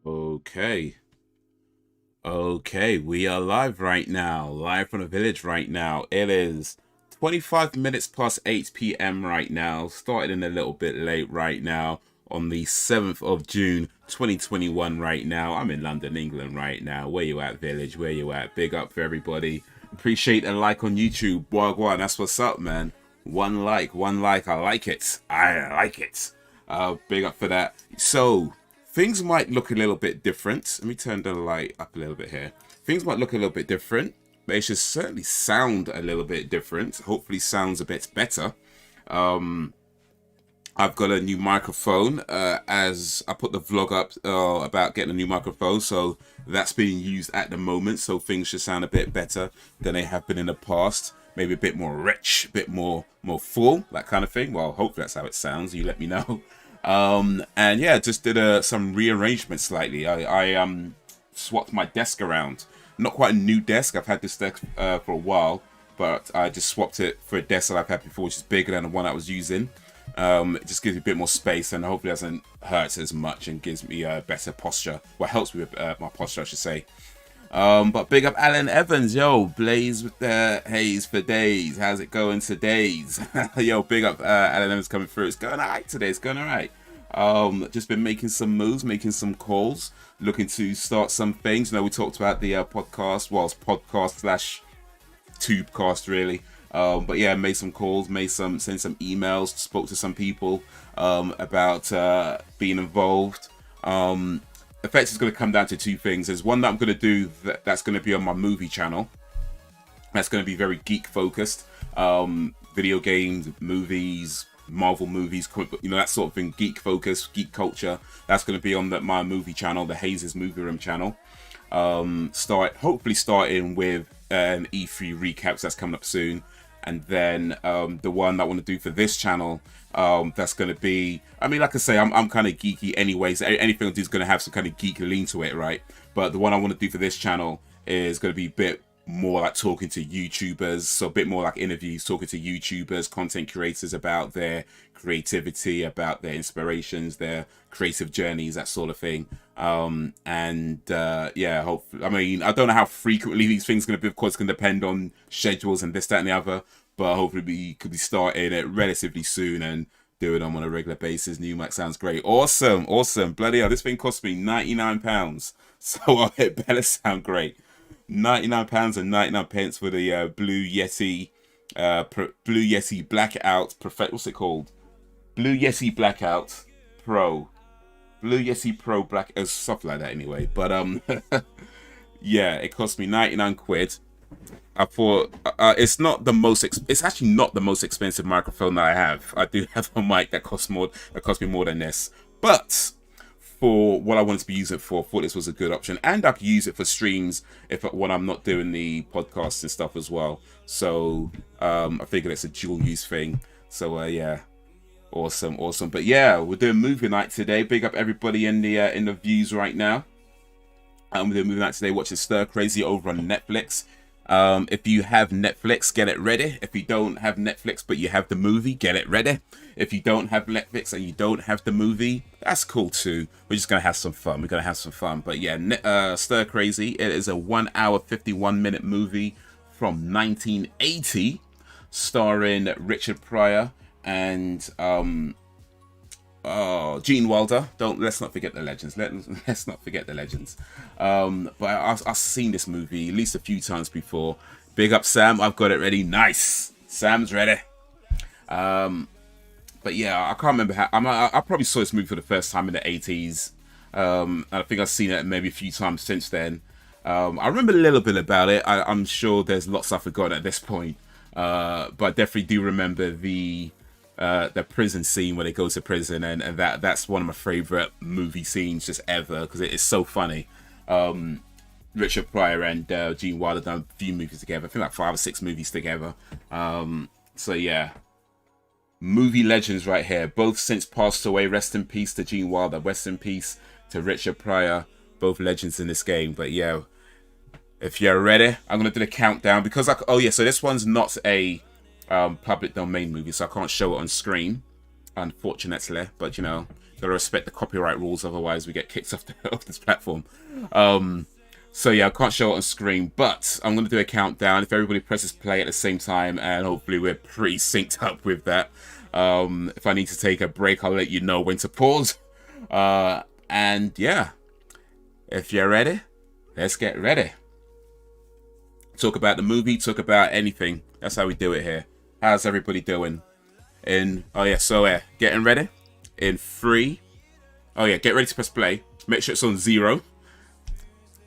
Okay. Okay, we are live right now. Live from the village right now. It is 25 minutes past 8 p.m. right now. Started in a little bit late right now on the 7th of June 2021 right now. I'm in London, England right now. Where you at, village? Where you at? Big up for everybody. Appreciate a like on YouTube. Wagwan, that's what's up, man. One like. I like it. I like it. Big up for that. So, things might look a little bit different. Let me turn the light up a little bit here. Things might look a little bit different, but it should certainly sound a little bit different. Hopefully sounds a bit better. I've got a new microphone as I put the vlog up about getting a new microphone. So that's being used at the moment. So things should sound a bit better than they have been in the past. Maybe a bit more rich, a bit more full, that kind of thing. Well, hopefully that's how it sounds. You let me know. And yeah, just did some rearrangement slightly. I swapped my desk around. Not quite a new desk. I've had this desk for a while, but I just swapped it for a desk that I've had before, which is bigger than the one I was using. It just gives me a bit more space and hopefully doesn't hurt as much and gives me a better posture. Well, helps me with my posture, I should say. But big up Alan Evans, yo, Blaze with the Haze for days. How's it going todays? Yo, big up Alan Evans coming through. It's going alright today. It's going alright. Just been making some moves, making some calls, looking to start some things. You know, we talked about the podcast, well, it's podcast slash tubecast really. But yeah, made some calls, sent some emails, spoke to some people about being involved. Effects is going to come down to two things. There's one that I'm going to do that's going to be on my movie channel. That's going to be very geek focused. Video games, movies, Marvel movies, you know, that sort of thing. Geek focused, geek culture. That's going to be on my movie channel, the Haze's Movie Room channel. Hopefully starting with an E3 recap that's coming up soon. And then the one that I want to do for this channel, that's going to be, I mean, like I say, I'm kind of geeky anyways. Anything I do is going to have some kind of geek lean to it, right? But the one I want to do for this channel is going to be a bit more like talking to YouTubers, so a bit more like interviews, talking to YouTubers, content creators about their creativity, about their inspirations, their creative journeys, that sort of thing. Yeah, hopefully, I mean, I don't know how frequently these things are going to be. Of course, it's going to depend on schedules and this, that, and the other. But hopefully, we could be starting it relatively soon and doing them on a regular basis. New Mac sounds great. Awesome. Bloody hell, this thing cost me £99. So it better sound great. £99 and 99 pence for the Blue Yeti Blackout what's it called? Blue Yeti Blackout Pro. Blue Yeti Pro Black, stuff like that anyway. But yeah, it cost me 99 quid. I thought it's actually not the most expensive microphone that I have. I do have a mic that costs me more than this. But for what I wanted to be using it for, I thought this was a good option. And I could use it for streams when I'm not doing the podcasts and stuff as well. So I figured it's a dual use thing. So yeah. Awesome. But yeah, we're doing movie night today. Big up everybody in the views right now. We're doing movie night today, watching Stir Crazy over on Netflix. If you have Netflix, get it ready. If you don't have Netflix but you have the movie, get it ready. If you don't have Netflix and you don't have the movie, that's cool too. We're just gonna have some fun. But yeah, Stir Crazy. It is a 1 hour 51-minute movie from 1980, starring Richard Pryor and Gene Wilder. Let's not forget the legends. Let's not forget the legends. But I've seen this movie at least a few times before. Big up Sam, I've got it ready. Nice, Sam's ready. But yeah, I can't remember how. I probably saw this movie for the first time in the 80s. I think I've seen it maybe a few times since then. I remember a little bit about it. I'm sure there's lots I've forgotten at this point. But I definitely do remember the prison scene where they go to prison, and that's one of my favorite movie scenes just ever, because it is so funny. Richard Pryor and Gene Wilder done a few movies together. I think like 5 or 6 movies together. So yeah, movie legends right here. Both since passed away. Rest in peace to Gene Wilder. Rest in peace to Richard Pryor. Both legends in this game. But yeah, if you're ready, I'm gonna do the countdown because so this one's not a public domain movie, so I can't show it on screen, unfortunately. But you know, Gotta respect the copyright rules, otherwise we get kicked off, off this platform. So yeah, I can't show it on screen, but I'm gonna do a countdown. If everybody presses play at the same time, and hopefully we're pretty synced up with that. If I need to take a break, I'll let you know when to pause. And yeah, if you're ready, let's get ready. Talk about the movie, talk about anything. That's how we do it here. How's everybody doing? Oh yeah, so getting ready. In 3. Oh yeah, get ready to press play. Make sure it's on 0.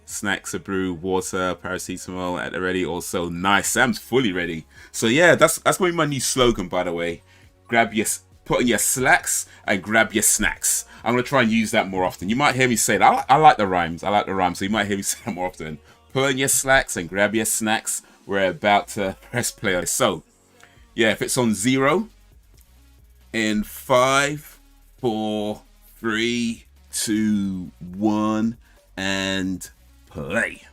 Snacks, a brew, water, paracetamol at the ready. Also, nice. Sam's fully ready. So yeah, that's gonna be my new slogan, by the way. Put on your slacks and grab your snacks. I'm gonna try and use that more often. You might hear me say that. I like the rhymes. I like the rhymes, so you might hear me say that more often. Put on your slacks and grab your snacks. We're about to press play on it. So yeah, if it's on 0, in 5, 4, 3, 2, 1, and play.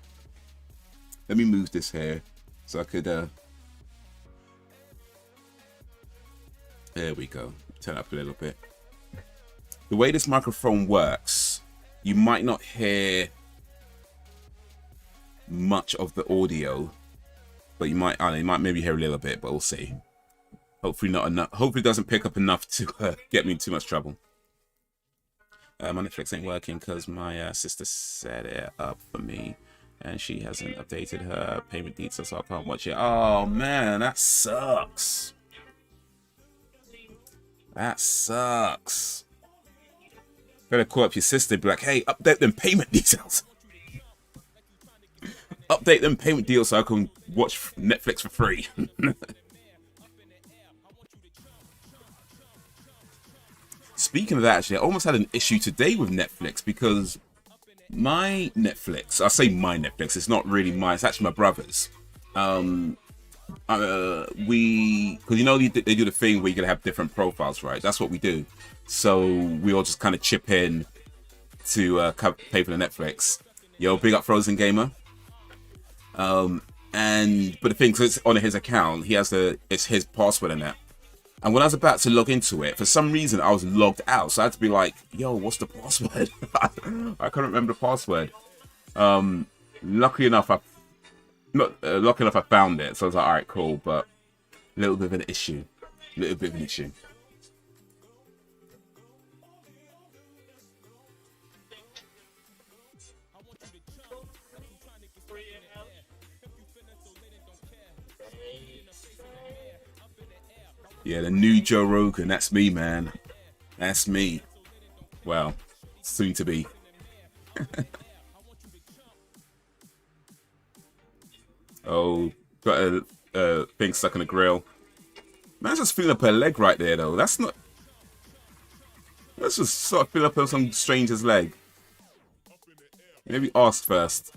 Let me move this here so I could there we go. Turn up a little bit. The way this microphone works, you might not hear much of the audio, but you might maybe hear a little bit, but we'll see. Hopefully not enough. Hopefully it doesn't pick up enough to get me in too much trouble. My Netflix ain't working because my sister set it up for me and she hasn't updated her payment details, so I can't watch it. Oh man, that sucks. That sucks. Better call up your sister and be like, hey, update them payment details. Update them payment deals so I can watch Netflix for free. Speaking of that, actually, I almost had an issue today with Netflix because my Netflix, I say my Netflix, it's not really mine, it's actually my brother's. Because you know they do the thing where you're gonna have different profiles, right? That's what we do. So we all just kind of chip in to pay for the Netflix. Yo, big up Frozen Gamer. But the thing, so it's on his account, he has it's his password in that. And when I was about to log into it, for some reason I was logged out, so I had to be like, yo, what's the password? I couldn't remember the password. Luckily enough I found it, so I was like, all right, cool, but a little bit of an issue. Yeah, the new Joe Rogan, that's me, man. That's me. Well, soon to be. Oh, got a thing stuck in the grill. Man's just feeling up her leg right there, though. That's just sort of feel up on some stranger's leg. Maybe ask first.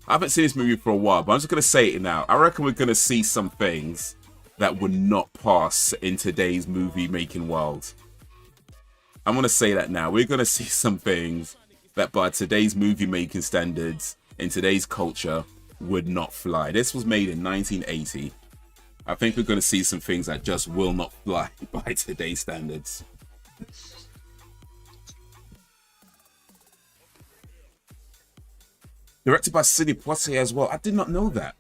I haven't seen this movie for a while, but I'm just going to say it now. I reckon we're going to see some things that would not pass in today's movie making world. I'm going to say that now. We're going to see some things that by today's movie making standards, in today's culture, would not fly. This was made in 1980. I think we're going to see some things that just will not fly by today's standards. Directed by Sidney Poitier as well. I did not know that.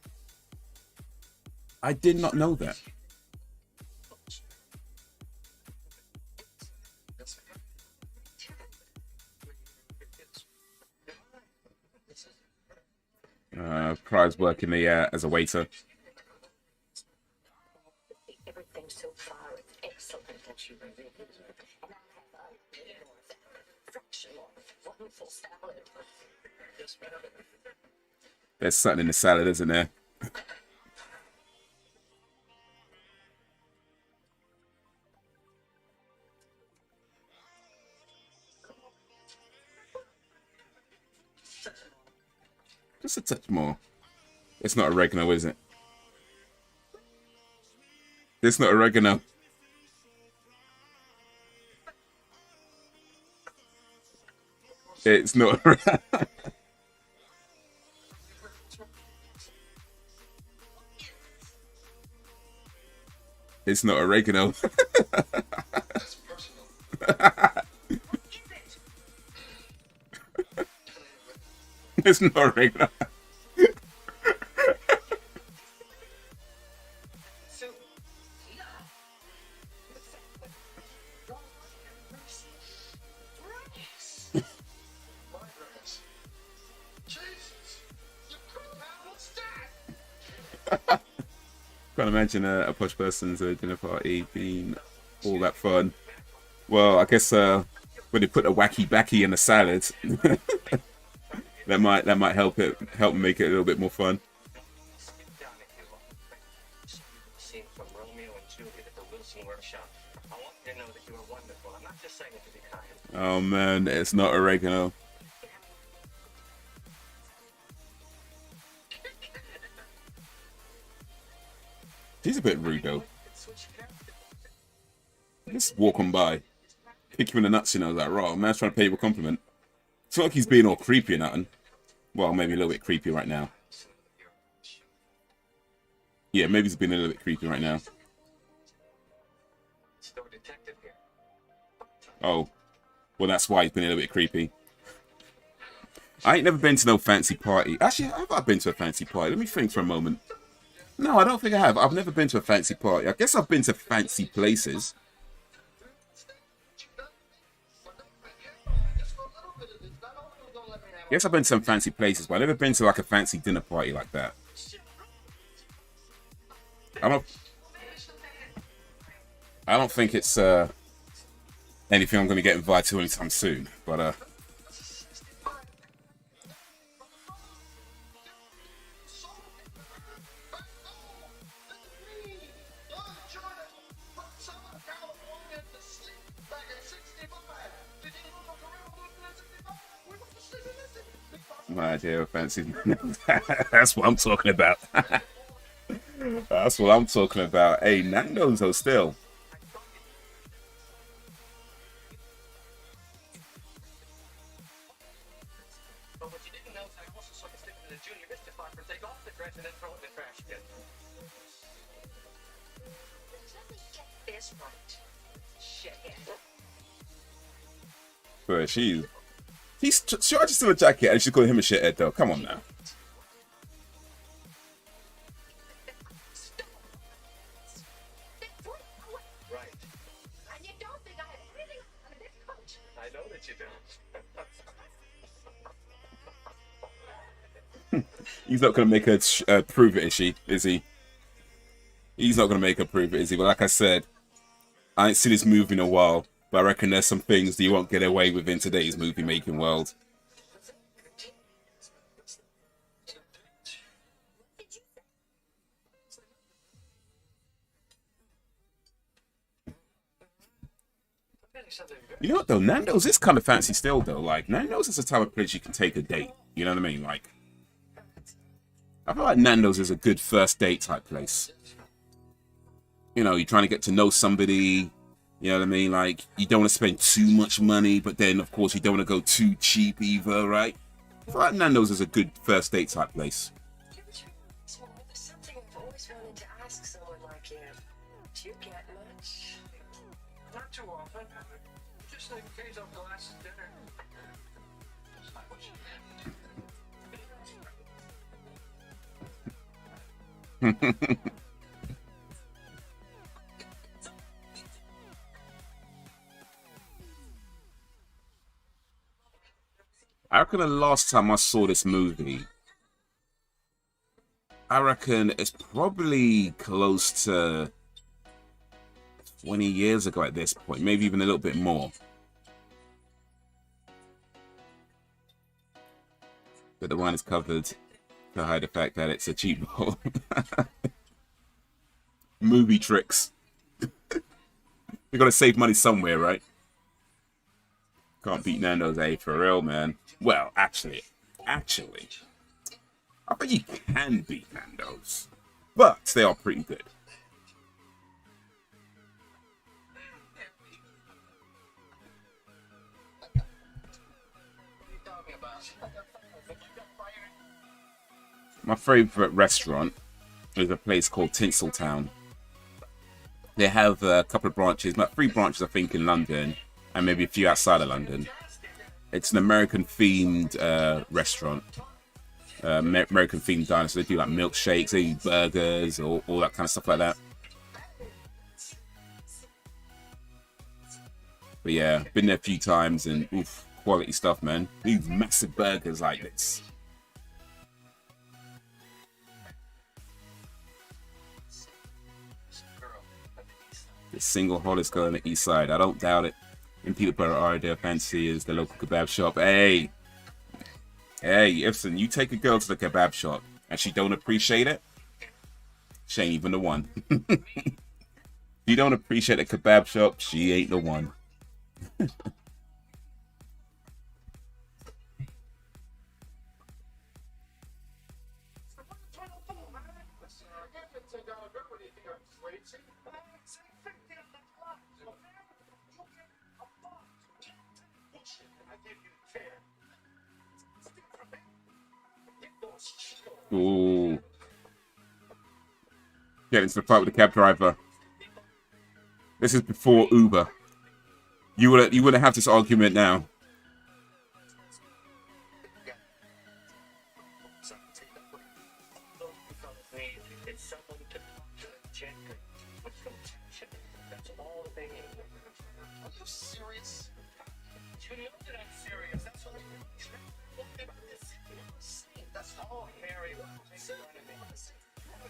I did not know that. Pryor's working as a waiter. Everything so far is excellent. And I have a fractional wonderful salad. There's something in the salad, isn't there? Just a touch more. It's not oregano, is it? It's not oregano. It's not. It's not oregano. It's not regular. Can't imagine a posh person's dinner party being all that fun. Well, I guess when they put a wacky backy in the salad, that might help make it a little bit more fun. Scene from Romeo and Juliet at the Wilson Workshop. I want you to know that you are wonderful. I'm not just saying it to be kind. Oh man, it's not oregano. He's a bit rude though. Just walk on by, kick you in the nuts, you know, like, raw man's trying to pay you a compliment. It's not like he's being all creepy or nothing. Well, maybe a little bit creepy right now. Yeah, maybe he's being a little bit creepy right now. Oh, well, that's why he's been a little bit creepy. I ain't never been to no fancy party. Actually, have I been to a fancy party? Let me think for a moment. No, I don't think I have. I've never been to a fancy party. I guess I've been to fancy places. Yes, I've been to some fancy places, but I've never been to like a fancy dinner party like that. I don't think it's anything I'm going to get invited to anytime soon, but my idea of fancy. That's what I'm talking about. That's what I'm talking about. Hey, Nando's though still. But what you didn't know is I also saw you stick to the junior Mr. Parker, take off the dress and then throw it in the trash bin. Let me get this right. Shithead. But he's charging still a jacket and she's calling him a shithead though. Come on now. Right. And you don't think I have anything on this coach? I know that you don't. He's not going to make her prove it, is he? He's not going to make her prove it, is he? But like I said, I ain't seen this movie in a while. But I reckon there's some things that you won't get away with in today's movie-making world. You know what, though? Nando's is kind of fancy still, though. Like, Nando's is the type of place you can take a date. You know what I mean? Like, I feel like Nando's is a good first date type place. You know, you're trying to get to know somebody. You know what I mean? Like, you don't want to spend too much money, but then, of course, you don't want to go too cheap either, right? I feel like Nando's is a good first date type place. There's something I've always wanted to ask someone like you. Do you get much? Not too often. Just like occasional glasses dinner. That's not what you I reckon the last time I saw this movie, I reckon it's probably close to 20 years ago at this point, maybe even a little bit more. But the wine is covered to hide the fact that it's a cheap bottle. Movie tricks. We gotta save money somewhere, right? Can't beat Nando's, for real, man. Well, actually, I bet you can beat Nando's, but they are pretty good. My favorite restaurant is a place called Tinseltown. They have a couple of branches, about 3 branches, I think, in London, and maybe a few outside of London. It's an American-themed restaurant. American themed diners. So they do like milkshakes, they do burgers, or all that kind of stuff like that. But yeah, been there a few times and oof, quality stuff, man. These massive burgers like this. The single hottest girl on the east side. I don't doubt it. In Peterborough, Ardale, fancy is the local kebab shop. Hey, listen, you take a girl to the kebab shop and she don't appreciate it, she ain't even the one. If you don't appreciate a kebab shop, she ain't the one. Ooh. Get into the fight with the cab driver. This is before Uber. You wouldn't have this argument now.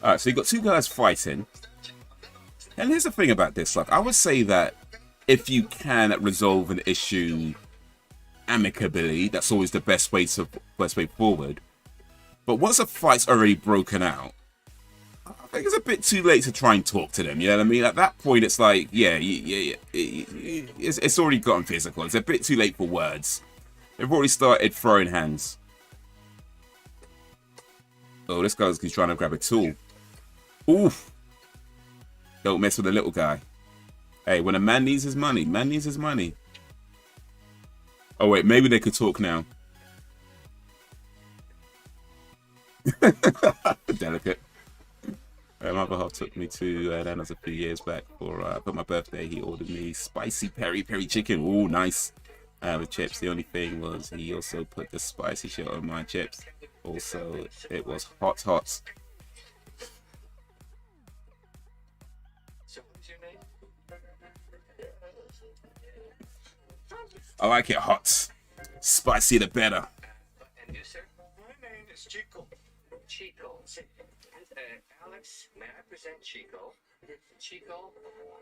Alright, so you got two guys fighting. And here's the thing about this, like, I would say that if you can resolve an issue amicably, that's always the best way forward. But once a fight's already broken out, I think it's a bit too late to try and talk to them. You know what I mean? At that point, it's like, yeah, it's already gotten physical. It's a bit too late for words. They've already started throwing hands. Oh, this guy's trying to grab a tool. Oof! Don't mess with the little guy. Hey, when a man needs his money, man needs his money. Oh wait, maybe they could talk now. Delicate. My other half took me to Nana's a few years back for my birthday. He ordered me spicy peri peri chicken. Ooh, nice. With chips. The only thing was he also put the spicy shit on my chips. Also, it was hot. I like it hot. Spicy the better. And you, sir? My name is Chico. Chico. Alex, may I present Chico? Chico,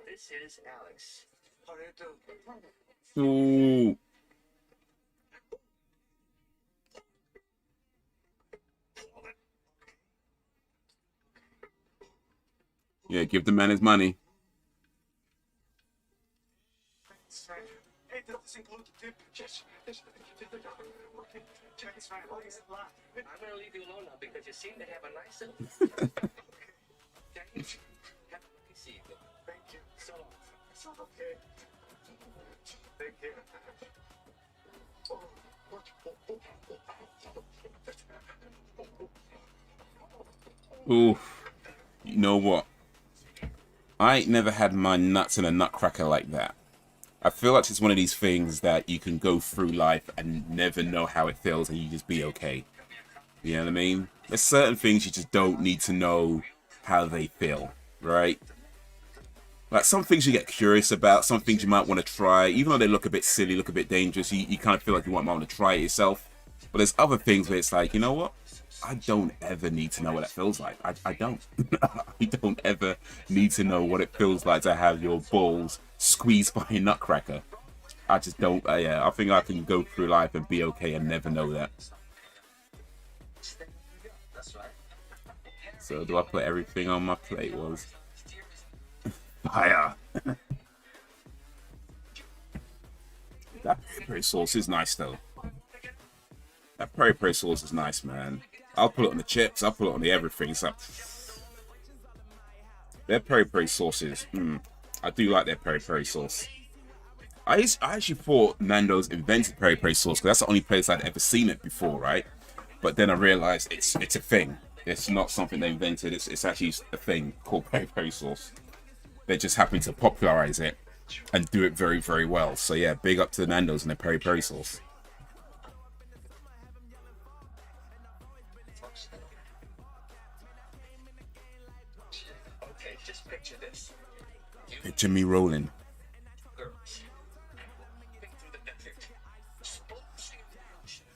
this is Alex. How do you do? Ooh. Yeah, give the man his money. Hey, does this include the tip? Yes. I'm going to leave you alone now because you seem to have a nice little... Have a lucky season. Thank you. So long. It's okay. Thank you. Ooh. You know what? I ain't never had my nuts in a nutcracker like that. I feel like it's one of these things that you can go through life and never know how it feels and you just be okay. You know what I mean? There's certain things you just don't need to know how they feel, right? Like some things you get curious about, some things you might want to try, even though they look a bit silly, look a bit dangerous, you kind of feel like you might want to try it yourself. But there's other things where it's like, you know what? I don't ever need to know what that feels like. I don't. I don't ever need to know what it feels like to have your balls squeezed by a nutcracker. I just don't. Yeah, I think I can go through life and be okay and never know that. So do I put everything on my plate? Was fire. That peri sauce is nice though. That peri sauce is nice, man. I'll put it on the chips. I'll put it on the everything. So their peri sauces. I do like their peri sauce. I actually thought Nando's invented peri sauce because that's the only place I'd ever seen it before, right? But then I realized it's a thing. It's not something they invented. It's actually a thing called peri sauce. They just happen to popularize it and do it very, very well. So yeah, big up to Nando's and their peri sauce. Just picture this. Picture me rolling. Girls. Walking through the desert. Splashing in the ocean.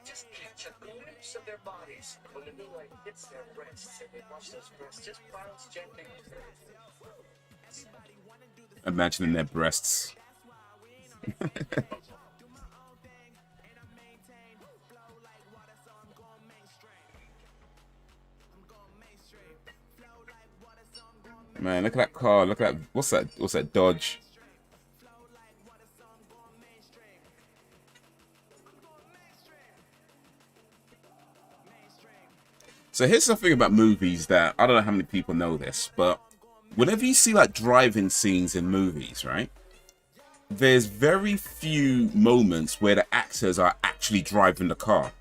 Just catch a glimpse of their bodies when the moonlight hits their breasts, and they watch those breasts just bounce gently. Imagining their breasts. Man, look at that car. Look at that. What's that? What's that Dodge? So here's something about movies that I don't know how many people know this, but whenever you see like driving scenes in movies, right? There's very few moments where the actors are actually driving the car.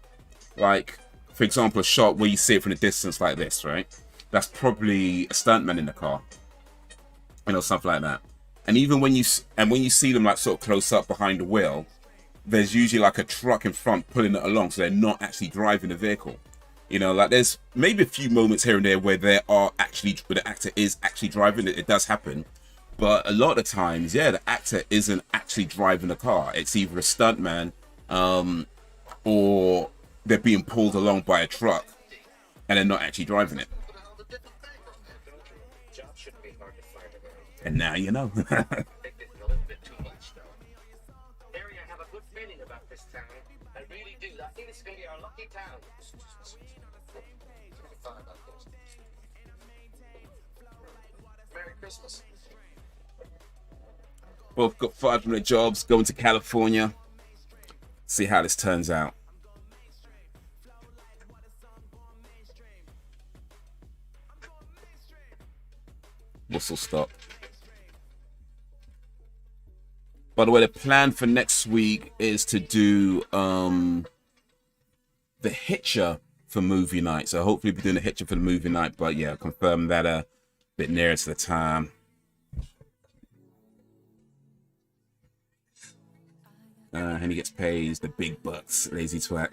Like, for example, a shot where you see it from a distance like this, right? That's probably a stuntman in the car, you know, something like that. And even when you see them like sort of close up behind the wheel, there's usually like a truck in front pulling it along, so they're not actually driving the vehicle. You know, like there's maybe a few moments here and there where the actor is actually driving it. It does happen, but a lot of the times, yeah, the actor isn't actually driving the car. It's either a stuntman, or they're being pulled along by a truck, and they're not actually driving it. And now you know. Harry, I have a good feeling about this town. I really do. I think it's going to be our lucky town. Merry Christmas. Both got 500 jobs, going to California. See how this turns out. Whistle stop. By the way, the plan for next week is to do the Hitcher for movie night. So hopefully we'll be doing the Hitcher for the movie night. But yeah, confirm that a bit nearer to the time. And he gets paid the big bucks, lazy twat.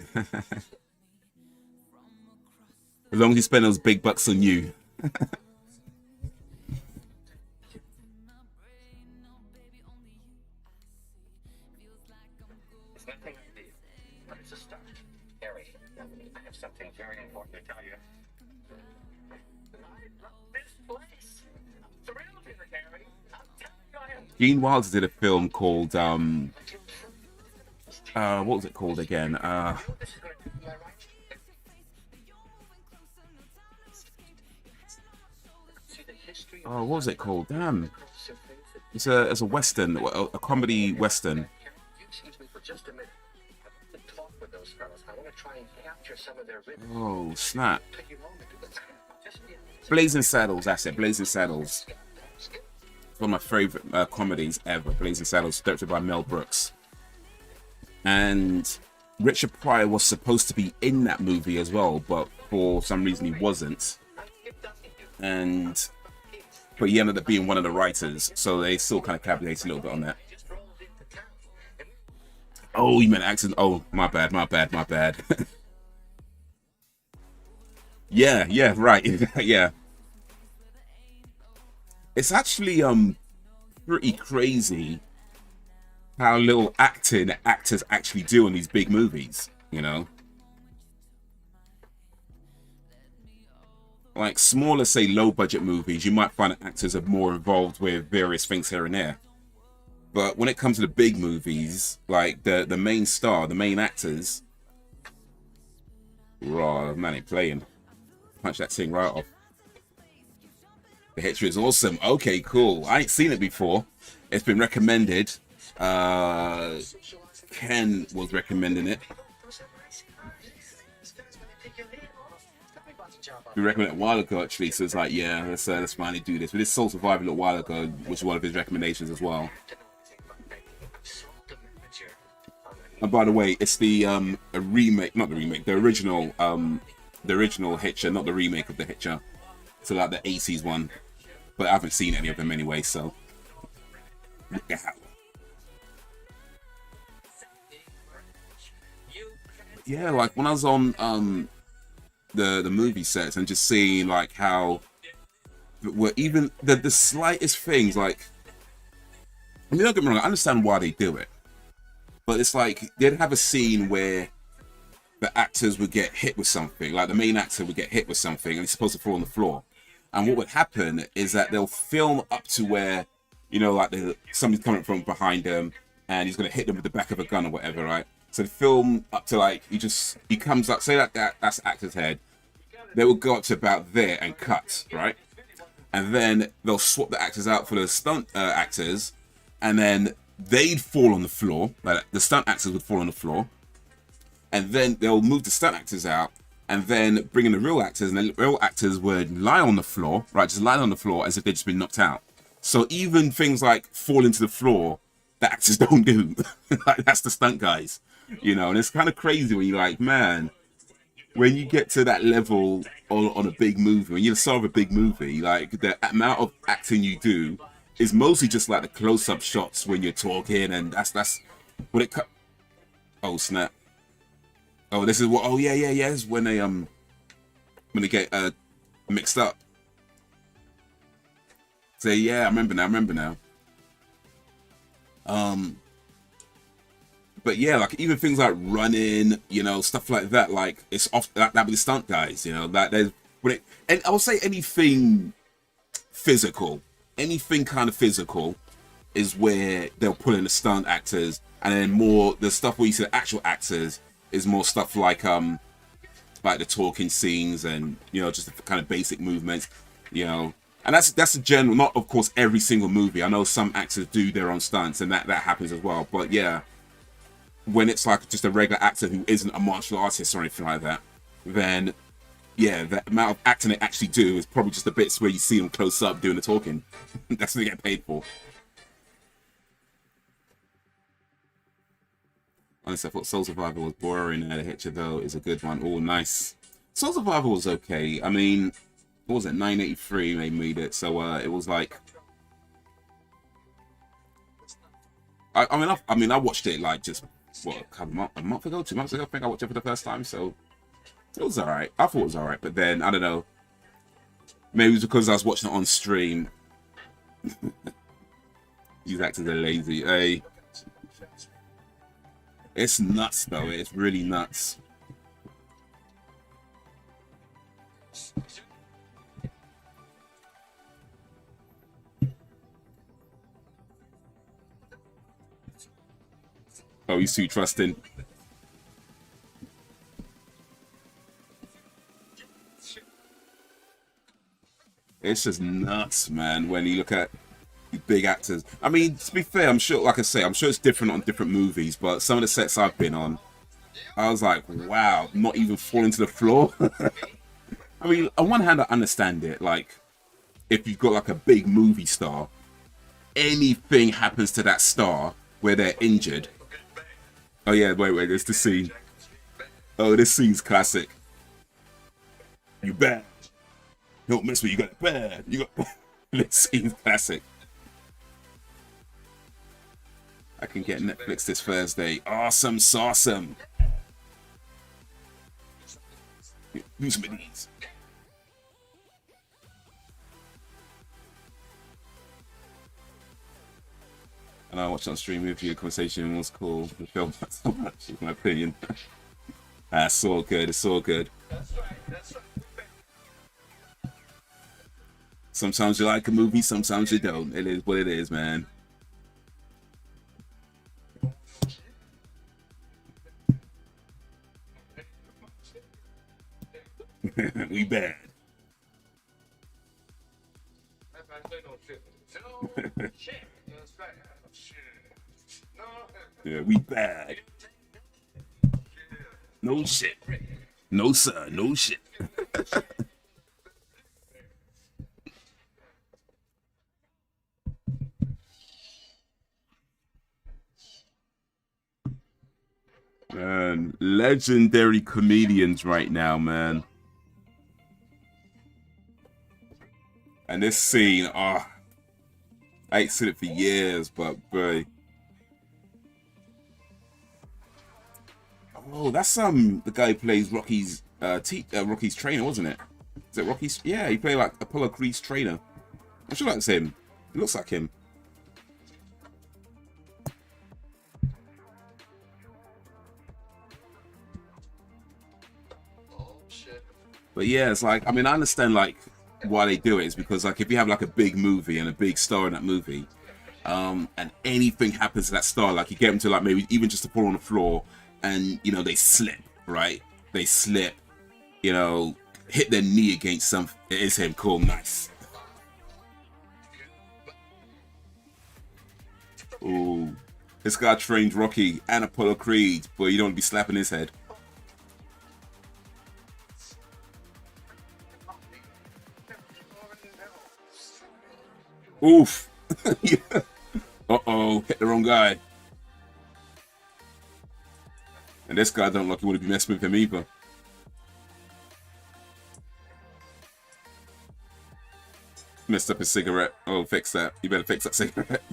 As long as you spend those big bucks on you. It's nothing big, but it's a start. Harry, I have something very important to tell you. I love this place. I'm thrilled here, Harry. I'm telling you I am. Gene Wilder did a film called what was it called again? This is going to be my right. See the history of Oh, what was it called? Damn. It's a western, a comedy western. You excuse me for just a minute. I want to talk with those fellas. I want to try and capture some of their rhythm. Oh, snap. Take you home and do the just be Blazing Saddles, that's it. Blazing Saddles. It's one of my favorite comedies ever. Blazing Saddles, directed by Mel Brooks. And Richard Pryor was supposed to be in that movie as well, but for some reason he wasn't. But he ended up being one of the writers, so they still kind of collaborated a little bit on that. Oh, you meant accent? Oh, my bad. Yeah, right. Yeah. It's actually pretty crazy how little acting actors actually do in these big movies, you know? Like smaller, say, low-budget movies, you might find that actors are more involved with various things here and there. But when it comes to the big movies, like the main star, the main actors, raw, man ain't playing. Punch that thing right off. The Hitcher is awesome. Okay, cool. I ain't seen it before. It's been recommended. Ken was recommending it. We recommended it a while ago, actually. So it's like, yeah, let's finally do this. We did Soul Survivor a little while ago, which is one of his recommendations as well. And by the way, it's the a remake, not the remake, the original Hitcher, not the remake of the Hitcher. So like the 80s one, but I haven't seen any of them anyway. So yeah. Yeah, like when I was on the movie sets and just seeing like how were even the slightest things like. I mean, don't get me wrong, I understand why they do it, but it's like they'd have a scene where the actors would get hit with something, like the main actor would get hit with something and he's supposed to fall on the floor. And what would happen is that they'll film up to where, you know, like somebody's coming from behind him and he's going to hit them with the back of a gun or whatever, right? So the film up to like, he comes up, say that's the actor's head. They will go up to about there and cut, right? And then they'll swap the actors out for the stunt actors, and then they'd fall on the floor, like the stunt actors would fall on the floor. And then they'll move the stunt actors out and then bring in the real actors, and the real actors would lie on the floor, right? Just lie on the floor as if they'd just been knocked out. So even things like fall into the floor, the actors don't do. Like, that's the stunt guys, you know? And it's kind of crazy when you're like, man, when you get to that level on a big movie, when you're the star of a big movie, like the amount of acting you do is mostly just like the close-up shots when you're talking, and that's what it cut. Oh, snap. Oh, this is what. Oh, yeah. This is when they get mixed up. Say, yeah, I remember now. But yeah, like even things like running, you know, stuff like that. Like it's off that with the stunt guys, you know. That there's and I would say anything physical, anything kind of physical, is where they'll pull in the stunt actors, and then more the stuff where you see the actual actors is more stuff like the talking scenes and, you know, just the kind of basic movements, you know. And that's a general, not of course every single movie. I know some actors do their own stunts and that happens as well. But yeah, when it's like just a regular actor who isn't a martial artist or anything like that, then yeah, the amount of acting they actually do is probably just the bits where you see them close up doing the talking. That's what they get paid for. Honestly, I thought Soul Survivor was boring. The Hitcher, though, is a good one. Oh, nice. Soul Survivor was okay. I mean, what was it? 983 they made it. So it was like... I mean, I watched it like just, what, a month ago, 2 months ago, I think I watched it for the first time. So it was alright. I thought it was alright. But then, I don't know. Maybe it was because I was watching it on stream. These actors are lazy. Hey. It's nuts, though. It's really nuts. Oh, he's too trusting. It's just nuts, man, when you look at big actors. I mean, to be fair, I'm sure, like I say, I'm sure it's different on different movies, but some of the sets I've been on, I was like, wow, not even falling to the floor. I mean, on one hand, I understand it. Like, if you've got like a big movie star, anything happens to that star where they're injured. Oh yeah, wait, there's the scene. Oh, this scene's classic. You bad. Don't mess with you, got it bad. You got this scene's classic. I can get Netflix this Thursday. Awesome, sawsome. Do some of these. And I watched on stream with you. The conversation was cool. The film not so much, in my opinion. It's all good. It's all good. Sometimes you like a movie, sometimes you don't. It is what it is, man. We bad. Yeah, we bad. No shit. No sir, no shit. Man, legendary comedians right now, man. And this scene, I ain't seen it for years, but boy. Oh, that's the guy who plays Rocky's Rocky's trainer, wasn't it? Is it Rocky's? Yeah, he played like Apollo Creed's trainer. I'm sure that's him. It looks like him. But yeah, it's like, I mean, I understand like why they do it. Is because like if you have like a big movie and a big star in that movie, and anything happens to that star, like you get them to like maybe even just to fall on the floor, and you know they slip, right? They slip, you know, hit their knee against something. It is him. Cool, nice. Ooh, this guy trained Rocky and Apollo Creed, but you don't want to be slapping his head. Oof. Yeah. Uh-oh, hit the wrong guy. And this guy don't look you want to be messing with him either. Messed up his cigarette. Oh, fix that. You better fix that cigarette.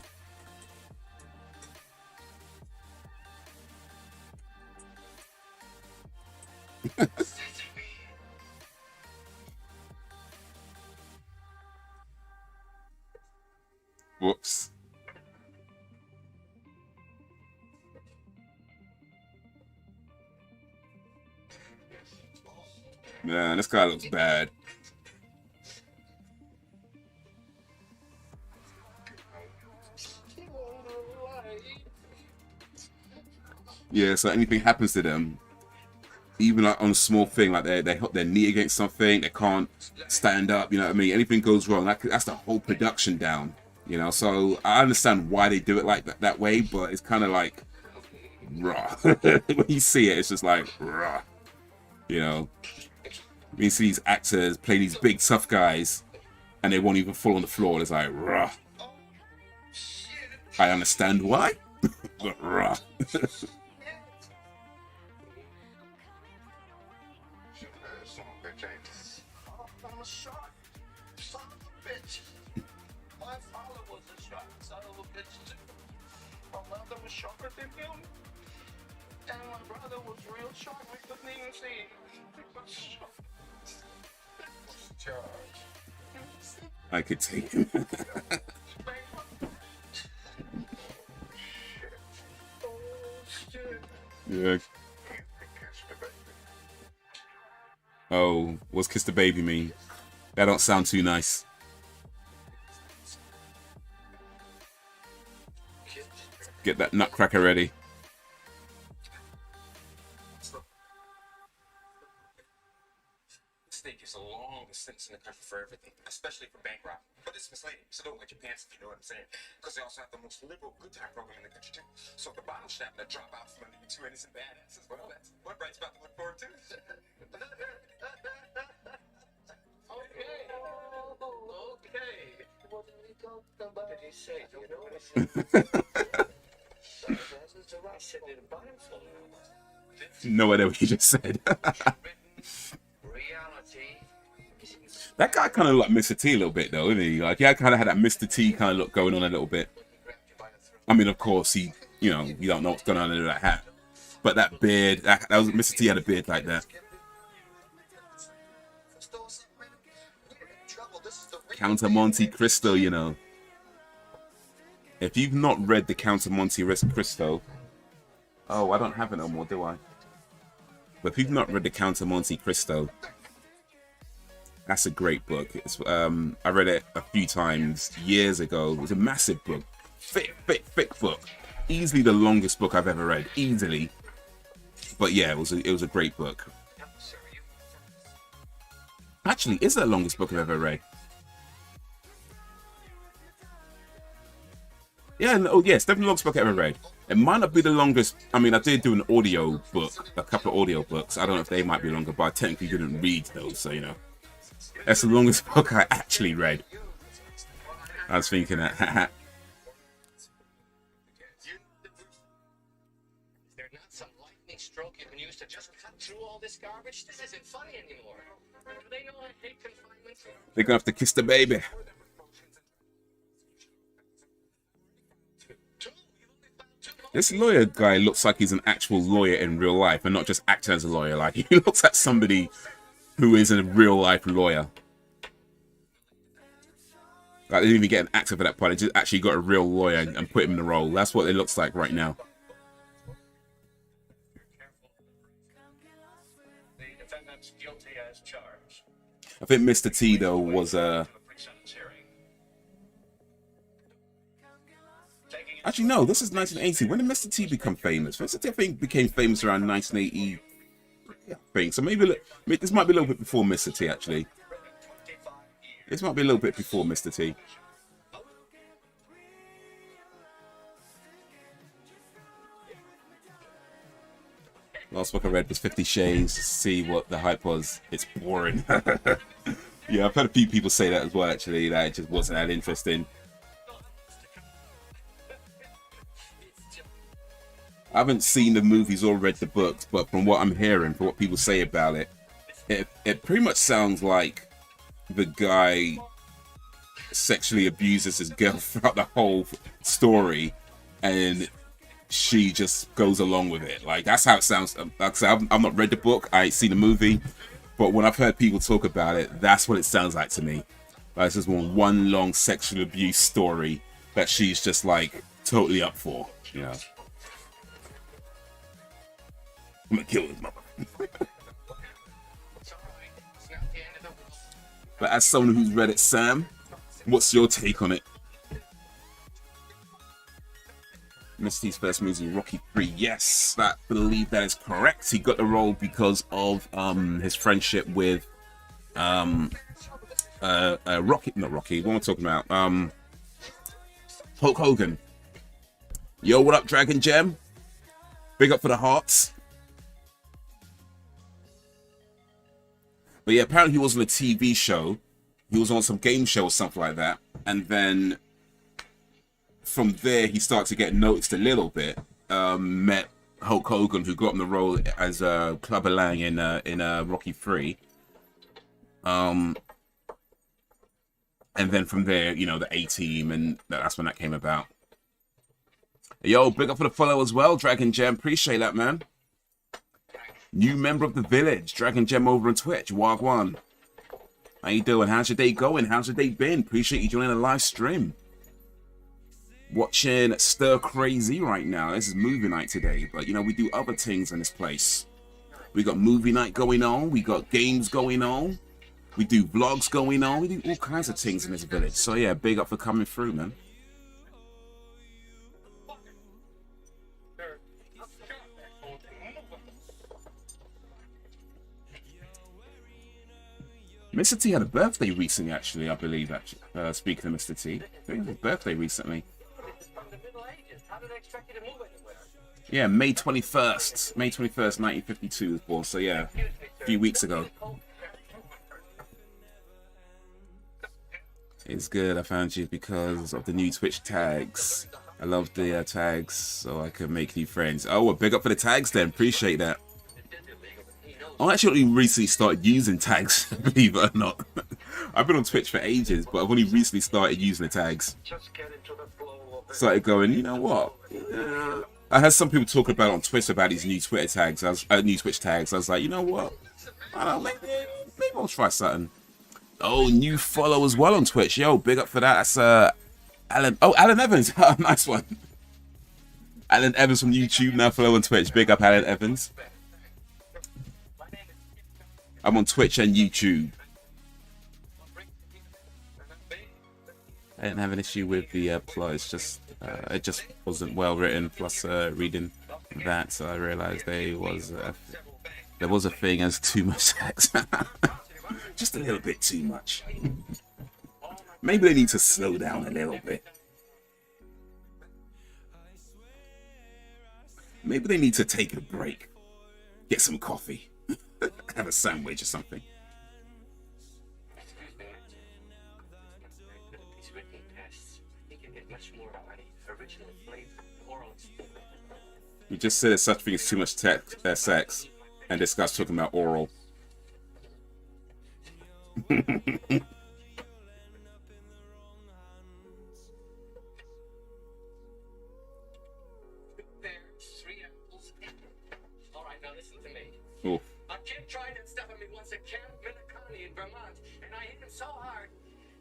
Whoops. Man, this guy looks bad. Yeah, so anything happens to them, even like on a small thing, like they hit their knee against something, they can't stand up, you know what I mean? Anything goes wrong, that's the whole production down, you know? So I understand why they do it like that way, but it's kind of like, raw. When you see it, it's just like, raw. You know? You see these actors play these big tough guys, and they won't even fall on the floor. It's like, raw. I understand why, but raw. I could take him. Yeah. Oh, what's kiss the baby mean? That don't sound too nice. Get that nutcracker ready. Steak is the longest sentence in the country for everything, especially for bank robbery. But it's misleading, so don't wet your pants if you know what I'm saying. Because they also have the most liberal good time program in the country too. So the bottle shop that drop out from under you two innocent badasses. Well, that's one bright spot to look forward to. Okay. What did he say? Do you know what he said? I said it a bottom floor. No idea what you just said. That guy kind of looked like Mr. T a little bit, though, isn't he? Like, he kind of had that Mr. T kind of look going on a little bit. I mean, of course, he, you know, you don't know what's going on under that hat. But that beard, that was Mr. T had a beard like that. Count of Monte Cristo, you know. If you've not read the Count of Monte Cristo, oh, I don't have it no more, do I? But if you've not read the Count of Monte Cristo, that's a great book. It's I read it a few times years ago. It was a massive book, thick book. Easily the longest book I've ever read, easily. But yeah, it was a great book. Actually, is it the longest book I've ever read? Yeah, no, yes, definitely the longest book I've ever read. It might not be the longest. I mean, I did do an audio book, a couple of audio books. I don't know if they might be longer, but I technically didn't read those, so you know. That's the longest book I actually read. I was thinking that. They're not some lightning stroke you can use to just cut through all this garbage. This isn't funny anymore. Do they know I hate confinement? They're gonna have to kiss the baby. This lawyer guy looks like he's an actual lawyer in real life and not just acting as a lawyer. Like, he looks like somebody who is a real life lawyer. Like, they didn't even get an actor for that part. They just actually got a real lawyer and put him in the role. That's what it looks like right now. The defendant's guilty as charged. I think Mr. T, though, was actually, no, this is 1980. When did Mr. T become famous? Mr. T, I think, became famous around 1980. I think. So maybe this might be a little bit before Mr. T, actually. This might be a little bit before Mr. T. Last book I read was 50 Shades. See what the hype was. It's boring. Yeah, I've heard a few people say that as well, actually, that it just wasn't that interesting. I haven't seen the movies or read the books, but from what I'm hearing, from what people say about it, it pretty much sounds like the guy sexually abuses his girl throughout the whole story, and she just goes along with it. Like, that's how it sounds. Like I said, I've not read the book, I ain't seen the movie, but when I've heard people talk about it, that's what it sounds like to me. Like, it's just one long sexual abuse story that she's just like totally up for, you know. I'm gonna kill his mother. But as someone who's read it, Sam, what's your take on it? Misty's first movie, Rocky 3. Yes, I believe that is correct. He got the role because of his friendship with Rocky. Not Rocky. What am I talking about? Hulk Hogan. Yo, what up, Dragon Gem? Big up for the hearts. But yeah, apparently he was on a TV show. He was on some game show or something like that. And then from there, he started to get noticed a little bit. Met Hulk Hogan, who got him the role as Clubber Lang in Rocky 3. And then from there, you know, the A-Team, and that's when that came about. Yo, big up for the follow as well, Dragon Gem. Appreciate that, man. New member of the village, Dragon Gem over on Twitch. Wagwan. How you doing? How's your day going? How's your day been? Appreciate you joining the live stream. Watching Stir Crazy right now. This is movie night today, but you know, we do other things in this place. We got movie night going on. We got games going on. We do vlogs going on. We do all kinds of things in this village. So yeah, big up for coming through, man. Mr. T had a birthday recently, actually, I believe, actually. Speaking of Mr. T. I think it was his birthday recently. Yeah, May 21st. May 21st, 1952 was born, so yeah, a few weeks ago. It's good, I found you because of the new Twitch tags. I love the tags, so I can make new friends. Oh, well, big up for the tags then, appreciate that. I actually recently started using tags, believe it or not. I've been on Twitch for ages, but I've only recently started using the tags. Started going, you know what? I had some people talking about on Twitter about these new Twitter tags. New Twitch tags. I was like, you know what? I don't know, maybe I'll try something. Oh, new follow as well on Twitch. Yo, big up for that. That's Alan. Oh, Alan Evans. Nice one. Alan Evans from YouTube now follow on Twitch. Big up, Alan Evans. I'm on Twitch and YouTube. I didn't have an issue with the plot. It's just it just wasn't well written. Plus, reading that, I realized there was a thing as too much sex. Just a little bit too much. Maybe they need to slow down a little bit. Maybe they need to take a break. Get some coffee. Have a sandwich or something. You just said there's such thing as too much sex, and this guy's talking about oral. All right, now listen to me. Oh, A kid tried that stuff on me once at Camp Minnetonka in Vermont, and I hit him so hard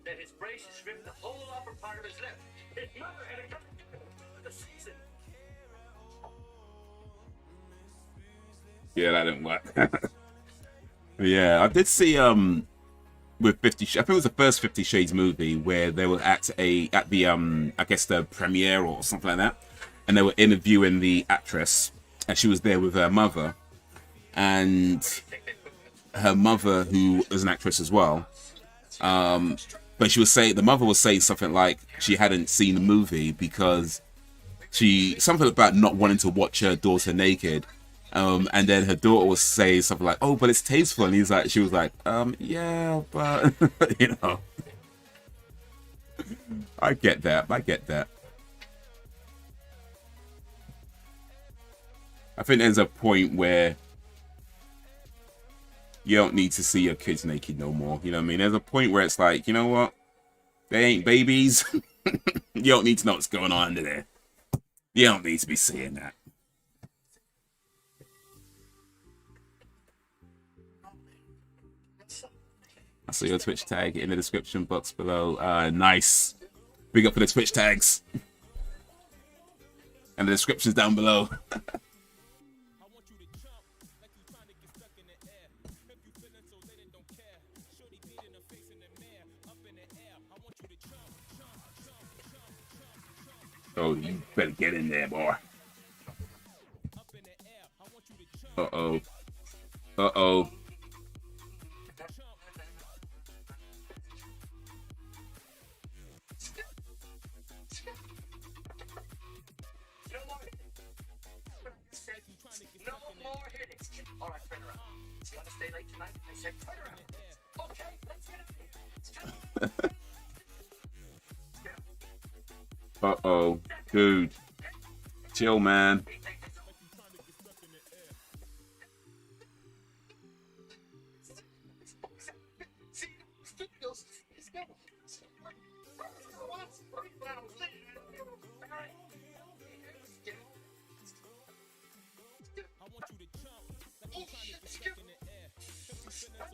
that his braces ripped the whole upper part of his lip. His mother had to come for the season. yeah, that didn't work. Yeah, I did see with I think it was the first 50 Shades movie where they were at the I guess the premiere or something like that, and they were interviewing the actress, and she was there with her mother, and her mother, who is an actress as well, but she was saying, the mother was saying something like she hadn't seen the movie because something about not wanting to watch her daughter naked. And then her daughter was saying something like, "Oh, but it's tasteful," and she was like, yeah, but you know, I get that. I think there's a point where you don't need to see your kids naked no more. You know what I mean? There's a point where it's like, you know what? They ain't babies. You don't need to know what's going on under there. You don't need to be seeing that. I saw your Twitch tag in the description box below. Nice. Big up for the Twitch tags. And the description's down below. Oh, you better get in there, boy. Uh-oh. Uh-oh. No more headaches. All right, turn around. You want to stay late tonight? I said, turn around. Okay, let's get out of here. Uh-oh. Dude. Chill, man.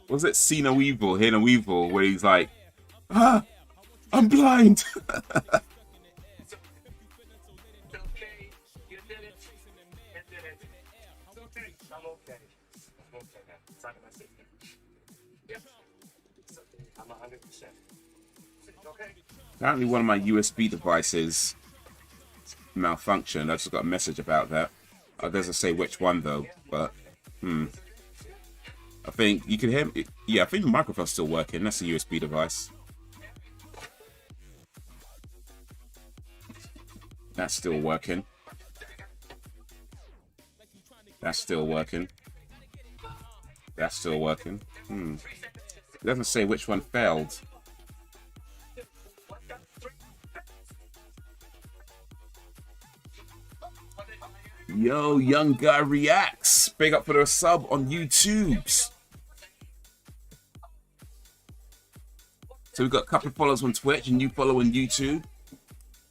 Was it See No Evil, Hear No Evil, where he's like, I'm blind. Okay, you did it. You did it. It's okay. I'm okay. I'm okay now. It's not my sister. Yep. It's okay. I'm 100%. Okay. Apparently one of my USB devices malfunctioned. I just got a message about that. It doesn't say which one though, but I think you can hear me. Yeah, I think the microphone's still working. That's a USB device. That's still working. That's still working. That's still working. It doesn't say which one failed. Yo, Young Guy Reacts. Big up for the sub on YouTube. So we've got a couple of followers on Twitch and you follow on YouTube.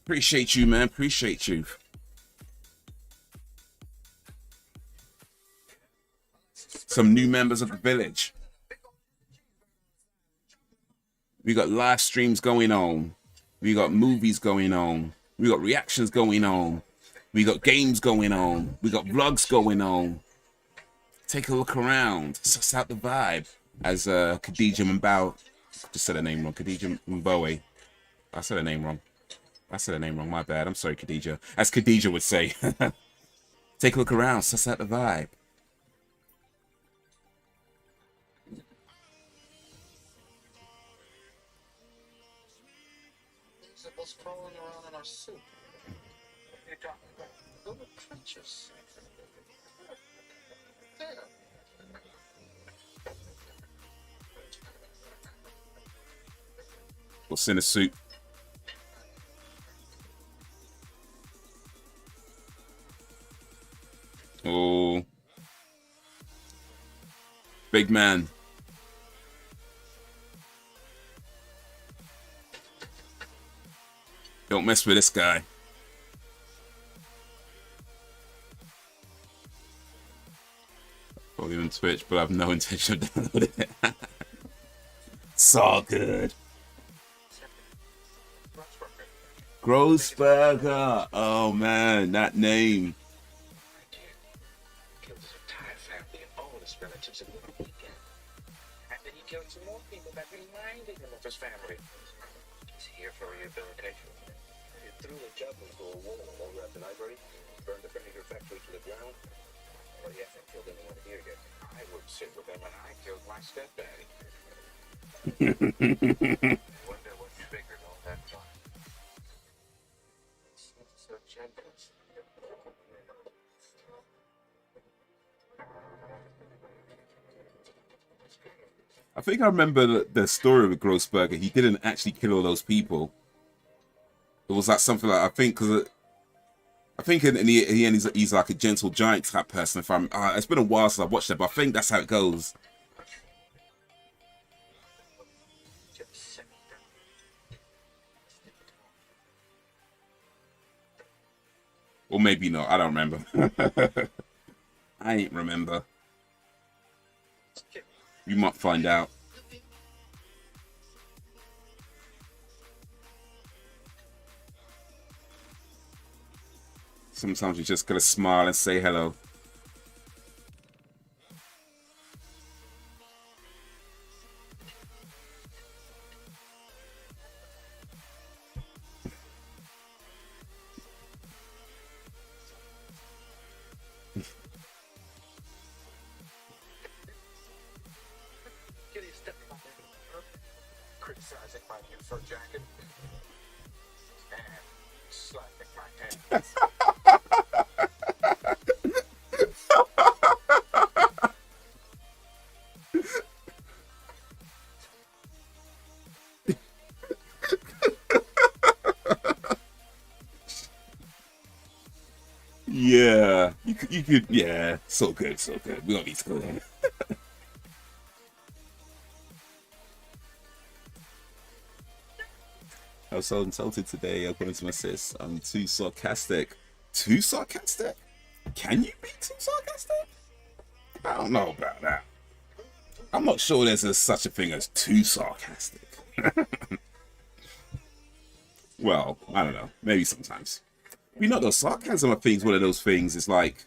Appreciate you, man. Appreciate you. Some new members of the village. We got live streams going on. We got movies going on. We got reactions going on. We got games going on. We got vlogs going on. Take a look around. Suss out the vibe. As Khadija Mbao, just said her name wrong. Khadija Mbowe. I said her name wrong. My bad. I'm sorry, Khadija. As Khadija would say. Take a look around. Suss out the vibe. What's crawling around in our soup? You're talking about little creatures. There. What's in the soup? Oh. Big man. Don't mess with this guy. Probably on Twitch, but I have no intention of downloading it. It's all good. Grossberger. Oh man, that name. Killed his entire family and all his relatives in one weekend. And then he killed some more people that reminded him of his family. He's here for rehabilitation. He threw a jug into a wall over at the library, burned the furniture factory to the ground. Well, he hasn't killed anyone here yet. I would sit with him when I killed my stepdaddy. Wonder what triggered all that fun. So gentle. I think I remember the story with Grossberger. He didn't actually kill all those people. It was like something like, I think, because I think in the end he's like a gentle giant type person. If I'm, it's been a while since I watched that, but I think that's how it goes. Or maybe not. I don't remember. I ain't remember. You might find out. Sometimes you just gotta smile and say hello. Criticizing my new fur jacket and slapping my pants. Yeah, you could, yeah, so good, so good. We don't need to go there. I was so insulted today, according to my sis. I'm too sarcastic. Too sarcastic? Can you be too sarcastic? I don't know about that. I'm not sure there's such a thing as too sarcastic. Well, I don't know. Maybe sometimes. You know, those sarcasm, I think, is one of those things. It's like,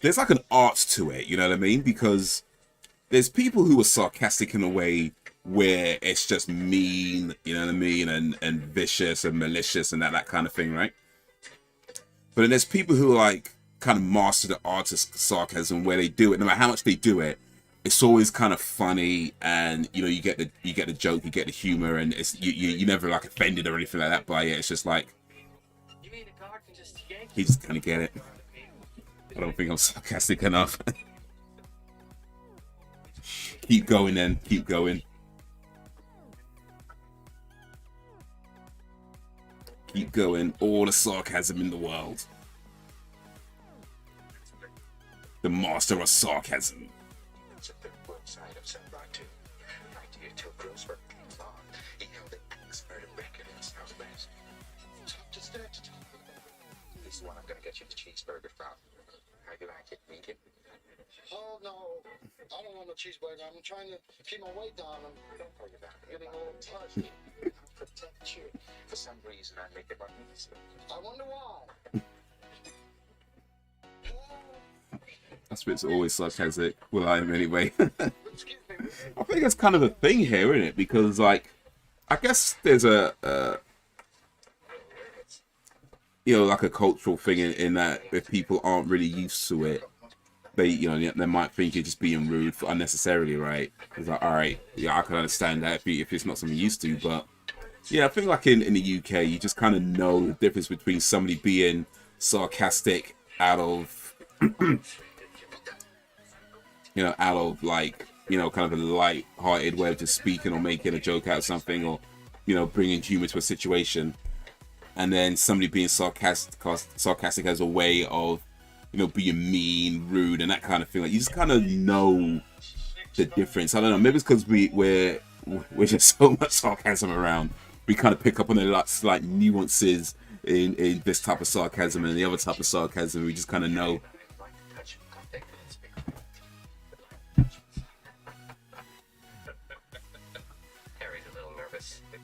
there's like an art to it, you know what I mean? Because there's people who are sarcastic in a way where it's just mean, you know what I mean, and vicious and malicious and that kind of thing, right? But then there's people who like kind of master the art of sarcasm, where they do it, no matter how much they do it, it's always kind of funny, and you know, you get the joke, you get the humor, and it's you never like offended or anything like that by it. It's just like, he just kind of get it. I don't think I'm sarcastic enough. Keep going then, keep going. Keep going, all the sarcasm in the world. The master of sarcasm. It's a third website of Sunlight 2. Idea till Grossberg came along. He held an expert record in his house best. Just there to talk about. He's the one I'm gonna get you the cheeseburger from. How you like it, medium? Oh no, I don't want no cheeseburger. I'm trying to keep my weight down. Don't worry about it. You're the old touch. I'll protect you. For some reason, I make it look easy. I wonder why. That's what's always sarcastic. Well, I am anyway. Excuse me. I think it's kind of a thing here, isn't it? Because, like, I guess there's a you know, like a cultural thing in that if people aren't really used to it, they, you know, they might think you're just being rude unnecessarily, right? It's like, all right, yeah, I can understand that if it's not something you're used to, but yeah, I think like in the UK, you just kind of know the difference between somebody being sarcastic out of, you know, out of like, you know, kind of a light-hearted way of just speaking or making a joke out of something, or, you know, bringing humor to a situation, and then somebody being sarcastic as a way of, you know, being mean, rude, and that kind of thing. Like, you just kind of know the difference. I don't know. Maybe it's because we're just so much sarcasm around. We kind of pick up on the slight nuances in this type of sarcasm and the other type of sarcasm. We just kind of know. Take it, let's be Harry's a little nervous, and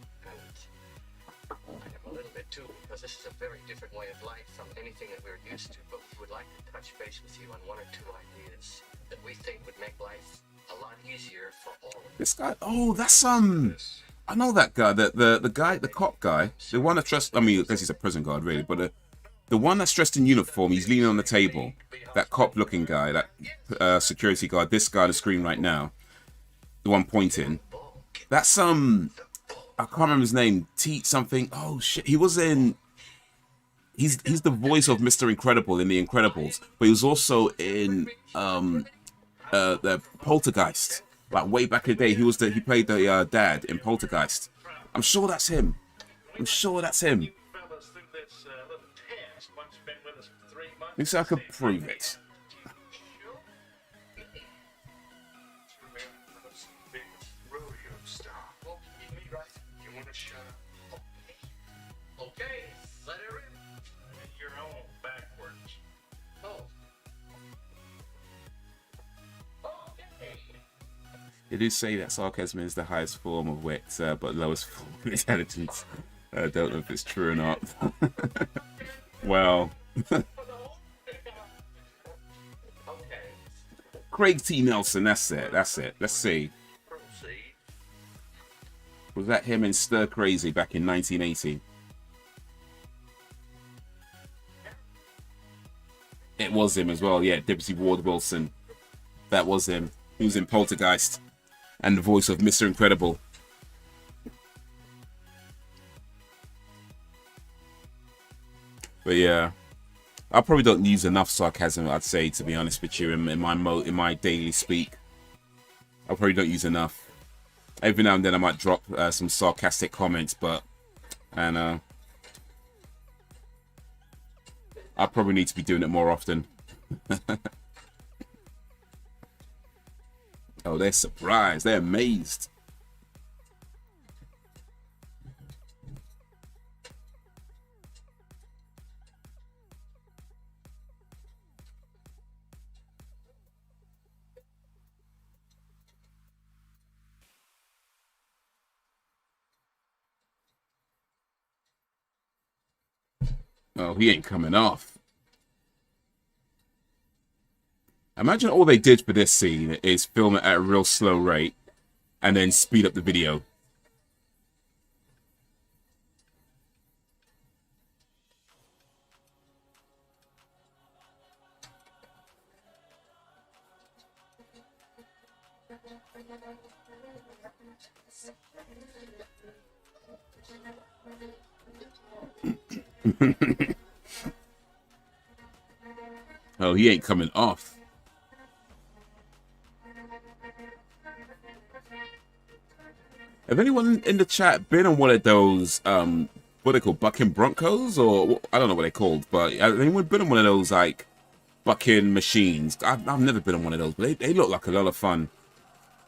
I'm a little bit too, because this is a very different way of life from anything that we're used to, but we would like to touch base with you on one or two ideas that we think would make life a lot easier for all of us. This guy, oh, that's I know that guy, the guy, the cop guy, the one that's dressed, I mean, I guess he's a prison guard really, but the one that's dressed in uniform, he's leaning on the table, that cop looking guy, that security guard, this guy on the screen right now, the one pointing, that's I can't remember his name, something, oh shit, he was in, he's the voice of Mr. Incredible in The Incredibles, but he was also in the Poltergeist. Like way back in the day, he played the dad in Poltergeist. I'm sure that's him. I'm sure that's him. Let me see if I can prove it. Okay, let her in. You're all backwards. Oh. They do say that sarcasm is the highest form of wit, but lowest form of intelligence. I don't know if it's true or not. Well, Craig T. Nelson, that's it. Let's see. Proceed. Was that him in Stir Crazy back in 1980? It was him as well, yeah. Deputy Ward Wilson. That was him. He was in Poltergeist. And the voice of Mr. Incredible. But yeah, I probably don't use enough sarcasm, I'd say, to be honest with you, in my daily speak. I probably don't use enough. Every now and then I might drop some sarcastic comments, but I probably need to be doing it more often. Oh, they're surprised. They're amazed. Oh, he ain't coming off. Imagine all they did for this scene is film it at a real slow rate and then speed up the video. Oh, he ain't coming off. Have anyone in the chat been on one of those, what are they called, bucking Broncos? Or, I don't know what they're called, but have anyone been on one of those, like, bucking machines? I've never been on one of those, but they look like a lot of fun.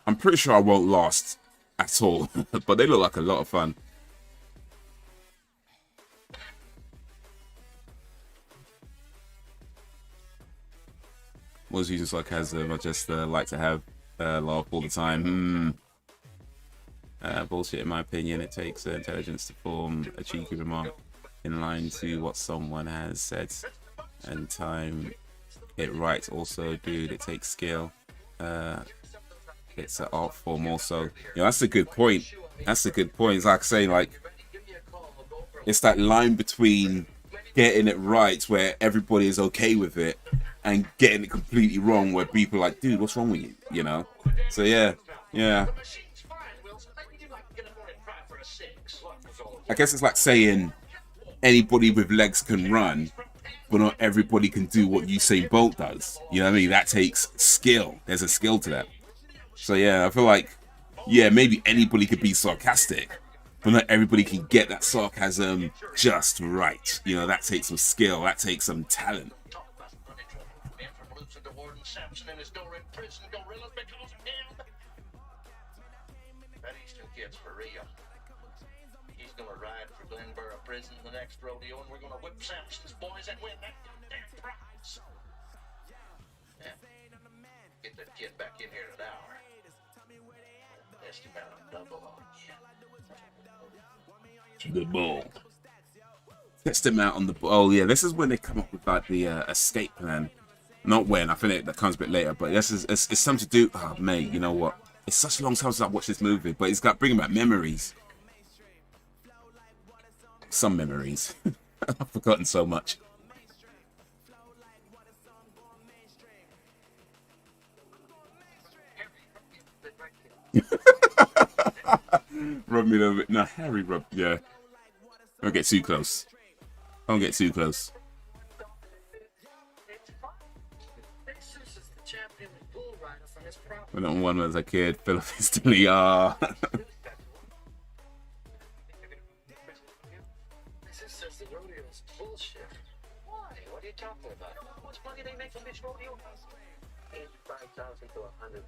I'm pretty sure I won't last at all, but they look like a lot of fun. Was using sarcasm, I just like to have laugh all the time. Bullshit, in my opinion. It takes intelligence to form a cheeky remark in line to what someone has said and time it right. Also, dude, it takes skill. It's an art form also. Yeah, that's a good point. That's a good point. It's like saying, like, it's that line between getting it right where everybody is okay with it and getting it completely wrong where people are like, dude, what's wrong with you? You know? So yeah. I guess it's like saying anybody with legs can run, but not everybody can do what Usain Bolt does. You know what I mean? That takes skill. There's a skill to that. So yeah, I feel like, yeah, maybe anybody could be sarcastic, but not everybody can get that sarcasm just right. You know, that takes some skill. That takes some talent. Prison the next rodeo, and we're gonna whip Samson's boys and win that damn prize. Yeah, get back in here in an hour. Just about a double on you. The ball. Test them out on the. Oh yeah, this is when they come up with like the escape plan. Not when, I think that comes a bit later. But this is it's something to do. Oh mate, you know what? It's such a long time since I watched this movie, but it's got bringing back memories. Some memories. I've forgotten so much. Rub me a little bit. No, Harry rub. Yeah. Don't get too close. Don't get too close. Jesus is the champion bull rider from his property. When I'm one as a kid, Philip instantly This says the rodeo's bullshit. Why? What are you talking about? How much money they make from this rodeo? 85,000 to 100,000.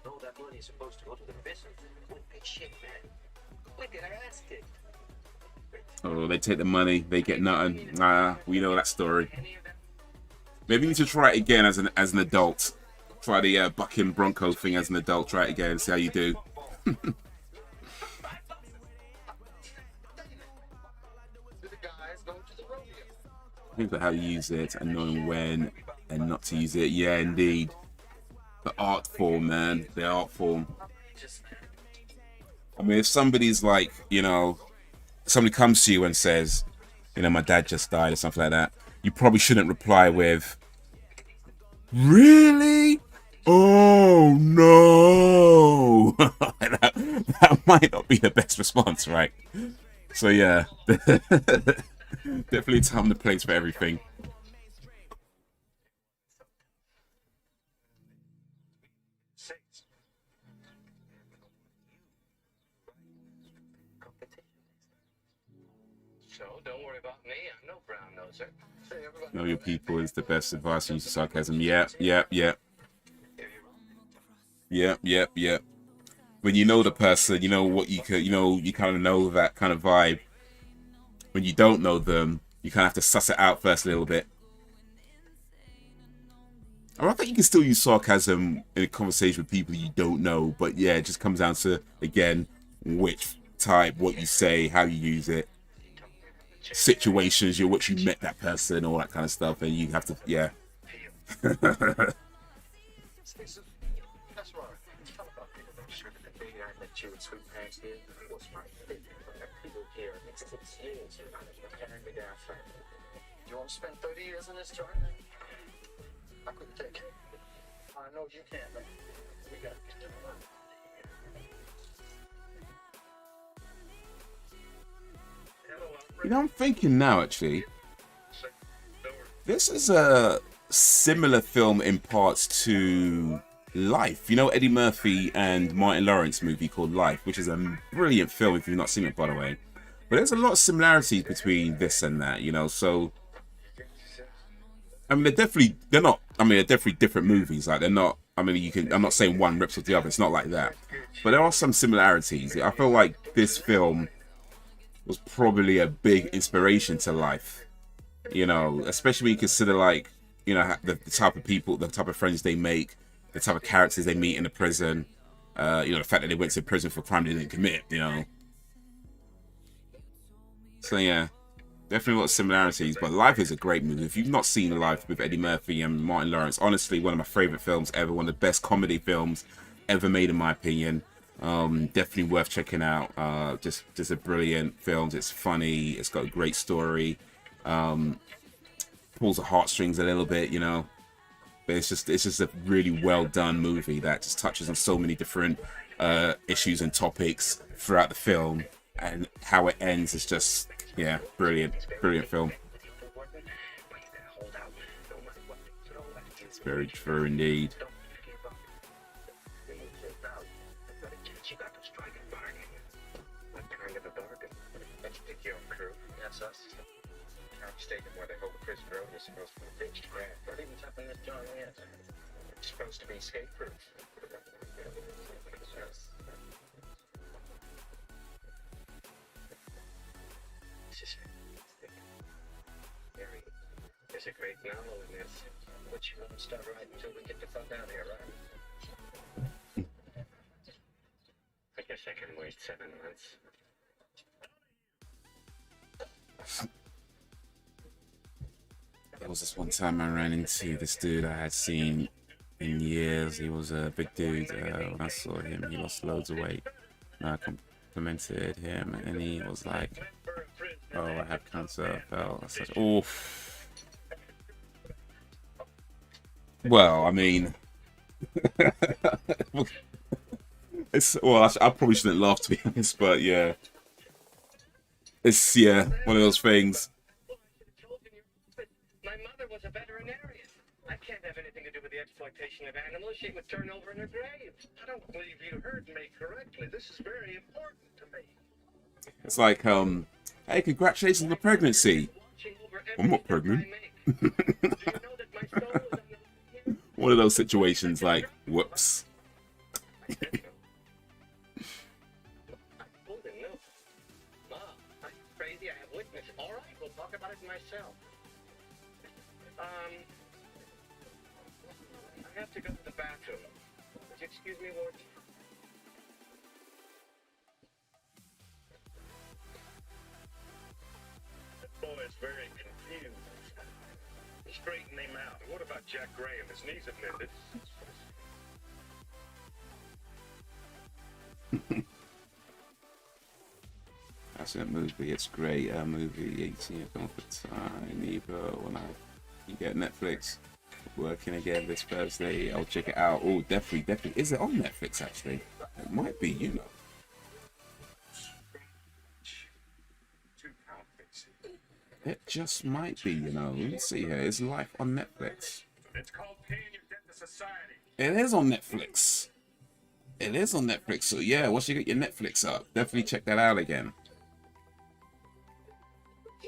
All that money is supposed to go to the business. Wicked shit, man. Wicked ass kicked. Oh, they take the money, they get nothing. Nah, we know that story. Maybe you need to try it again as an adult. Try the bucking bronco thing as an adult. Try it again and see how you do. I think that how you use it and knowing when and not to use it. Yeah, indeed. The art form, man. The art form. I mean, if somebody's like, you know, somebody comes to you and says, you know, my dad just died or something like that, you probably shouldn't reply with, really? Oh, no. that might not be the best response, right? So, yeah. Definitely time and place for everything. So don't worry about me. I'm no brown noser. Know your people is the best advice and use of sarcasm. Yeah. When you know the person, you know what you could, you know, you kind of know that kind of vibe. When you don't know them, you kind of have to suss it out first a little bit. I think you can still use sarcasm in a conversation with people you don't know, but yeah, it just comes down to, again, which type, what you say, how you use it, situations, what you met that person, all that kind of stuff, and you have to, yeah. That's right. I met you at Sweet Pants here. What's my favorite? People here. It's 6 years. Carrying me down, friend. You want to spend 30 years in this joint? I couldn't take it. I know you can, man. We got to get You know, I'm thinking now, actually, this is a similar film in parts to Life. You know, Eddie Murphy and Martin Lawrence movie called Life, which is a brilliant film if you've not seen it, by the way. But there's a lot of similarities between this and that, you know, so... I mean, they're definitely different movies. Like, they're not, I mean, I'm not saying one rips off the other, it's not like that. But there are some similarities. I feel like this film was probably a big inspiration to Life. You know, especially when you consider, like, you know, the type of people, the type of friends they make, the type of characters they meet in the prison. You know, the fact that they went to prison for a crime they didn't commit, you know. So, yeah. Definitely a lot of similarities, but Life is a great movie. If you've not seen Life with Eddie Murphy and Martin Lawrence, honestly, one of my favorite films ever, one of the best comedy films ever made, in my opinion. Definitely worth checking out. Just a brilliant film. It's funny. It's got a great story. Pulls the heartstrings a little bit, you know. But it's just a really well done movie that just touches on so many different issues and topics throughout the film, and how it ends is just, yeah, brilliant film. It's very true indeed. It's supposed to be escape-proof. There's a great novel in this. But you won't start writing until we get the fuck out of here, right? I guess I can wait 7 months. There was this one time I ran into this dude I had seen in years. He was a big dude. When I saw him, he lost loads of weight. And I complimented him, and he was like, "Oh, I have cancer." I said, "Oh." Well, I mean, it's I probably shouldn't laugh, to be honest, but yeah, it's one of those things. My mother was a veterinarian. I can't have anything to do with the exploitation of animals. She would turn over in her grave. I don't believe you heard me correctly. This is very important to me. It's like, hey, congratulations on the pregnancy. I'm not pregnant. One of those situations, like, whoops. I told him no. Mom, I'm crazy. I have witness. All right, we'll talk about it myself. I have to go to the bathroom. Would you excuse me, Ward? The boy is very confused. Straighten him out. What about Jack Graham? His knees have mended. That's a movie. It's great. A movie. 18 film for time. Either when you get Netflix working again this Thursday, I'll check it out. Oh, definitely. Is it on Netflix? Actually, it might be. You know. It just might be. You know. Let's see here. Is Life on Netflix? It's called Paying Your Debt to Society. It is on Netflix. It is on Netflix. So yeah, once you get your Netflix up, definitely check that out again.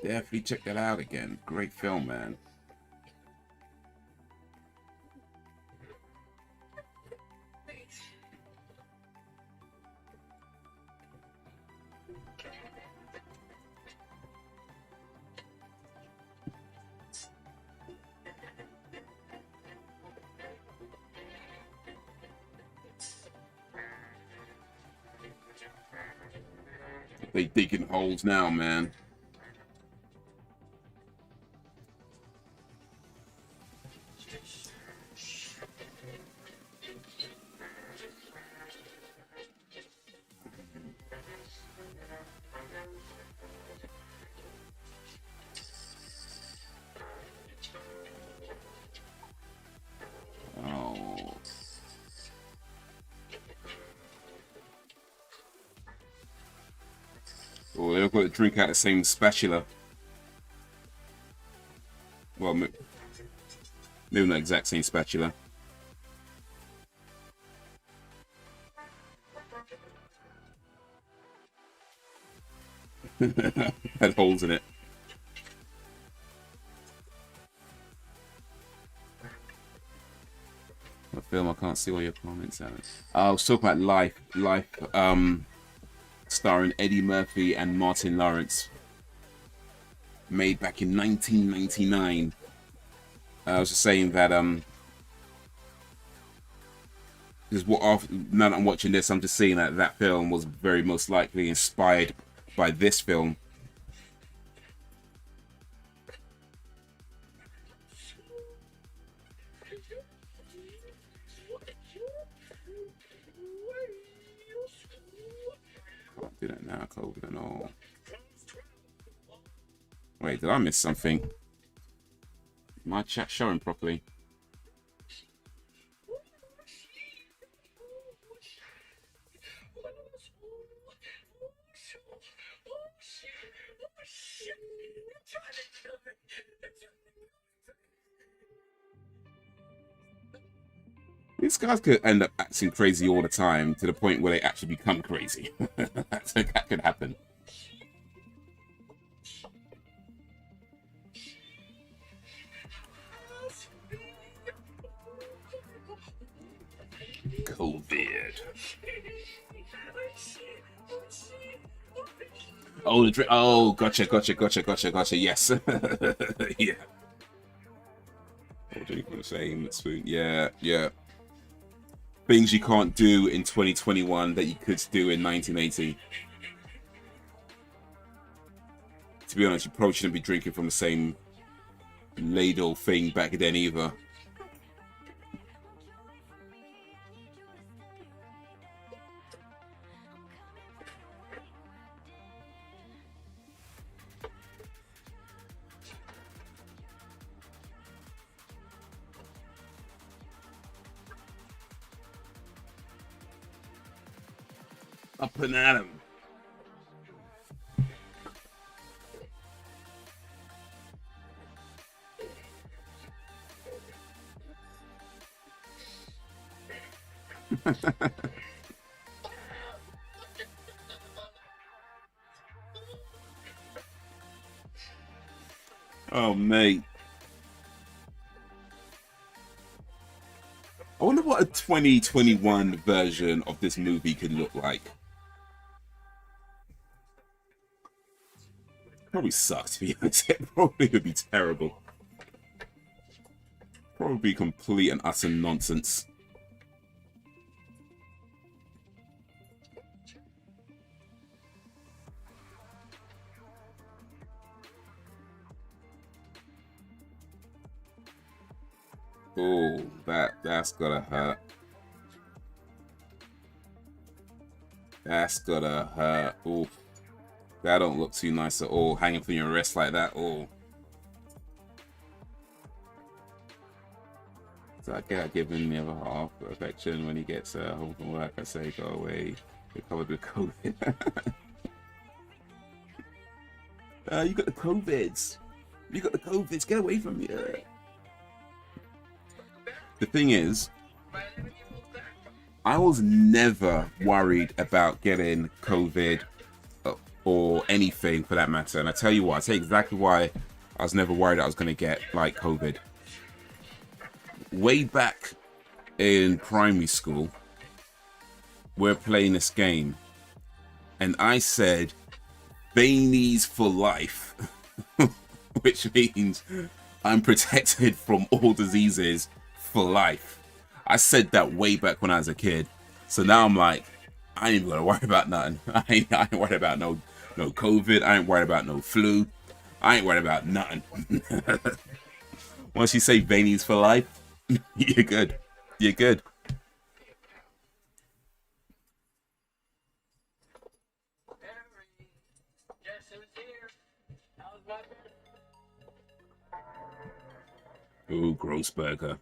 Definitely check that out again. Great film, man. They digging holes now, man. Oh. Oh, they've got to drink out the same spatula. Well, maybe not the exact same spatula. Had holes in it. What film? I can't see all your comments, Alan. I was talking about Life, starring Eddie Murphy and Martin Lawrence, made back in 1999. I was just saying that now that I'm watching this, I'm just seeing that film was very most likely inspired by this film. Can't do that now, COVID and all. Wait, did I miss something? My chat showing properly? These guys could end up acting crazy all the time to the point where they actually become crazy. That could happen. COVID. Oh, the drink. Oh, gotcha. Yes. Yeah. Or drink from the same spoon. Yeah, yeah. Things you can't do in 2021 that you could do in 1980. To be honest, you probably shouldn't be drinking from the same ladle thing back then either. Up and at 'em. Oh, mate. I wonder what a 2021 version of this movie could look like. Probably sucks, to be honest. It probably would be terrible. Probably complete and utter nonsense. Oh, that's gotta hurt. That's gotta hurt. Oh, that don't look too nice at all. Hanging from your wrist like that. Oh. So I get given the other half affection when he gets home from work. I say, go away. You're covered with COVID. You got the COVIDs. You got the COVIDs. Get away from me. The thing is, I was never worried about getting COVID or anything for that matter. And I tell you what, I tell you exactly why I was never worried I was going to get like COVID. Way back in primary school, we're playing this game, and I said, Bainies for life, which means I'm protected from all diseases for life. I said that way back when I was a kid. So now I'm like, I ain't even gonna worry about nothing. I ain't worried about no COVID. I ain't worried about no flu. I ain't worried about nothing. Once you say Bainies for life, you're good. You're good. Ooh, gross burger.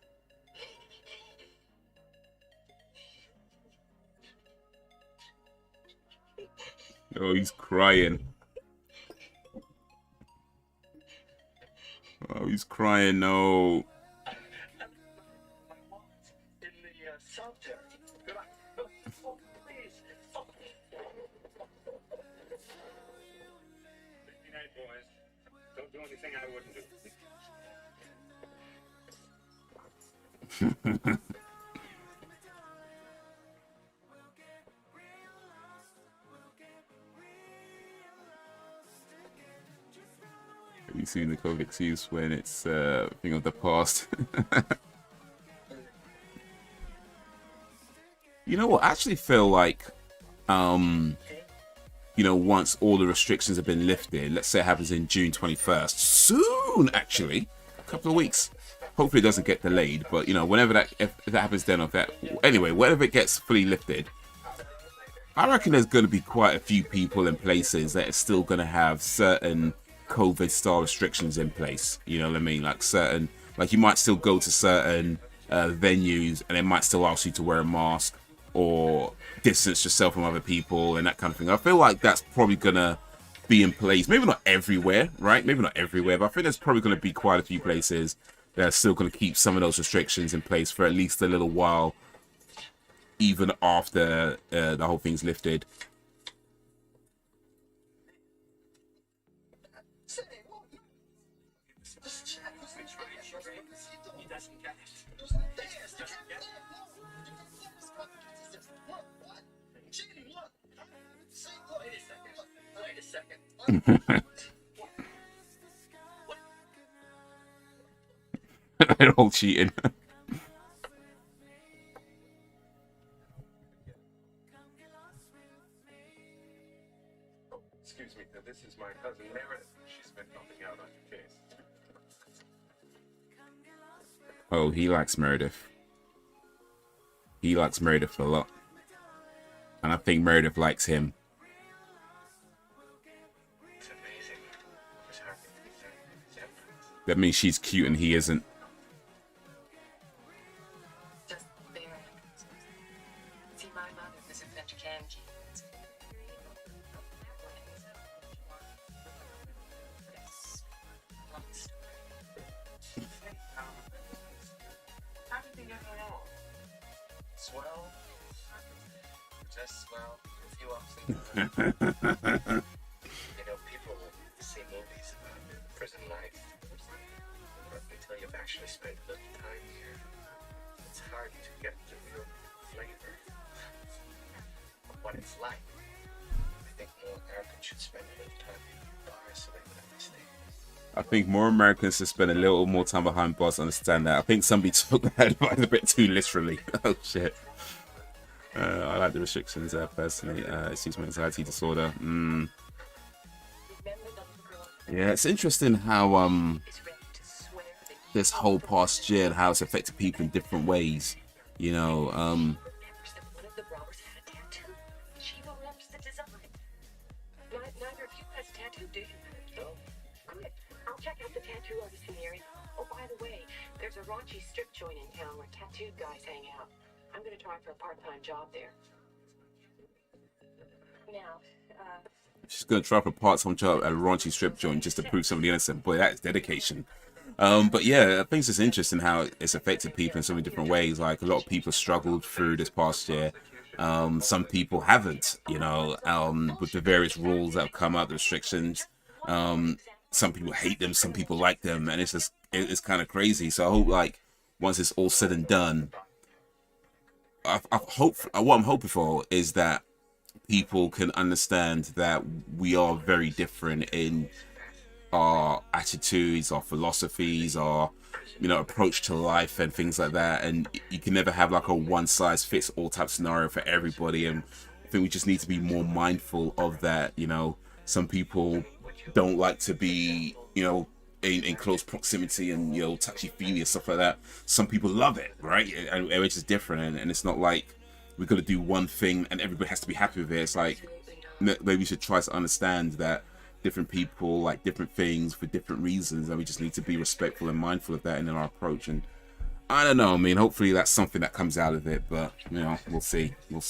Oh, he's crying. Oh, he's crying. No. Don't do anything I wouldn't do. Have you seen the COVID teas when it's a thing of the past? You know what? I actually feel like, you know, once all the restrictions have been lifted, let's say it happens in June 21st, soon actually, a couple of weeks. Hopefully it doesn't get delayed, but you know, whenever that, if that happens then or that, anyway, whenever it gets fully lifted, I reckon there's going to be quite a few people and places that are still going to have certain COVID style restrictions in place. You know what I mean? Like certain, like you might still go to certain venues and they might still ask you to wear a mask or distance yourself from other people and that kind of thing. I feel like that's probably going to be in place. Maybe not everywhere, right? Maybe not everywhere, but I think there's probably going to be quite a few places that are still going to keep some of those restrictions in place for at least a little while, even after the whole thing's lifted. They're all cheating. Excuse me, this is my cousin Meredith. She's been helping out on your case. Oh, he likes Meredith. He likes Meredith a lot. And I think Meredith likes him. It's amazing. What's happening? That means she's cute and he isn't. Just there. See, my mother was a Vatican. How did they get along? Swell. Just swell. A few ups and downs. You know, people see movies about prison life, but until you've actually spent a little time here, it's hard to get the real flavor of what it's like. I think more Americans should spend a little time in bars so they can understand. I think more Americans should spend a little more time behind bars to understand that. I think somebody took that advice a bit too literally. Oh shit. I like the restrictions personally. It seems my anxiety disorder. Yeah, it's interesting how this whole past year and how it's affected people in different ways. You know, One of the robbers had a tattoo. She loves the design. Neither of you has a tattoo, do you? No. Good. I'll check out the tattoo artist in the area. Oh, by the way, there's a raunchy strip joint in town where tattooed guys hang out. I'm gonna try for a part-time job there. Now, she's gonna try for a part-time job at a raunchy strip joint just to prove somebody innocent. Boy, that's dedication. But yeah, I think it's just interesting how it's affected people in so many different ways. Like a lot of people struggled through this past year. Some people haven't, you know, with the various rules that have come out, the restrictions. Some people hate them, some people like them, and it's kind of crazy. So I hope, like, once it's all said and done, what I'm hoping for is that people can understand that we are very different in our attitudes, our philosophies, our, you know, approach to life and things like that. And you can never have like a one size fits all type scenario for everybody. And I think we just need to be more mindful of that. You know, some people don't like to be, you know, in close proximity and, you know, touchy-feely and stuff like that. Some people love it, right? And it's just different, and it's not like we've got to do one thing and everybody has to be happy with it. It's like maybe we should try to understand that different people like different things for different reasons, and we just need to be respectful and mindful of that in our approach. And I don't know, I mean, hopefully that's something that comes out of it, but, you know, we'll see. More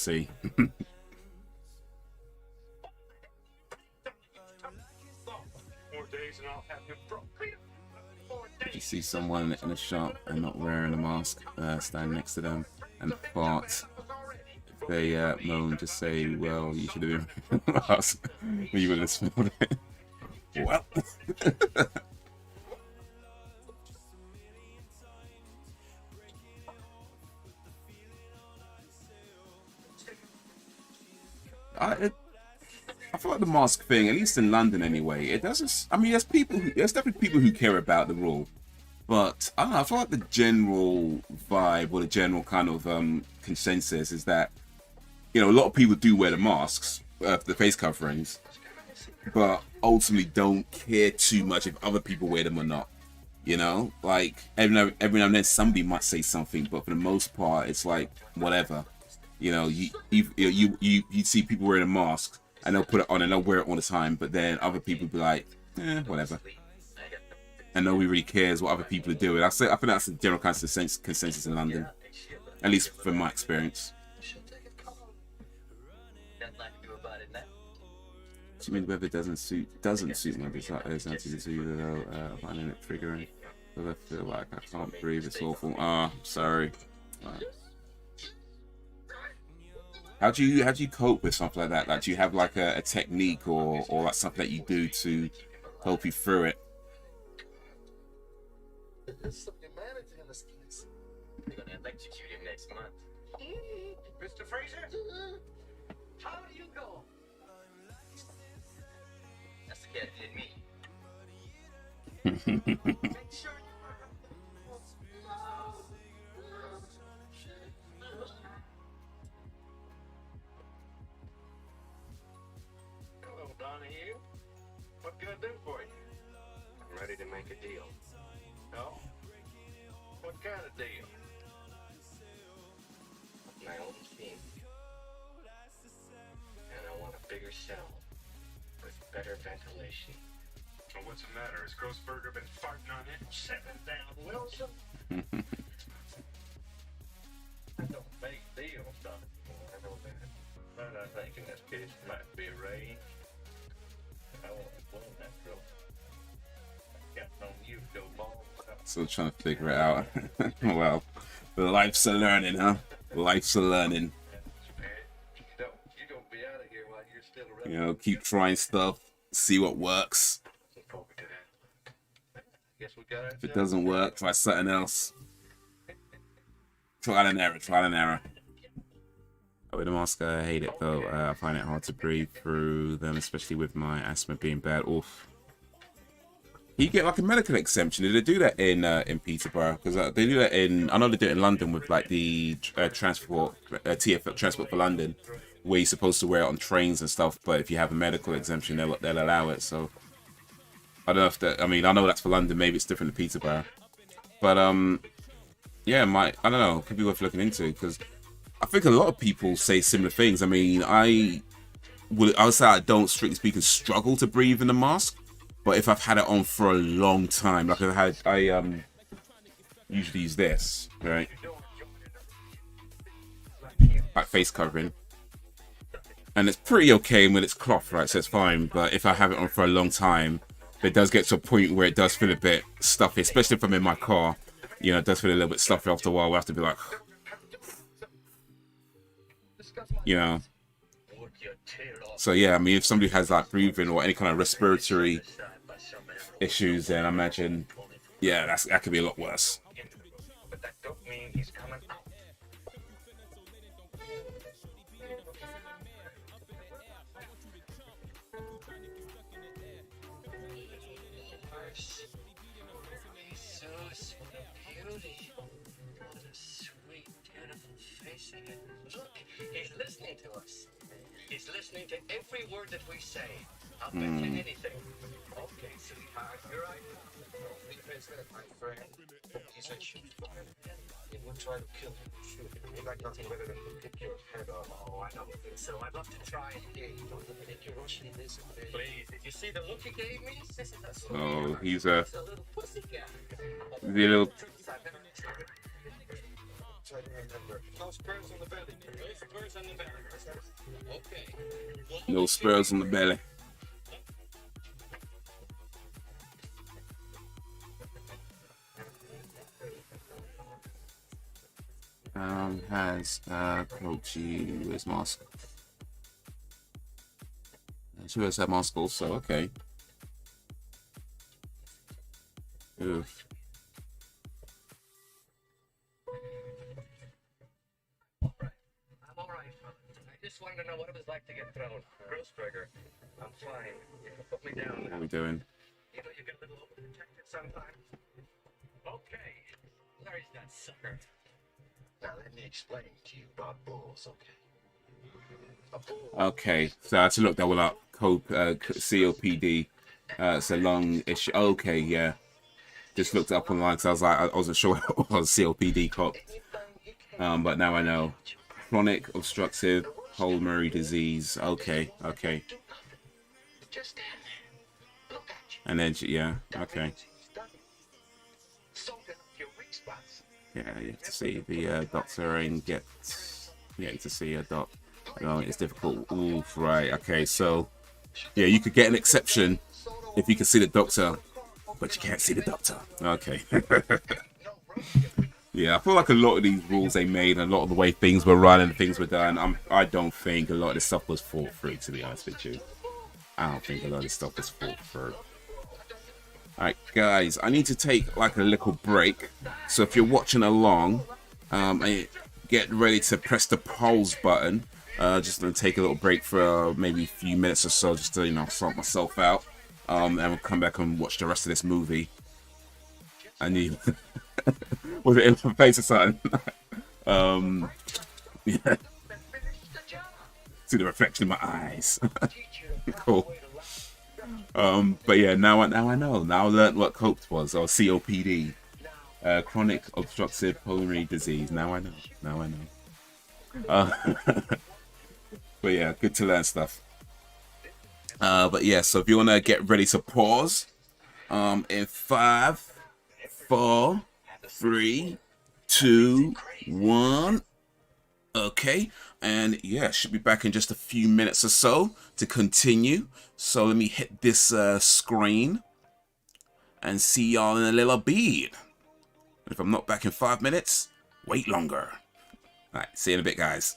days and I'll have him broke. If you see someone in a shop and not wearing a mask, stand next to them and fart. If they moan, just say, well, you should have been wearing a mask when you would have smelled it. Well. I feel like the mask thing, at least in London anyway, it doesn't. I mean, there's definitely people who care about the rule, but I don't know. I feel like the general vibe or the general kind of consensus is that, you know, a lot of people do wear the masks, the face coverings, but ultimately don't care too much if other people wear them or not. You know, like every now and then somebody might say something, but for the most part, it's like whatever. You know, you see people wearing a mask and they'll put it on and they'll wear it all the time, but then other people be like, whatever. And nobody really cares what other people are doing. I think that's the general kind of consensus in London, at least from my experience. Do you mean weather doesn't suit my desire? It's not to do though. Finding it triggering. But I feel like I can't breathe. It's awful. Sorry. How do you cope with something like that? Like, do you have like a technique or like something that you do to help you through it? There's some humanity in this place. They're gonna electrocute him next month. Mr. Fraser? How do you go? That's the cat did me. Make sure you make a deal. No? What kind of deal? My own theme. And I want a bigger cell with better ventilation. Well, what's the matter? Has Grossberger been farting on it? Settle down, Wilson. I don't make deals, Doc. I know that. But I think in this case it might be arranged. I want to blow that girl. I got on you, go ball. Still trying to figure it out. Well, life's a learning, huh? Life's a learning. You don't be out of here while you're still around. You know, keep trying stuff, see what works. Look forward to that. Guess we got If it doesn't work, try something else. Trial and error, trial and error. With the mask, I hate it though. I find it hard to breathe through them, especially with my asthma being bad. Oof. You get like a medical exemption. Did they do that in Peterborough? Because they do that in. I know they do it in London with like the transport TfL Transport for London, where you're supposed to wear it on trains and stuff. But if you have a medical exemption, they'll allow it. So I don't know if that. I mean, I know that's for London. Maybe it's different in Peterborough. But yeah, I don't know. Could be worth looking into because I think a lot of people say similar things. I mean, I would say I don't, strictly speaking, struggle to breathe in the mask. But if I've had it on for a long time, like I usually use this, right? Like face covering. And it's pretty okay when it's cloth, right? So it's fine. But if I have it on for a long time, it does get to a point where it does feel a bit stuffy, especially if I'm in my car. You know, it does feel a little bit stuffy after a while. I have to be like, you know. So yeah, I mean, if somebody has like breathing or any kind of respiratory issues, then I imagine, yeah, that could be a lot worse. But that don't mean he's coming out. He's so sweet, beauty. What a sweet, beautiful face he has. Look, he's listening to us. He's listening to every word that we say. I'll bet you anything. Okay, sweetheart, you're right. Because that, my friend, he said shoot fire. He would try to kill him. Shoot. He'd like nothing better than to pick your head off. Oh, I don't think so. I'd love to try it. Yeah, you don't look at your Russian this and that. Please, did you see the look he gave me? This is a sweet Oh, he's He's a little pussycat. the little Try to remember. No spurs on the belly. No spurs on the belly. Okay. no spurs on the belly. Has Kochi his mask. She has that mask also. Okay. Oof. I'm all right. I just wanted to know what it was like to get thrown. Grossberger, I'm fine. You can put me down What now. are we doing? You know, you get a little overprotected sometimes. Okay. Larry's that sucker. Now let me explain to you about bulls, okay? A bull. Okay, so I had to look that one up. COPD. It's a lung issue. Okay, yeah. Just looked it up online because I wasn't sure what was COPD cop. But now I know. Chronic obstructive pulmonary disease. Okay. Just stand there. Look at you. And then yeah. Okay. Soaking up your weak spots. Yeah, you have to see the doctor and get to see a doc. No, it's difficult. Oof, right. Okay, so yeah, you could get an exception if you can see the doctor, but you can't see the doctor. Okay. Yeah, I feel like a lot of these rules they made and a lot of the way things were run and things were done, I don't think a lot of this stuff was thought through, to be honest with you. I don't think a lot of this stuff was thought through. Alright, guys, I need to take like a little break. So if you're watching along, get ready to press the pause button. Just gonna take a little break for maybe a few minutes or so, just to, you know, sort myself out. And we'll come back and watch the rest of this movie. I need was it in my face or something? Yeah. See the reflection in my eyes. Cool. But yeah, now I know. Now I learned what COPD was, or COPD, chronic obstructive pulmonary disease. Now I know. Now I know. But yeah, good to learn stuff. But yeah, so if you wanna get ready to pause, in 5, 4, 3, 2, 1. Okay, and yeah, should be back in just a few minutes or so to continue. So let me hit this screen and see y'all in a little bit. If I'm not back in 5 minutes, wait longer. All right, see you in a bit, guys.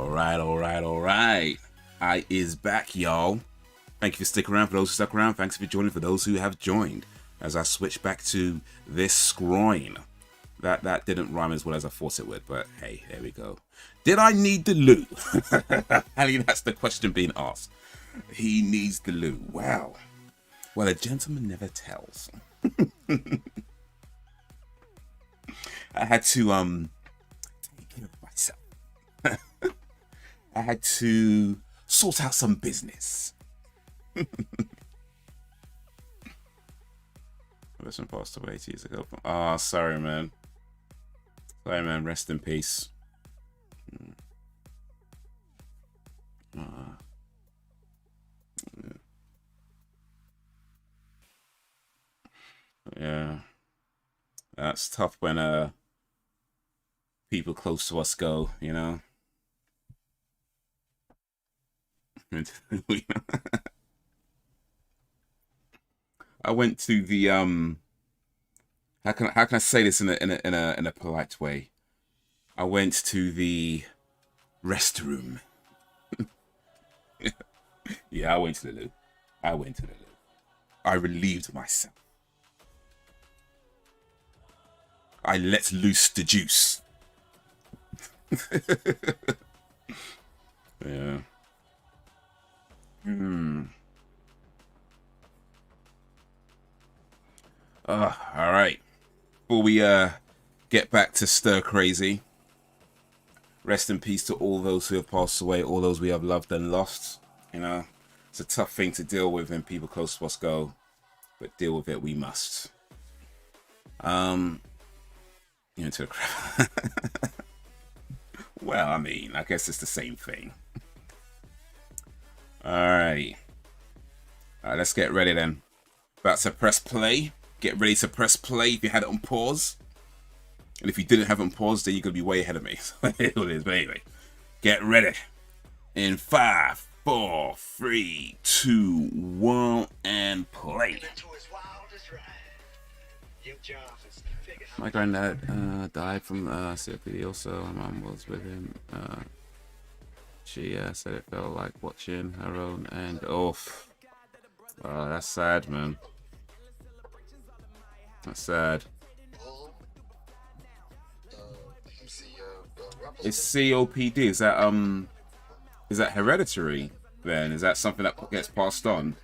All right. I is back, y'all. Thank you for sticking around. For those who stuck around, thanks for joining. For those who have joined, as I switch back to this scroin. That didn't rhyme as well as I thought it would, but hey, there we go. Did I need the loo? I mean, that's the question being asked. He needs the loo. Wow. Well, a gentleman never tells. I had to take care of myself. I had to sort out some business. Person passed away 8 years ago. Oh, sorry, man. Sorry, man. Rest in peace. Yeah. That's tough when people close to us go, you know. I went to the how can I say this in a polite way? I went to the restroom. Yeah, I went to the loo. I relieved myself. I let loose the juice. Yeah. All right. Before we get back to stir crazy, rest in peace to all those who have passed away, all those we have loved and lost. You know, it's a tough thing to deal with when people close to us go, but deal with it we must. Into the crap. Well, I mean, I guess it's the same thing. All right, let's get ready then. About to press play. Get ready to press play if you had it on pause. And if you didn't have it on pause, then you're going to be way ahead of me. So it is, but anyway. Get ready. In 5, 4, 3, 2, 1, and play. My granddad died from COPD also. My mum was with him. She said it felt like watching her own end. Oh, that's sad, man. That's sad. It's COPD. Is that hereditary then? Is that something that gets passed on?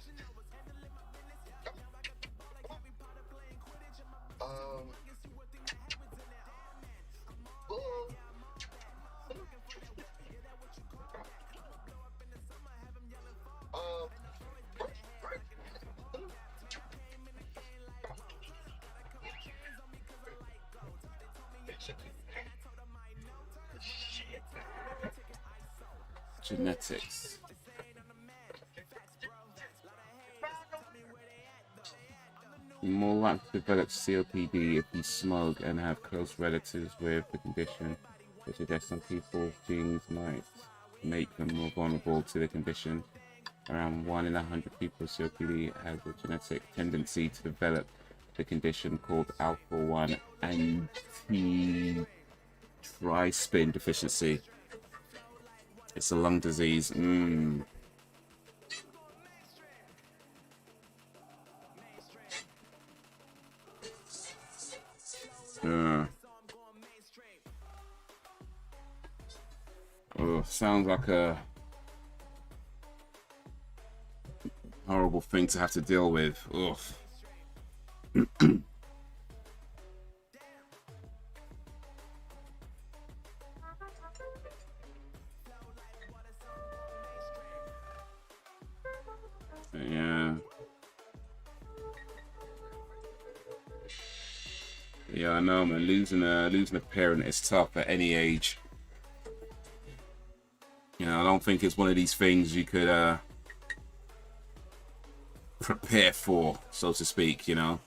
Genetics. You're more likely to develop COPD if you smoke and have close relatives with the condition, which suggests some people's genes might make them more vulnerable to the condition. Around 1 in 100 people with COPD has a genetic tendency to develop the condition called alpha-1 antitrypsin deficiency. It's a lung disease. Oh, sounds like a horrible thing to have to deal with. Ugh. Yeah, I know, man. Losing a parent is tough at any age. You know, I don't think it's one of these things you could prepare for, so to speak. You know.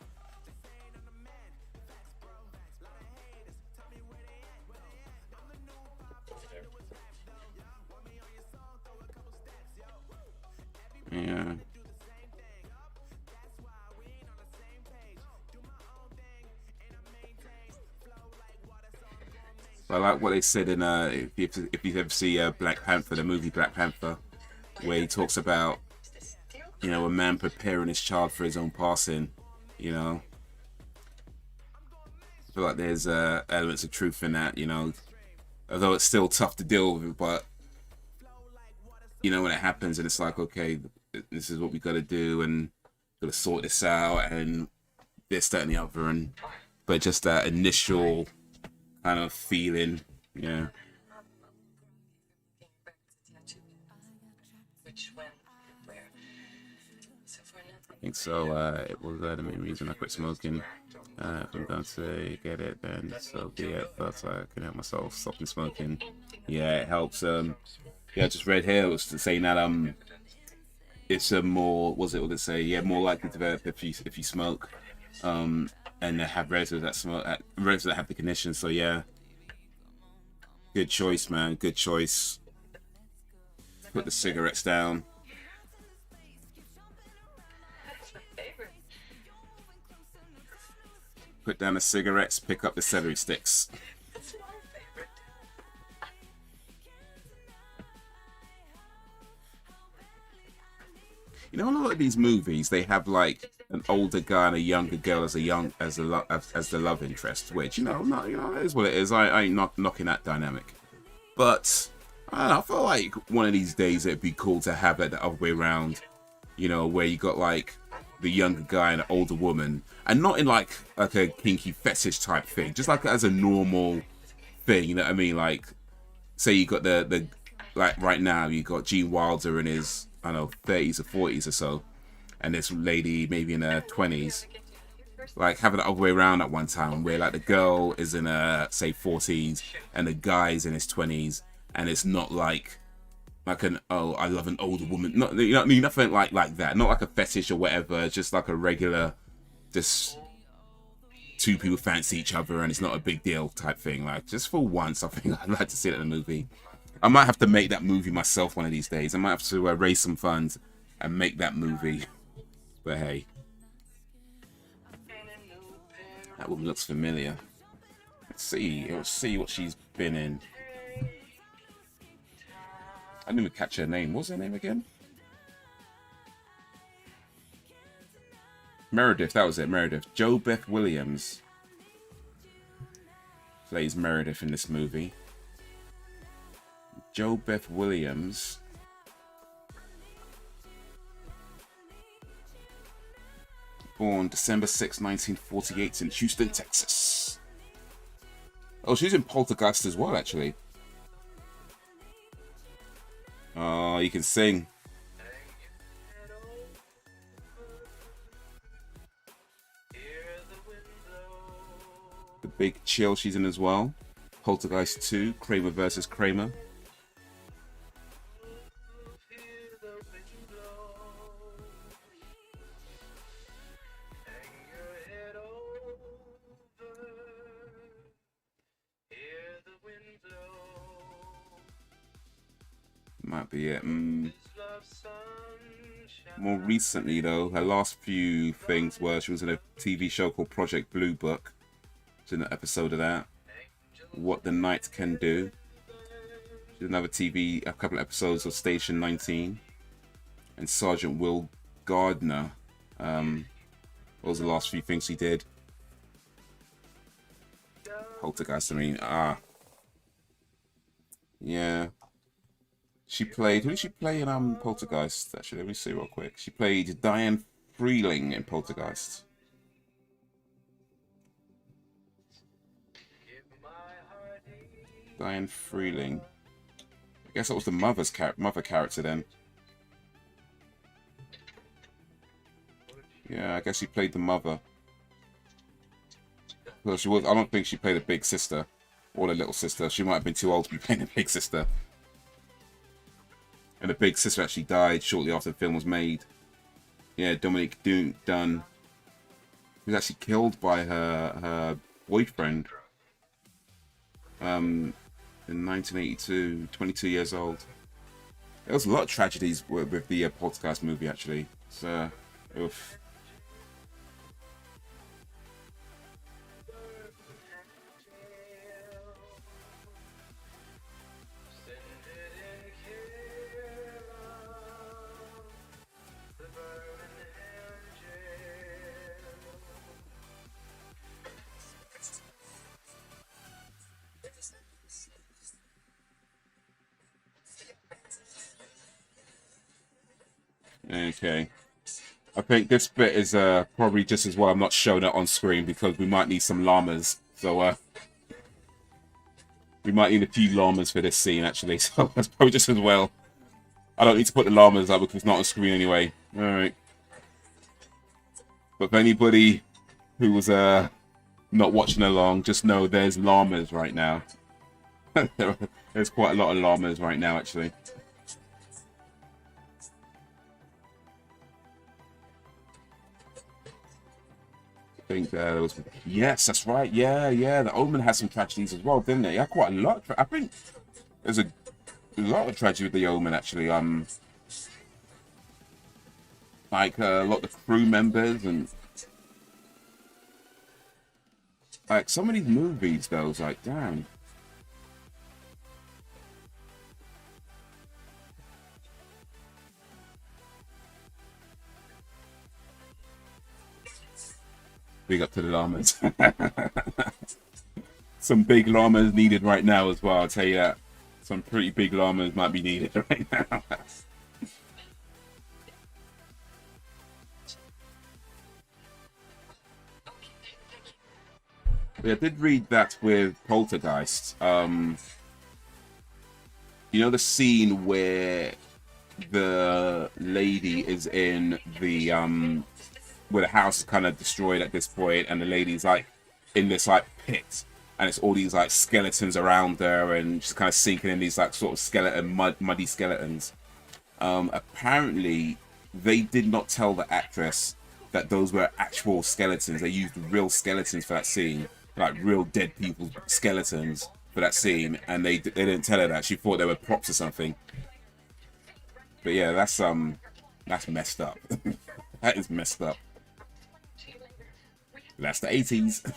Yeah. I like what they said in if you ever see Black Panther, the movie Black Panther, where he talks about, you know, a man preparing his child for his own passing. You know, I feel like there's elements of truth in that. You know, although it's still tough to deal with, but you know when it happens and it's like, okay, this is what we got to do and got to sort this out and this, that, and the other, and but just that initial kind of feeling, yeah. Which when, where? So for nothing. I think so. It was the main reason I quit smoking. If I'm going to get it, then so be it. But I can help myself stopping smoking. Yeah, it helps. Yeah, I just read here it was saying that it's a more, what did it say? Yeah, more likely to develop if you smoke. And they have relatives that smoke, relatives that have the condition. So yeah, good choice, man. Good choice. Put the cigarettes down. That's my favorite. Put down the cigarettes. Pick up the celery sticks. That's my favorite. You know, in a lot of these movies, they have like an older guy and a younger girl as the love interest, which, you know, not, you know, it is what it is. I ain't not knocking that dynamic, but I don't know, I feel like one of these days it'd be cool to have that the other way around. You know, where you got like the younger guy and an older woman, and not in like a kinky fetish type thing, just like as a normal thing. You know what I mean? Like, say you got the like right now you got Gene Wilder in his, I don't know, 30s or 40s or so, and this lady maybe in her 20s, like having it the other way around at one time, where like the girl is in her, say, 40s and the guy's in his 20s, and it's not like an, oh, I love an older woman, not, you know what I mean, nothing like that, not like a fetish or whatever, just like a regular, just two people fancy each other and it's not a big deal type thing. Like, just for once, I think I'd like to see it in a movie. I might have to make that movie myself one of these days. I might have to raise some funds and make that movie. But hey, that woman looks familiar. Let's see what she's been in. I didn't even catch her name. What's her name again? Meredith, that was it, Meredith. Jo Beth Williams plays Meredith in this movie. Jo Beth Williams. Born December 6, 1948 in Houston, Texas. Oh, she's in Poltergeist as well, actually. Oh, you can sing. The Big Chill she's in as well. Poltergeist 2, Kramer versus Kramer. Might be it. More recently, though, her last few things were she was in a TV show called Project Blue Book. She's in an episode of that. What the Night Can Do. She did a couple of episodes of Station 19. And Sergeant Will Gardner. Those are the last few things she did. Poltergeist, I mean, yeah. She played, who did she play in Poltergeist? Actually, let me see real quick. She played Diane Freeling in Poltergeist. Diane Freeling. I guess that was the mother character then. Yeah, I guess she played the mother. Well, she was. I don't think she played the big sister or the little sister. She might have been too old to be playing the big sister. And the big sister actually died shortly after the film was made. Yeah, Dominique Dunn. He was actually killed by her boyfriend. In 1982, 22 years old. There was a lot of tragedies with the Poltergeist movie, actually. So, oof. Okay. I think this bit is probably just as well I'm not showing it on screen because we might need some llamas. So we might need a few llamas for this scene actually. So that's probably just as well. I don't need to put the llamas up because it's not on screen anyway. Alright. But for anybody who was not watching along, just know there's llamas right now. There's quite a lot of llamas right now actually. I think there was... Yes, that's right. Yeah. The Omen had some tragedies as well, didn't it? Yeah, quite a lot. I think there's a lot of tragedy with the Omen, actually. Like a lot of crew members and... Like, some of these movies, though, it's like, damn. Big up to the llamas. Some big llamas needed right now as well, I'll tell you that. Some pretty big llamas might be needed right now. Yeah, I did read that with Poltergeist. You know the scene where the lady is in the where the house is kind of destroyed at this point, and the lady's like in this like pit, and it's all these like skeletons around her, and she's kind of sinking in these like sort of skeleton muddy skeletons. Apparently, they did not tell the actress that those were actual skeletons. They used real skeletons for that scene, like real dead people's skeletons for that scene, and they didn't tell her that. She thought they were props or something. But yeah, that's messed up. That is messed up. That's the 80s.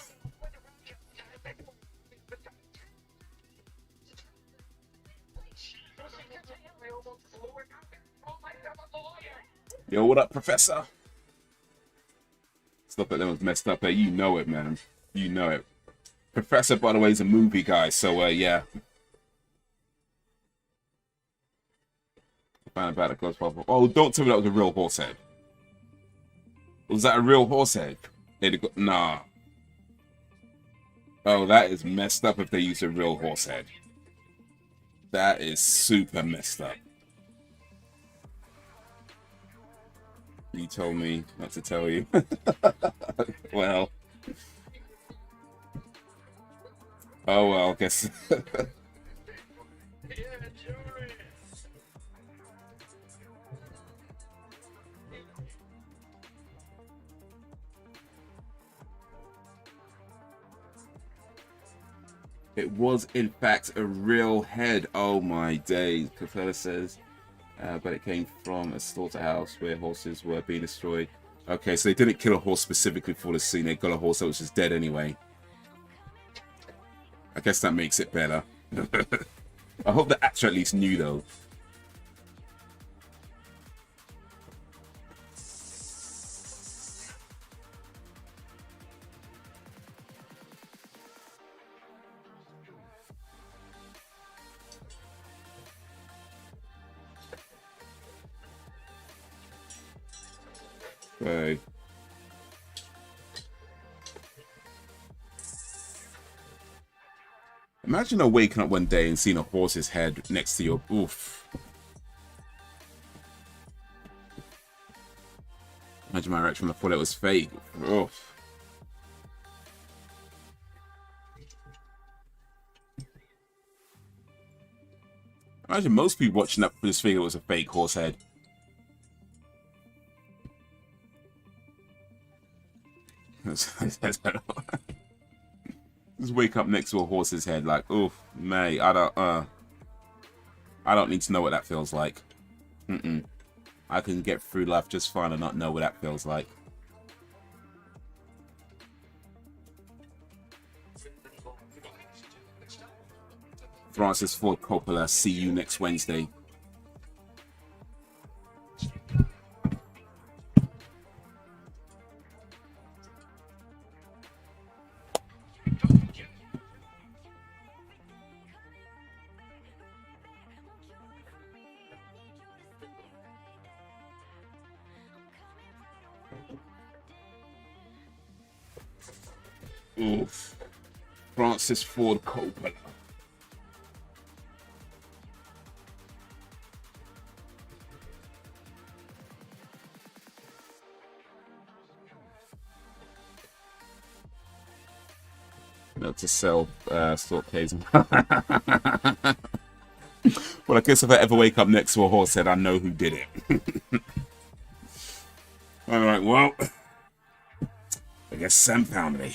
Yo, what up, Professor? Stuff like that was messed up there. You know it, man. You know it. Professor, by the way, is a movie guy, so yeah. Found about a close problem. Oh, don't tell me that was a real horse head. Was that a real horse head? Nah. Oh, that is messed up if they use a real horse head. That is super messed up. You told me not to tell you. Well. Oh, well, I guess. It was, in fact, a real head. Oh, my days, Professor says. But it came from a slaughterhouse where horses were being destroyed. Okay, so they didn't kill a horse specifically for the scene. They got a horse that was just dead anyway. I guess that makes it better. I hope the actor at least knew, though. Okay. Imagine waking up one day and seeing a horse's head next to your... Oof. Imagine my reaction when I thought it was fake. Oof. Imagine most people watching up for this figure was a fake horse head. Just wake up next to a horse's head like, oof, mate, I don't need to know what that feels like. I can get through life just fine and not know what that feels like. Francis Ford Coppola, see you next Wednesday. Oof. Francis Ford Coppola. Not to sell stalk Haze. Well, I guess if I ever wake up next to a horse head, I know who did it. I'm like, well, I guess Sam found me.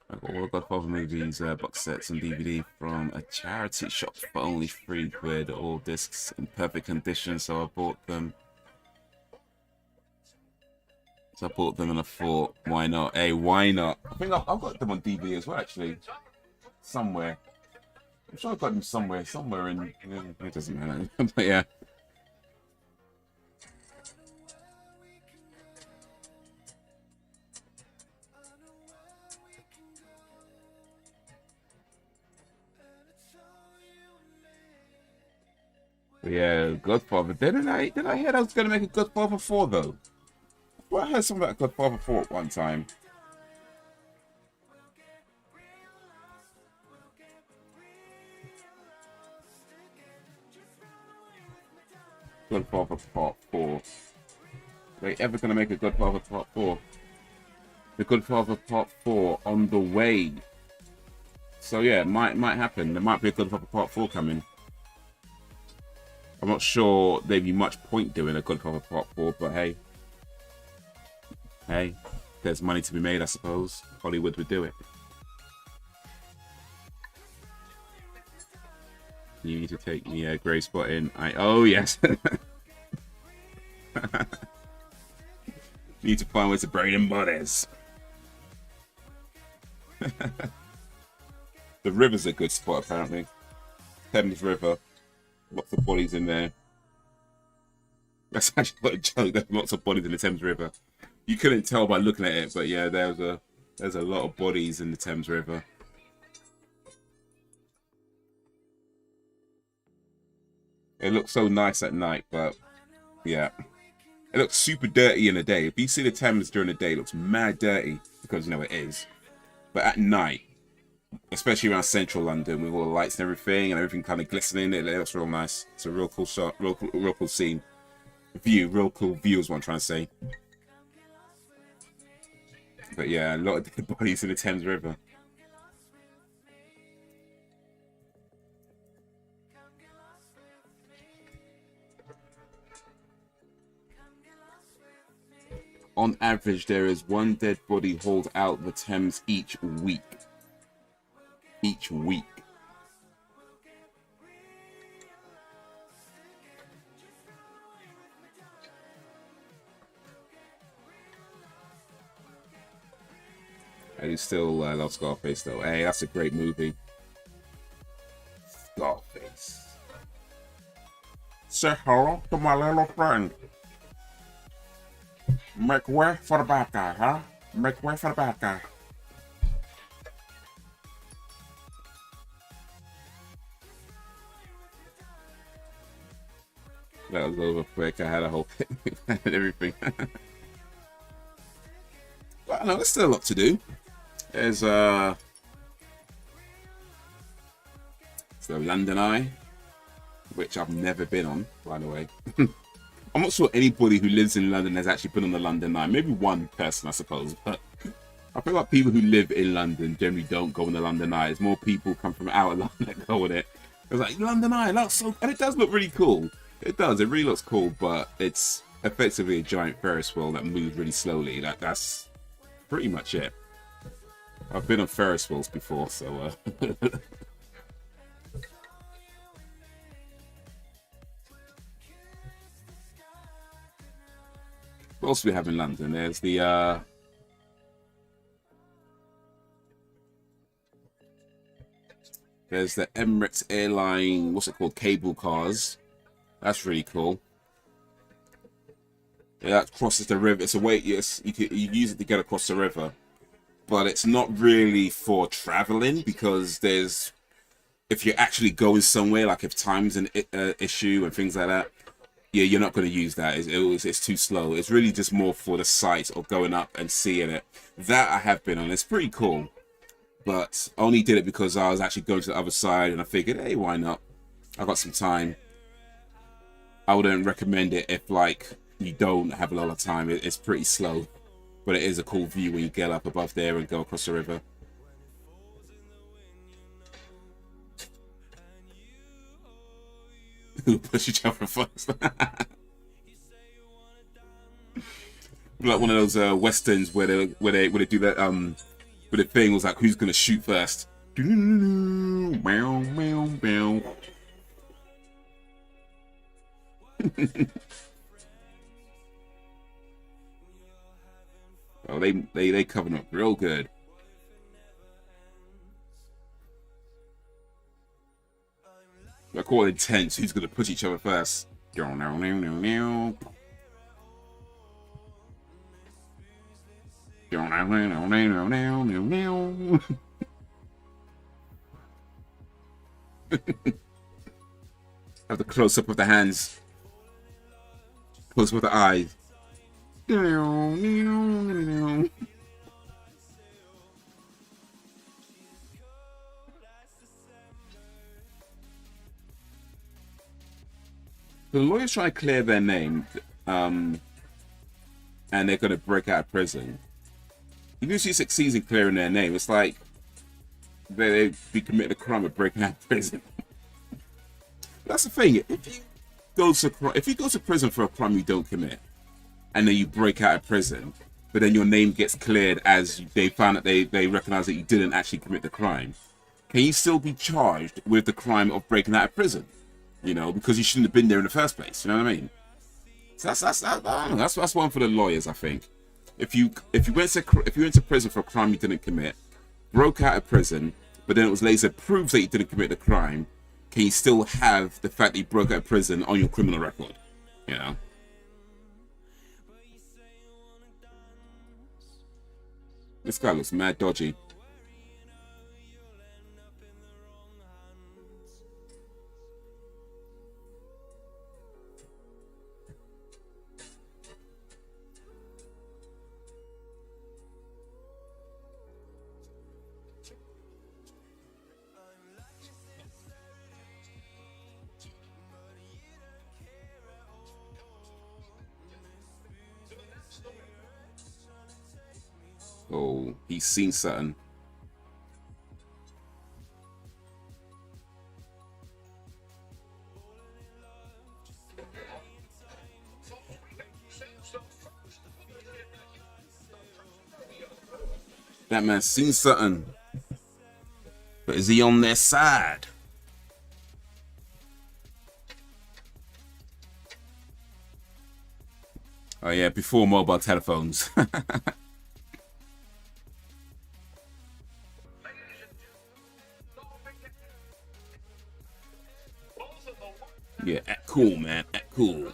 I got all Godfather movies, box sets and DVD from a charity shop for only £3. All discs in perfect condition, so I bought them. And I thought, why not? Hey, why not? I think I've got them on DVD as well, actually. Somewhere. I'm sure I've got them somewhere in... It doesn't matter. But yeah. But yeah, Godfather. Did I hear I was going to make a Godfather 4, though? Well, I heard something about Godfather 4 at one time. Godfather Part 4. Are they ever going to make a Godfather Part 4? The Godfather Part 4 on the way. So yeah, it might happen. There might be a Godfather Part 4 coming. I'm not sure there'd be much point doing a Godfather Part 4, but hey. Hey, there's money to be made, I suppose. Hollywood would do it. You need to take me a grey spot in. Oh, yes. Need to find ways to bury them bodies. The river's a good spot, apparently. Thames River. Lots of bodies in there. That's actually not a joke. There's lots of bodies in the Thames River. You couldn't tell by looking at it, but yeah, there's a lot of bodies in the Thames River. It looks so nice at night, but yeah. It looks super dirty in the day. If you see the Thames during the day, it looks mad dirty because, you know, it is. But at night, especially around central London with all the lights and everything kind of glistening, it looks real nice. It's a real cool shot, real cool scene. Real cool view is what I'm trying to say. But yeah, a lot of dead bodies in the Thames River. On average, there is one dead body hauled out the Thames each week. Each week. I do still love Scarface, though. Hey, that's a great movie. Scarface. Say hello to my little friend. Make way for the bad guy, huh? Make way for the bad guy. That was over quick. I had a whole thing and everything. But no, there's still a lot to do. There's the London Eye, which I've never been on, by the way. I'm not sure anybody who lives in London has actually been on the London Eye. Maybe one person, I suppose. But I feel like people who live in London generally don't go on the London Eye. It's more people come from out of London that go on it. It's like, London Eye, that's so... And it does look really cool. It does. It really looks cool, but it's effectively a giant Ferris wheel that moves really slowly. That's pretty much it. I've been on Ferris wheels before, so... What else do we have in London? There's the Emirates airline, what's it called? Cable cars. That's really cool. that crosses the river. It's a way, yes, you use it to get across the river, but it's not really for traveling, because there's, if you're actually going somewhere, like if time's an issue and things like that, yeah, you're not going to use that. It's too slow. It's really just more for the sight or going up and seeing it. That I have been on. It's pretty cool, but I only did it because I was actually going to the other side, and I figured, hey, why not? I got some time. I wouldn't recommend it if, like, you don't have a lot of time. It's pretty slow, but it is a cool view when you get up above there and go across the river. Who push each other first? Like one of those westerns where they do that where the thing was like, who's gonna shoot first? Oh, they covered up real good. I call it intense. Who's gonna push each other first? Have the close up of the hands, close up of the eyes. The lawyers try to clear their name, and they're going to break out of prison. Even if she succeeds in clearing their name, it's like they be committing a crime of breaking out of prison. That's the thing. If you go to prison for a crime you don't commit, and then you break out of prison, but then your name gets cleared as they found that they recognize that you didn't actually commit the crime, can you still be charged with the crime of breaking out of prison? You know, because you shouldn't have been there in the first place. You know what I mean? So that's one for the lawyers, I think. If you went to prison for a crime you didn't commit, broke out of prison, but then it was later proves that you didn't commit the crime, can you still have the fact that you broke out of prison on your criminal record? You know? This guy looks mad dodgy. Oh, he's seen something. That man's seen something. But is he on their side? Oh yeah, before mobile telephones. Yeah, act cool, man. Act cool.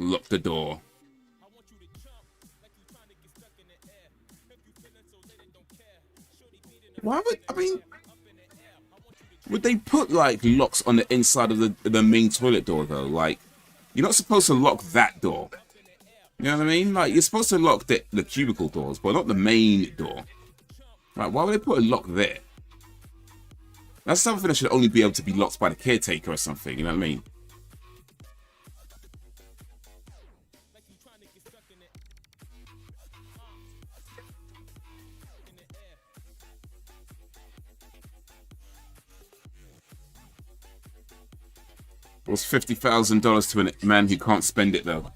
Lock the door. Why would they put like locks on the inside of the main toilet door though? Like, you're not supposed to lock that door. You know what I mean? Like, you're supposed to lock the cubicle doors, but not the main door. Like, why would they put a lock there? That's something that should only be able to be locked by the caretaker or something. You know what I mean? It was $50,000 to a man who can't spend it though.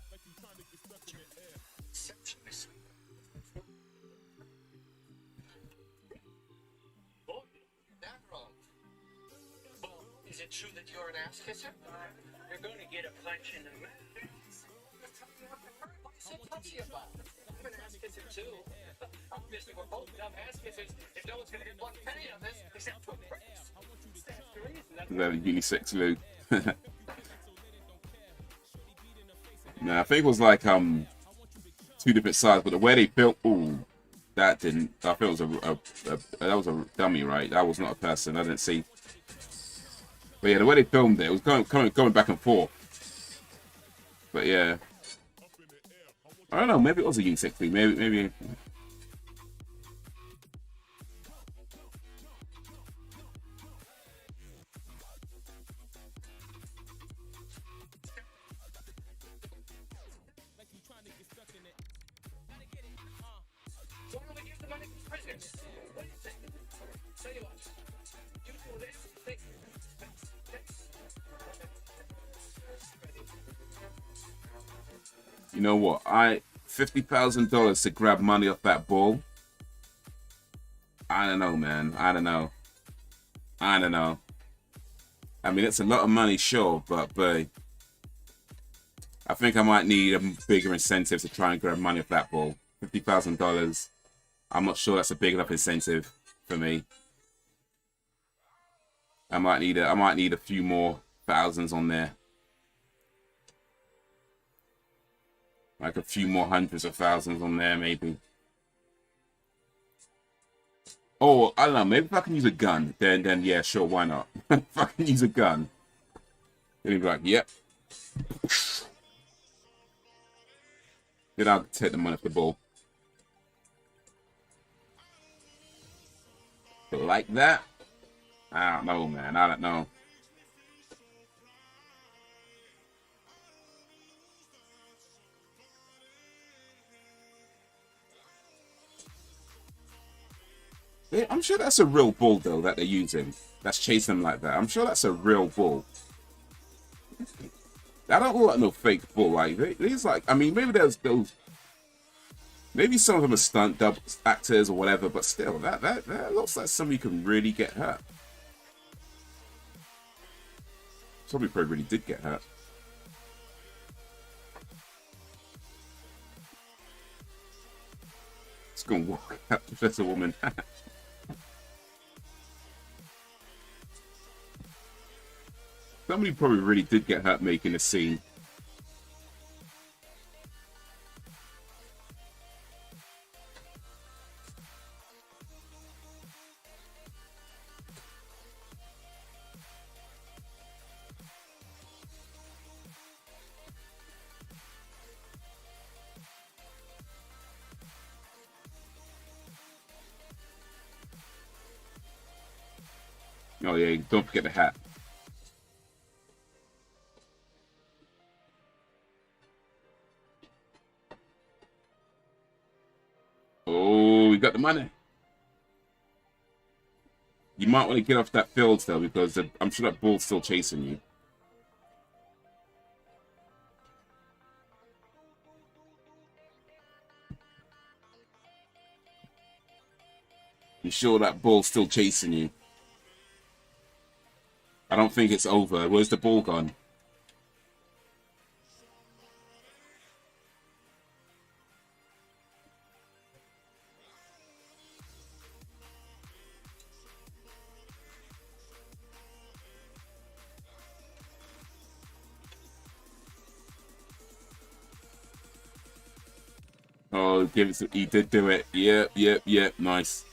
true that you're an ass kisser? You're going to get a punch in the mouth. What's so touchy about? I'm an ass kisser too. Obviously, we're both dumb ass kissers if no one's gonna hit one penny on this except for Chris. That's the reason. That's Very unisex Lou. No, I think it was like two different sides, but the way they built, ooh, that didn't. I feel it was that was a dummy, right? That was not a person. I didn't see. But yeah, the way they filmed it, it was going back and forth. But yeah, I don't know. Maybe it was a unisex thing. Maybe. why don't we give the money to prisoners? What do you think? Tell you what. You do this. You know what? $50,000 to grab money off that ball. I don't know, man. I don't know. I mean, it's a lot of money, sure, but I think I might need a bigger incentive to try and grab money off that ball. $50,000. I'm not sure that's a big enough incentive for me. I might need a few more thousands on there. Like a few more hundreds of thousands on there, maybe. Oh, I don't know. Maybe if I can use a gun, then yeah, sure, why not? If I can use a gun, then you'd be like, yep. Then I'll take the money off the ball. But like that, I don't know, man. I don't know. I'm sure that's a real bull, though, that they're using. That's chasing them like that. I'm sure that's a real bull. I don't look like no fake bull. Like, these, like, I mean, maybe there's those. Maybe some of them are stunt double actors or whatever, but still, that looks like somebody can really get hurt. Somebody probably really did get hurt. It's gonna walk out, Professor Woman. Somebody probably really did get hurt making a scene. Oh yeah, don't forget the hat. Oh, we got the money. You might want to get off that field though, because I'm sure that bull's still chasing you. You sure that bull's still chasing you? I don't think it's over. Where's the ball gone? Oh, give it to, he did do it. Yep. Nice.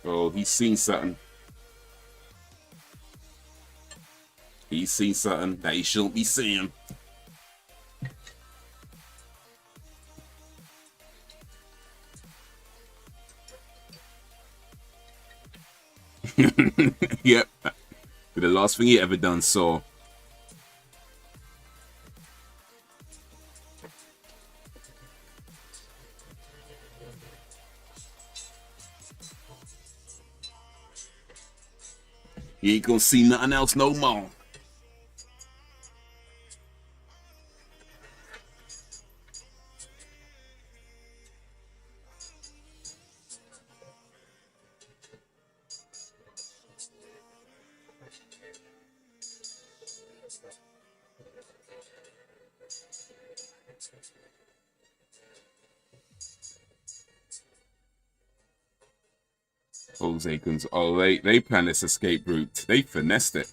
Oh, he's seen something. He's seen something that he shouldn't be seeing. Yep. But the last thing he ever done saw. You ain't gonna see nothing else no more. Jose Guns. Oh, they planned this escape route. They finessed it.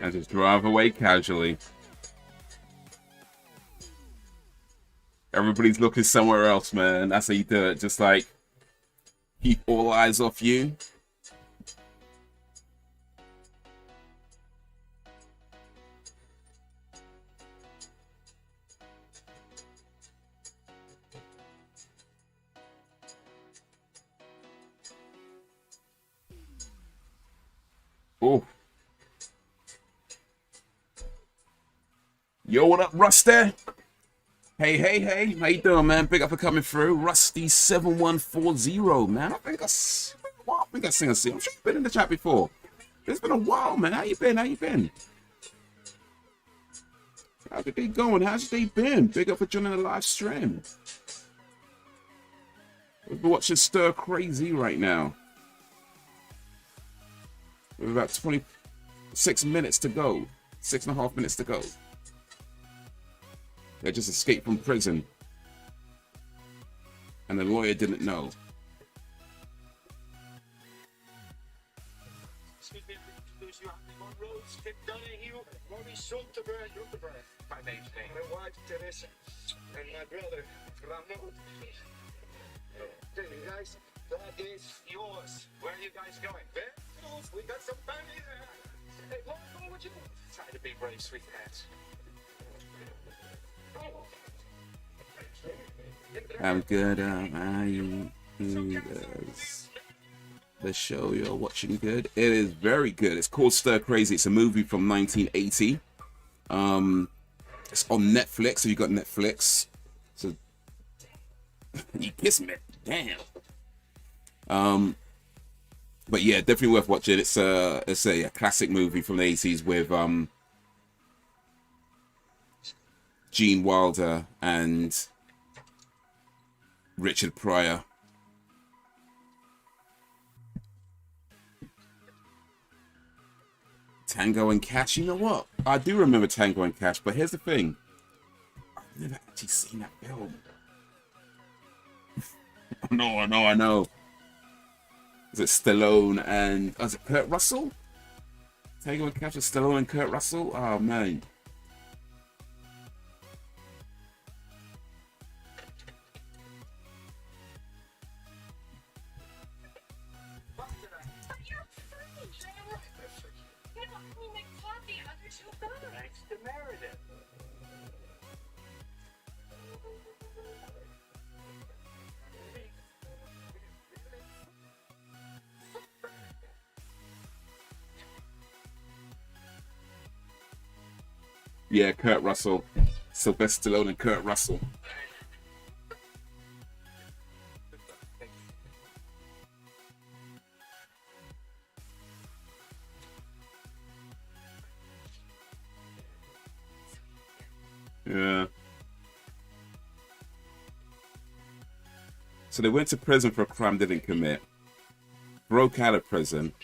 And just drive away casually. Everybody's looking somewhere else, man. That's how you do it. Just like keep all eyes off you. Oh. Yo, what up, Rusty? Hey, how you doing, man? Big up for coming through. Rusty7140, man. I think I've seen a scene. I'm sure you've been in the chat before. It's been a while, man. How you been? How's your day going? How's your day been? Big up for joining the live stream. We're watching Stir Crazy right now. We have about 26 minutes to go. 6.5 minutes to go. They just escaped from prison. And the lawyer didn't know. My name's Nate. My wife, Teresa. And my brother, Ramon. Hey, guys, that is yours. Where are you guys going? There? We got some family there. Hey, what would you do? Try to be brave, sweetheart. I'm good. Are you? The show you're watching good? It is very good. It's called Stir Crazy. It's a movie from 1980. It's on Netflix. So you got Netflix. So you kiss me, damn. But yeah, definitely worth watching. It's a classic movie from the 80s with Gene Wilder and Richard Pryor. Tango and Cash. You know what? I do remember Tango and Cash, but here's the thing. I've never actually seen that film. I know. Is it Stallone and... is it Kurt Russell? Tango and Cash with Stallone and Kurt Russell? Oh, man. Thanks to Meredith. Yeah, Kurt Russell. Sylvester Stallone and Kurt Russell. Yeah. So they went to prison for a crime they didn't commit. Broke out of prison.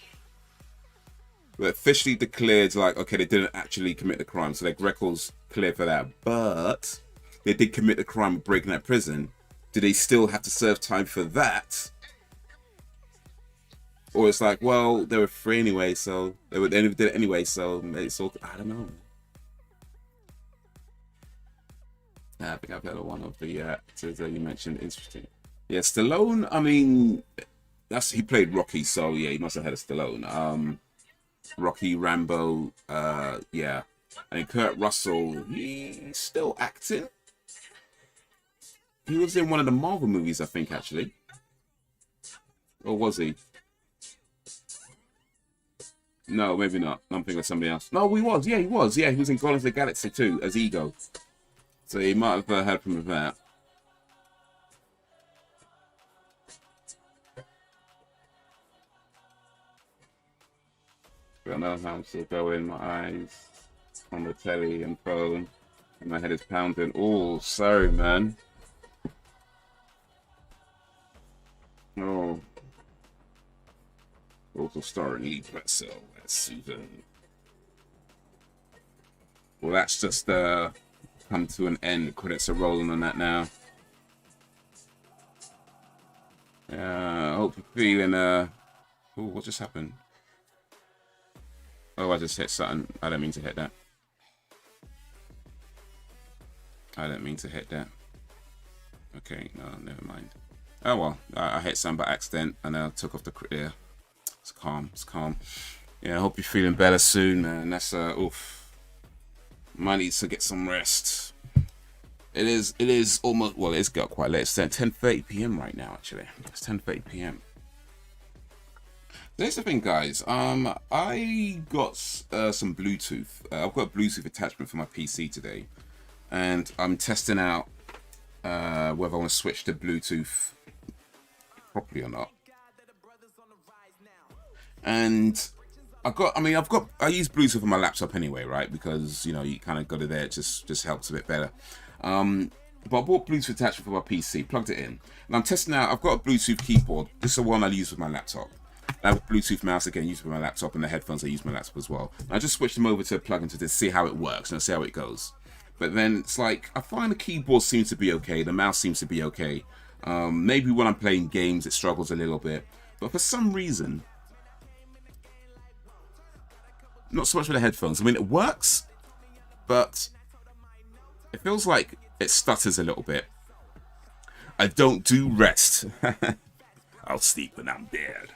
But officially declared like, okay, they didn't actually commit the crime. So their record's clear for that. But they did commit the crime of breaking out of prison. Do they still have to serve time for that? Or it's like, well, they were free anyway, so they did it anyway, so it's all, I don't know. I think I've heard of one of the actors that you mentioned. Interesting. Yeah, Stallone. I mean, he played Rocky, so yeah, he must have had a Stallone. Rocky, Rambo. Yeah, and Kurt Russell. He's still acting. He was in one of the Marvel movies, I think, actually. Or was he? No, maybe not. I'm thinking of somebody else. No, he was. Yeah, he was. Yeah, he was in Guardians of the Galaxy too, as Ego. So he might have heard from that. I know how I'm still going. My eyes on the telly and phone, and my head is pounding. Oh, sorry, man. Oh. Also starring E. Pretzel as Susan. Well, that's just come to an end. Credits are rolling on that now. I hope you're feeling oh, what just happened? Oh, I just hit something. I don't mean to hit that. I don't mean to hit that. Okay, no, never mind. Oh well, I hit something by accident and I took off the yeah. It's calm. It's calm. Yeah, I hope you're feeling better soon, man. That's oof. Might need to get some rest. It is almost, well, it's got quite late. It's 10:30 p.m. right now, actually. It's 10:30 p.m. There's the thing, guys. I got some Bluetooth. I've got a Bluetooth attachment for my PC today, and I'm testing out whether I want to switch to Bluetooth properly or not. And I use Bluetooth on my laptop anyway, right? Because, you know, you kind of got it there. It just helps a bit better. But I bought Bluetooth attachment for my PC, plugged it in, and I'm testing out. I've got a Bluetooth keyboard. This is the one I use with my laptop. I have a Bluetooth mouse again, used with my laptop, and the headphones I use with my laptop as well. And I just switched them over to plug into this, see how it works, and see how it goes. But then it's like, I find the keyboard seems to be okay, the mouse seems to be okay. Maybe when I'm playing games, it struggles a little bit. But for some reason, not so much with the headphones. I mean, it works, but it feels like it stutters a little bit. I don't do rest. I'll sleep when I'm dead.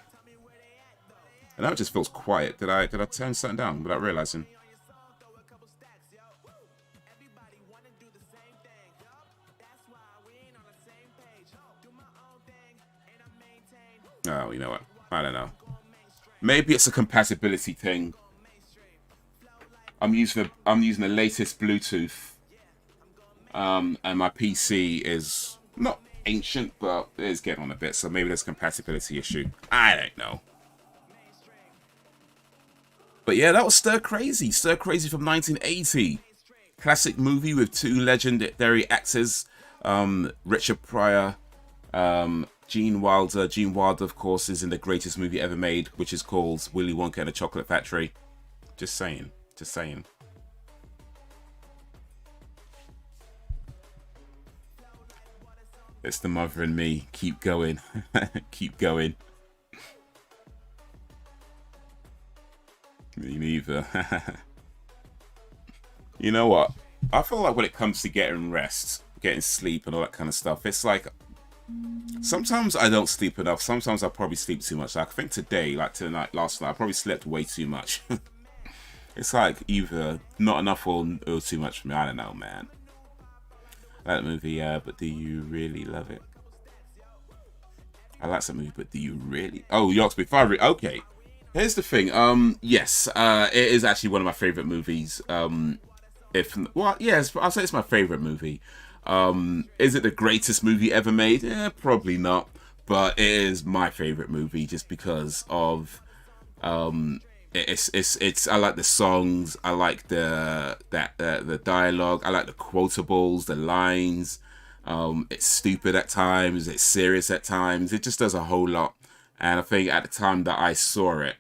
And now it just feels quiet. Did I turn something down without realizing? Oh, you know what? I don't know. Maybe it's a compatibility thing. I'm using the latest Bluetooth, and my PC is not ancient, but it is getting on a bit. So maybe there's a compatibility issue. I don't know. But yeah, that was Stir Crazy. Stir Crazy from 1980. Classic movie with two legendary actors, Richard Pryor, Gene Wilder. Gene Wilder, of course, is in the greatest movie ever made, which is called Willy Wonka and the Chocolate Factory. Just saying. Just saying. It's the mother and me. Keep going. Keep going. Me neither. You know what? I feel like when it comes to getting rest, getting sleep and all that kind of stuff, it's like sometimes I don't sleep enough. Sometimes I probably sleep too much. Like I think today, like tonight, last night, I probably slept way too much. It's like either not enough or too much for me. I don't know, man. I like that movie, but do you really love it? I like that movie, but do you really? Oh, you asked me if I really... Okay. Here's the thing. Yes, it is actually one of my favorite movies. Yes, I'll say it's my favorite movie. Is it the greatest movie ever made? Yeah, probably not. But it is my favorite movie just because of it's I like the songs, I like the dialogue, I like the quotables, the lines. It's stupid at times, it's serious at times. It just does a whole lot. And I think at the time that I saw it,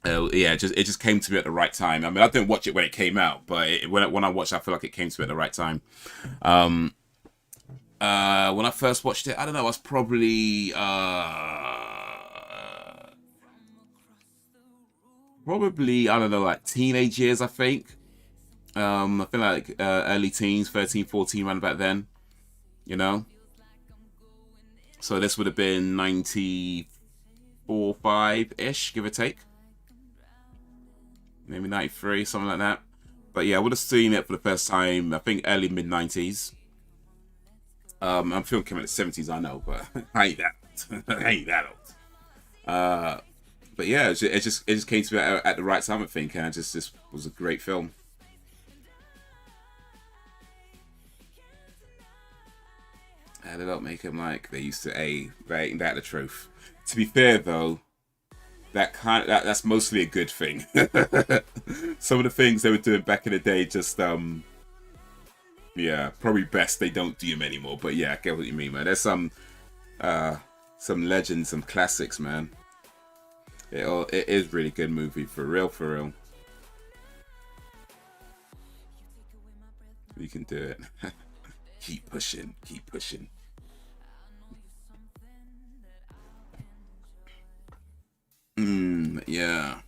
it just came to me at the right time. I mean, I didn't watch it when it came out, but when I watched it, I feel like it came to me at the right time. When I first watched it, I don't know, I was probably I don't know, like teenage years, I think. I feel like early teens, 13, 14, around about then, you know. So this would have been 94, 5-ish, give or take. Maybe 93, something like that. But yeah, I would have seen it for the first time, I think early mid-90s. I'm film came out in the 70s, I know, but I ain't that I ain't that old. But yeah, it just came to me at the right time, I think, and this was a great film. And they don't make him like they used to. That ain't that the truth. To be fair though, that's mostly a good thing. Some of the things they were doing back in the day, just yeah, probably best they don't do them anymore. But yeah, I get what you mean, man. There's some legends, some classics, man. It is really good movie, for real, for real. You can do it. Keep pushing, keep pushing. Yeah.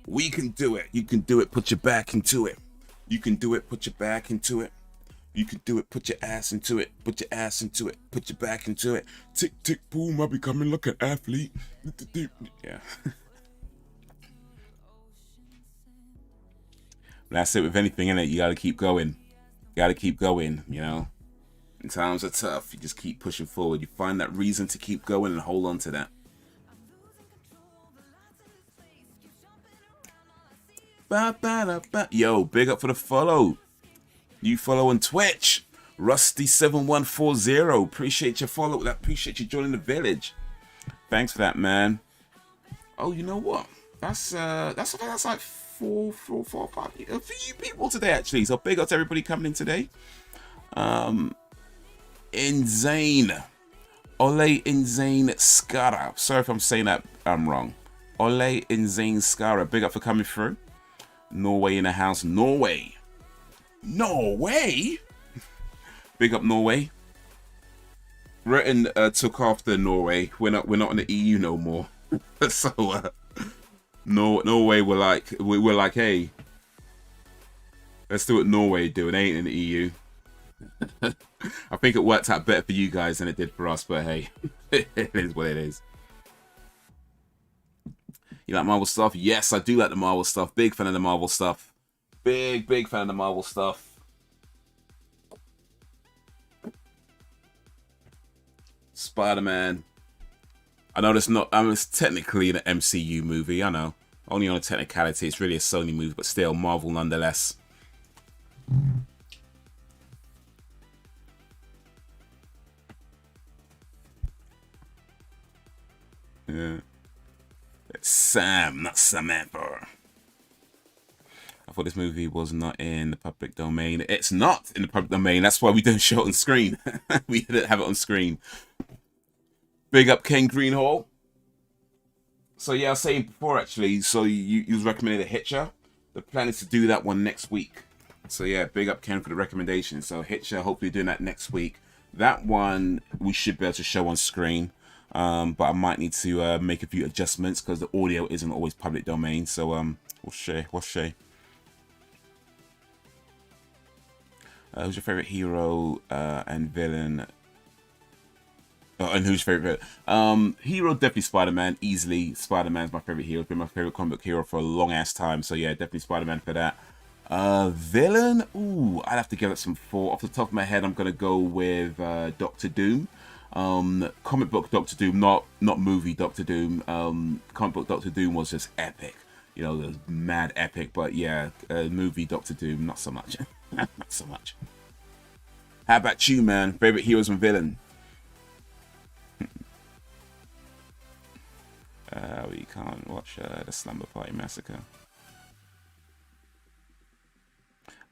We can do it. You can do it. Put your back into it. You can do it. Put your back into it. You can do it. Put your ass into it. Put your ass into it. Put your back into it. Tick, tick, boom. I'm becoming like an athlete. Yeah. That's it with anything, innit? You gotta keep going. You gotta keep going, you know? When times are tough, you just keep pushing forward. You find that reason to keep going and hold on to that. Yo, big up for the follow. You follow on Twitch. Rusty7140. Appreciate your follow. Appreciate you joining the village. Thanks for that, man. Oh, you know what? That's like four, five, a few people today actually. So big up to everybody coming in today. Insane. Ole Insane Skara. Sorry if I'm saying that I'm wrong. Ole Insane Skara. Big up for coming through. Norway in the house. Norway. Big up Norway. Britain took after Norway. We're not in the EU no more. So Norway were like, hey, let's do what Norway do. It ain't in the EU. I think it worked out better for you guys than it did for us, but hey, it is what it is. You like Marvel stuff? Yes, I do like the Marvel stuff. Big fan of the Marvel stuff. Big fan of the Marvel stuff. Spider-Man. I know it's technically an MCU movie, I know. Only on a technicality, it's really a Sony movie, but still Marvel nonetheless. Yeah. It's Sam, not Samantha. I thought this movie was not in the public domain. It's not in the public domain. That's why we don't show it on screen. We didn't have it on screen. Big up Ken Greenhall. So yeah, I was saying before actually, so you was recommending a Hitcher. The plan is to do that one next week. So yeah, big up Ken for the recommendation. So Hitcher, hopefully doing that next week. That one we should be able to show on screen. But I might need to make a few adjustments because the audio isn't always public domain. So we'll share. Who's your favorite hero and villain? And who's your favorite villain? Hero, definitely Spider-Man. Easily, Spider-Man's my favorite hero. It's been my favorite comic book hero for a long ass time. So yeah, definitely Spider-Man for that. Villain? Ooh, I'd have to give it some thought. Off the top of my head, I'm gonna go with Doctor Doom. Comic book Doctor Doom, not movie Doctor Doom. Comic book Doctor Doom was just epic. You know, it was mad epic. But yeah, movie Doctor Doom, not so much. Not so much. How about you, man? Favorite heroes and villain? We can't watch the Slumber Party Massacre.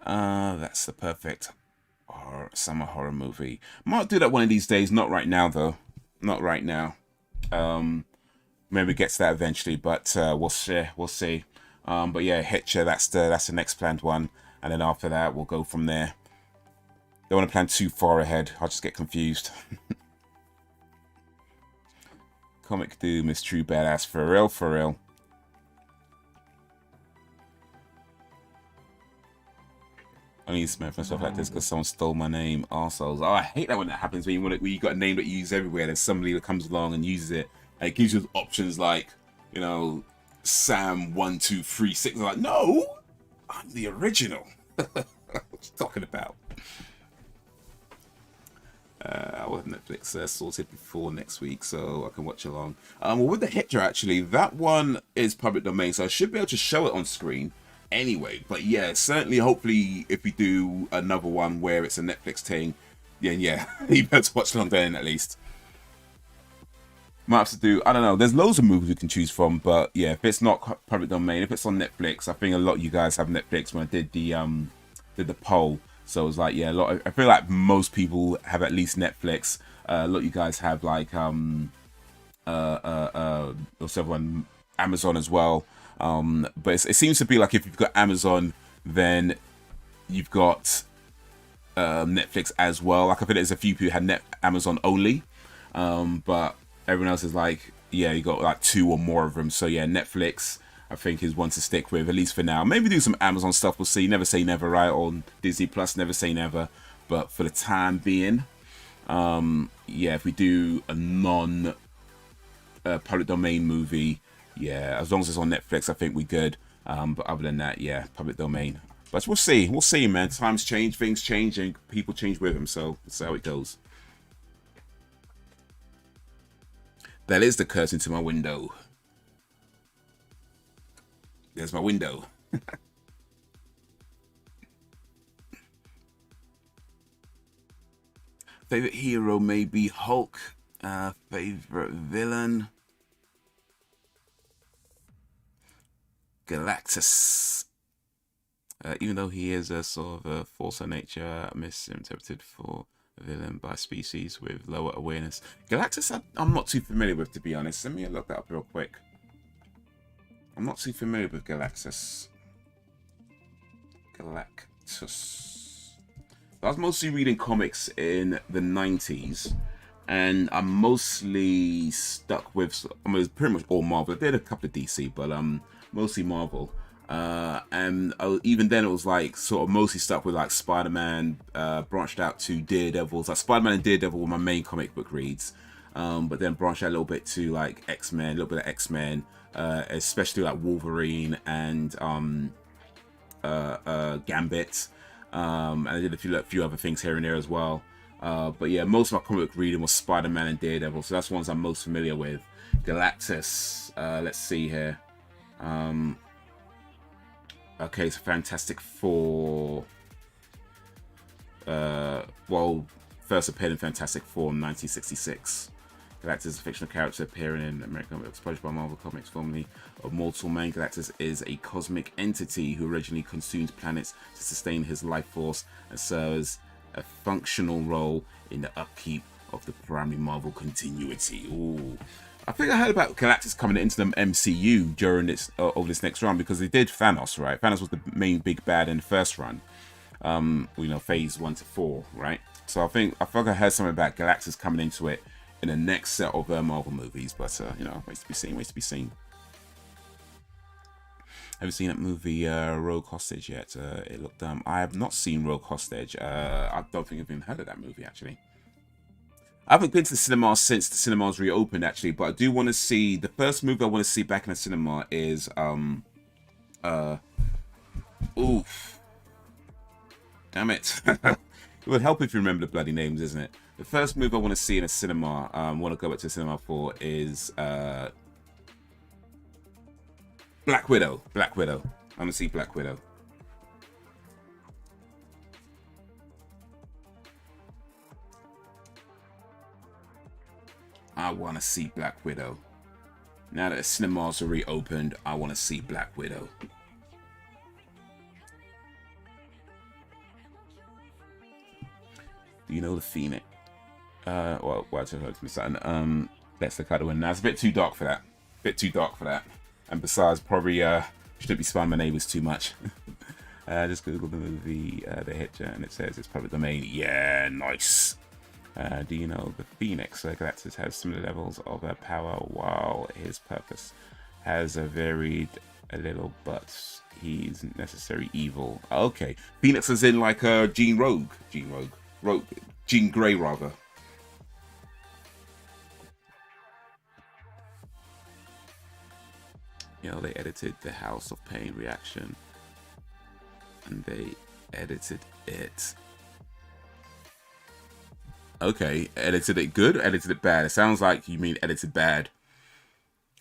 That's the perfect summer horror movie. Might do that one of these days. Not right now, though. Not right now. Maybe get to that eventually, but we'll see. But yeah, Hitcher. That's the next planned one, and then after that, we'll go from there. Don't want to plan too far ahead. I'll just get confused. Comic Doom is true badass for real. only Smith and stuff like this because someone stole my name. Arseholes. Oh, I hate that when that happens when you got a name that you use everywhere. There's somebody that comes along and uses it. And it gives you options like, you know, Sam1236. I'm like, no, I'm the original. What you talking about? I will have Netflix sorted before next week, so I can watch along. Well, with the Hitcher, actually, that one is public domain, so I should be able to show it on screen anyway. But yeah, certainly, hopefully, if we do another one where it's a Netflix thing, yeah, you better watch along then at least. Might have to do, I don't know, there's loads of movies we can choose from, but yeah, if it's not public domain, if it's on Netflix, I think a lot of you guys have Netflix when I did the poll. So it's like, yeah, I feel like most people have at least Netflix. A lot of you guys have like also on Amazon as well. But it seems to be like if you've got Amazon, then you've got Netflix as well. Like I think there's a few people who had Amazon only, but everyone else is like, yeah, you got like 2 or more of them. So yeah, Netflix, I think, is one to stick with, at least for now. Maybe do some Amazon stuff, we'll see. Never say never, right? On Disney Plus, never say never. But for the time being, yeah, if we do a non-public domain movie, yeah, as long as it's on Netflix, I think we're good. But other than that, yeah, public domain. But we'll see. We'll see, man. Times change, things change, and people change with them. So that's how it goes. That is the curtain to my window. There's my window. Favorite hero may be Hulk. Favorite villain, Galactus. Even though he is a sort of a force of nature, misinterpreted for a villain by species with lower awareness. Galactus, I'm not too familiar with, to be honest. Let me look that up real quick. I'm not too familiar with Galactus. I was mostly reading comics in the 90s, and I'm mostly stuck with, I mean, it's pretty much all Marvel. I did a couple of DC, but mostly Marvel. And even then, it was like sort of mostly stuck with like Spider-Man, branched out to Daredevils. Like Spider-Man and Daredevil were my main comic book reads, but then branched out a little bit to like X-Men, a little bit of X-Men. Especially like Wolverine and Gambit, and I did a few other things here and there as well. But yeah, most of my comic book reading was Spider-Man and Daredevil, so that's the ones I'm most familiar with. Galactus, let's see here. Okay, so Fantastic Four. Well, first appeared in Fantastic Four in 1966. Galactus is a fictional character appearing in American exposure by Marvel Comics, formerly of Mortal Man. Galactus is a cosmic entity who originally consumes planets to sustain his life force and serves a functional role in the upkeep of the primary Marvel continuity. Ooh. I think I heard about Galactus coming into the MCU during this over this next run, because they did Thanos, right? Thanos was the main big bad in the first run. You know, phase 1 to 4, right? So I think I heard something about Galactus coming into it in the next set of Marvel movies, but you know, waits to be seen. Have you seen that movie Rogue Hostage yet? It looked I have not seen Rogue Hostage. I don't think I've even heard of that movie, actually. I haven't been to the cinema since the cinemas reopened, actually, but I do want to see, the first movie I want to see back in the cinema is oof, damn it. It would help if you remember the bloody names, isn't it? The first movie I want to see in a cinema, want to go back to the cinema for, is Black Widow. I'm gonna see Black Widow. I want to see Black Widow. Now that the cinemas are reopened, I want to see Black Widow. Do you know the Phoenix? Well, that's the kind of one. Now it's a bit too dark for that. And besides, probably shouldn't be spamming my neighbors too much. Just Google the movie The Hitcher, and it says it's public domain. Yeah, nice. Do you know the Phoenix? Galactus has similar levels of power, while his purpose has varied a little, but he's necessary evil. Okay, Phoenix is in like Jean Grey rather. You know, they edited the House of Pain reaction, and they edited it. Okay, edited it good, edited it bad. It sounds like you mean edited bad.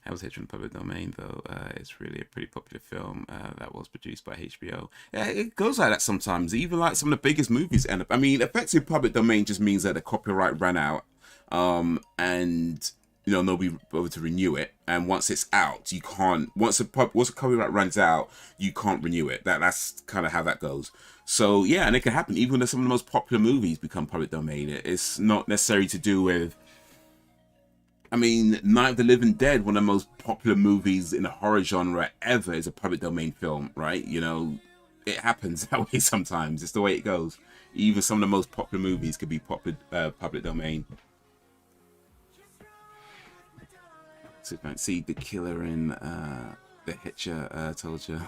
Hell's Hatred in the public domain, though, it's really a pretty popular film that was produced by HBO. Yeah, it goes like that sometimes. Even like some of the biggest movies end up. I mean, effective public domain just means that the copyright ran out, and you know nobody able to renew it. And once it's out, you can't. Once a copyright runs out, you can't renew it. That's kind of how that goes. So yeah, and it can happen. Even though some of the most popular movies become public domain, it's not necessarily to do with. I mean, Night of the Living Dead, one of the most popular movies in the horror genre ever, is a public domain film, right? You know, it happens that way sometimes. It's the way it goes. Even some of the most popular movies could be public domain. So if you don't see the killer in The Hitcher, told you.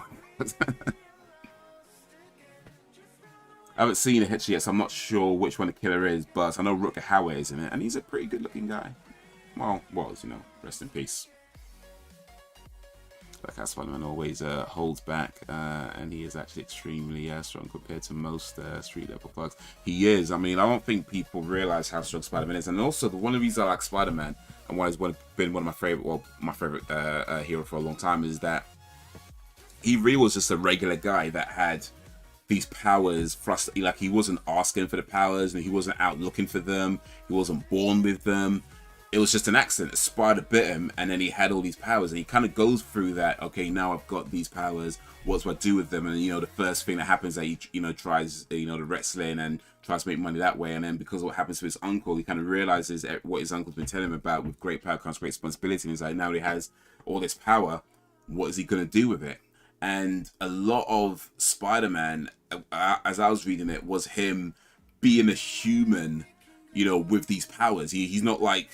I haven't seen The Hitcher yet, so I'm not sure which one the killer is, but I know Rutger Hauer is in it, and he's a pretty good-looking guy. Well, was, you know, rest in peace. Like how Spider-Man always holds back, and he is actually extremely strong compared to most street-level thugs. He is. I mean, I don't think people realize how strong Spider-Man is. And also, one of the reasons I like Spider-Man, and why he's been one of my favorite, well, my favorite hero for a long time, is that he really was just a regular guy that had these powers. Like, he wasn't asking for the powers, and he wasn't out looking for them. He wasn't born with them. It was just an accident. A spider bit him, and then he had all these powers. And he kind of goes through that. Okay, now I've got these powers. What do I do with them? And you know, the first thing that happens, that he tries the wrestling and tries to make money that way. And then because of what happens to his uncle, he kind of realizes what his uncle's been telling him about. With great power comes great responsibility. And he's like, now that he has all this power, what is he going to do with it? And a lot of Spider-Man, as I was reading it, was him being a human, you know, with these powers. He's not like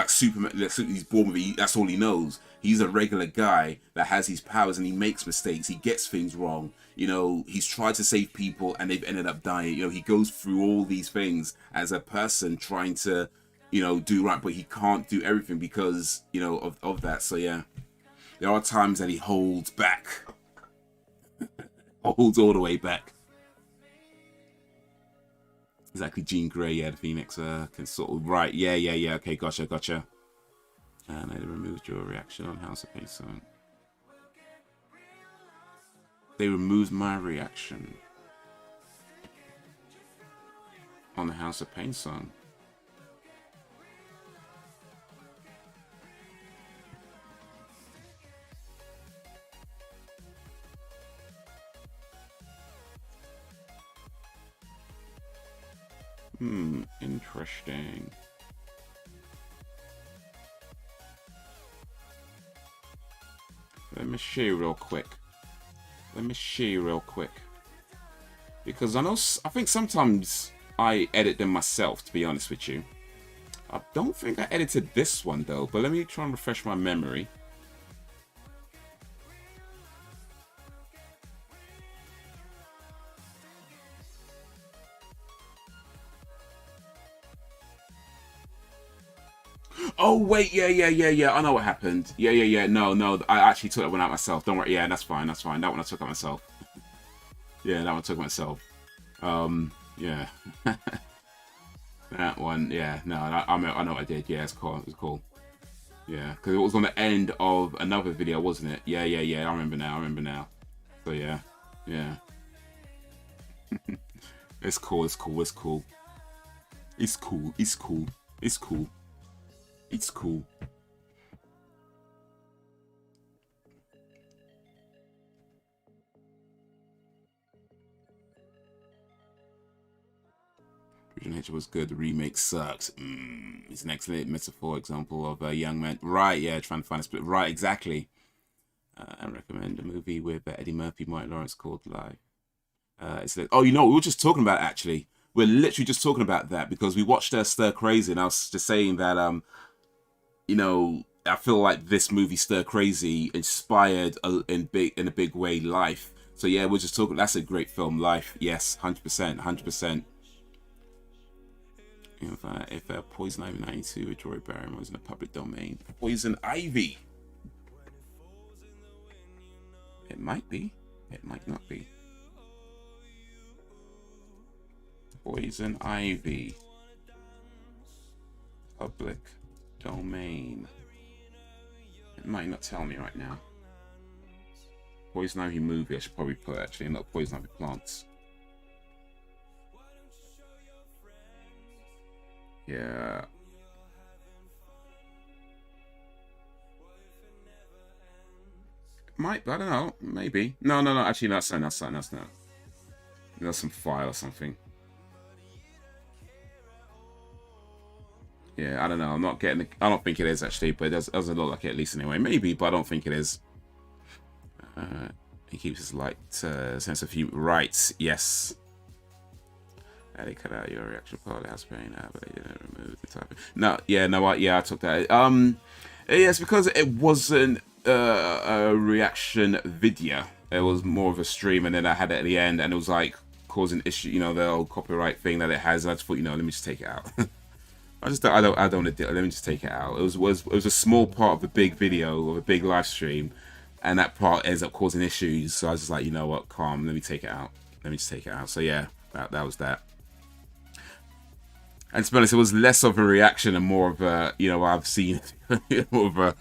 Superman, he's born with it, that's all he knows. He's a regular guy that has these powers, and he makes mistakes, he gets things wrong, you know, he's tried to save people and they've ended up dying. You know, he goes through all these things as a person trying to, you know, do right, but he can't do everything because, you know, of that. So yeah, there are times that he holds back. Holds all the way back. Exactly, Jean Grey, yeah, the Phoenix can sort of, right, yeah, okay, gotcha. And they removed your reaction on House of Pain song. They removed my reaction on the House of Pain song. Interesting. Let me show you real quick. Because I think sometimes I edit them myself, to be honest with you. I don't think I edited this one though, but let me try and refresh my memory. Oh wait, yeah. I know what happened. Yeah. No. I actually took that one out myself. Don't worry. Yeah, that's fine. That one I took out myself. Yeah, that one I took myself. Yeah. That one. Yeah. No, I know what I did. Yeah, it's cool. It was cool. Yeah, because it was on the end of another video, wasn't it? Yeah. I remember now. So yeah. It's cool. It's cool. Original Nature was good. The remake sucks. It's an excellent metaphor example of a young man. Right, yeah, trying to find a split. Right, exactly. I recommend a movie with Eddie Murphy, Martin Lawrence called Live. Oh, you know, we were just talking about it, actually. We're literally just talking about that because we watched Stir Crazy, and I was just saying that, you know, I feel like this movie Stir Crazy inspired in a big way Life. So yeah, we're just talking. That's a great film, Life. Yes, 100%, 100%. If Poison Ivy 92 with Joy Barrymore was in the public domain, Poison Ivy. It might be. It might not be. Poison Ivy. Public domain. It might not tell me right now. Poison Ivy movie I should probably put, actually, not Poison Ivy plants. Yeah. Might, I don't know, maybe. No, actually that's not. That's some file or something. Yeah, I don't know. I'm not getting. I don't think it is actually, but it doesn't look like it at least anyway. Maybe, but I don't think it is. He keeps his light sense of humor. Right? Yes. They cut out your reaction part of the house pain, but they didn't remove the type. No, yeah, no, I took that. Yes, because it wasn't a reaction video. It was more of a stream, and then I had it at the end, and it was like causing issue. You know, the old copyright thing that it has. And I just thought, you know, let me just take it out. I don't want to do it. Let me just take it out. It was a small part of a big video of a big live stream, and that part ends up causing issues. So I was just like, you know what, calm. Let me take it out. Let me just take it out. So yeah, that was that. And to be honest, it was less of a reaction and more of a, you know, I've seen more of a,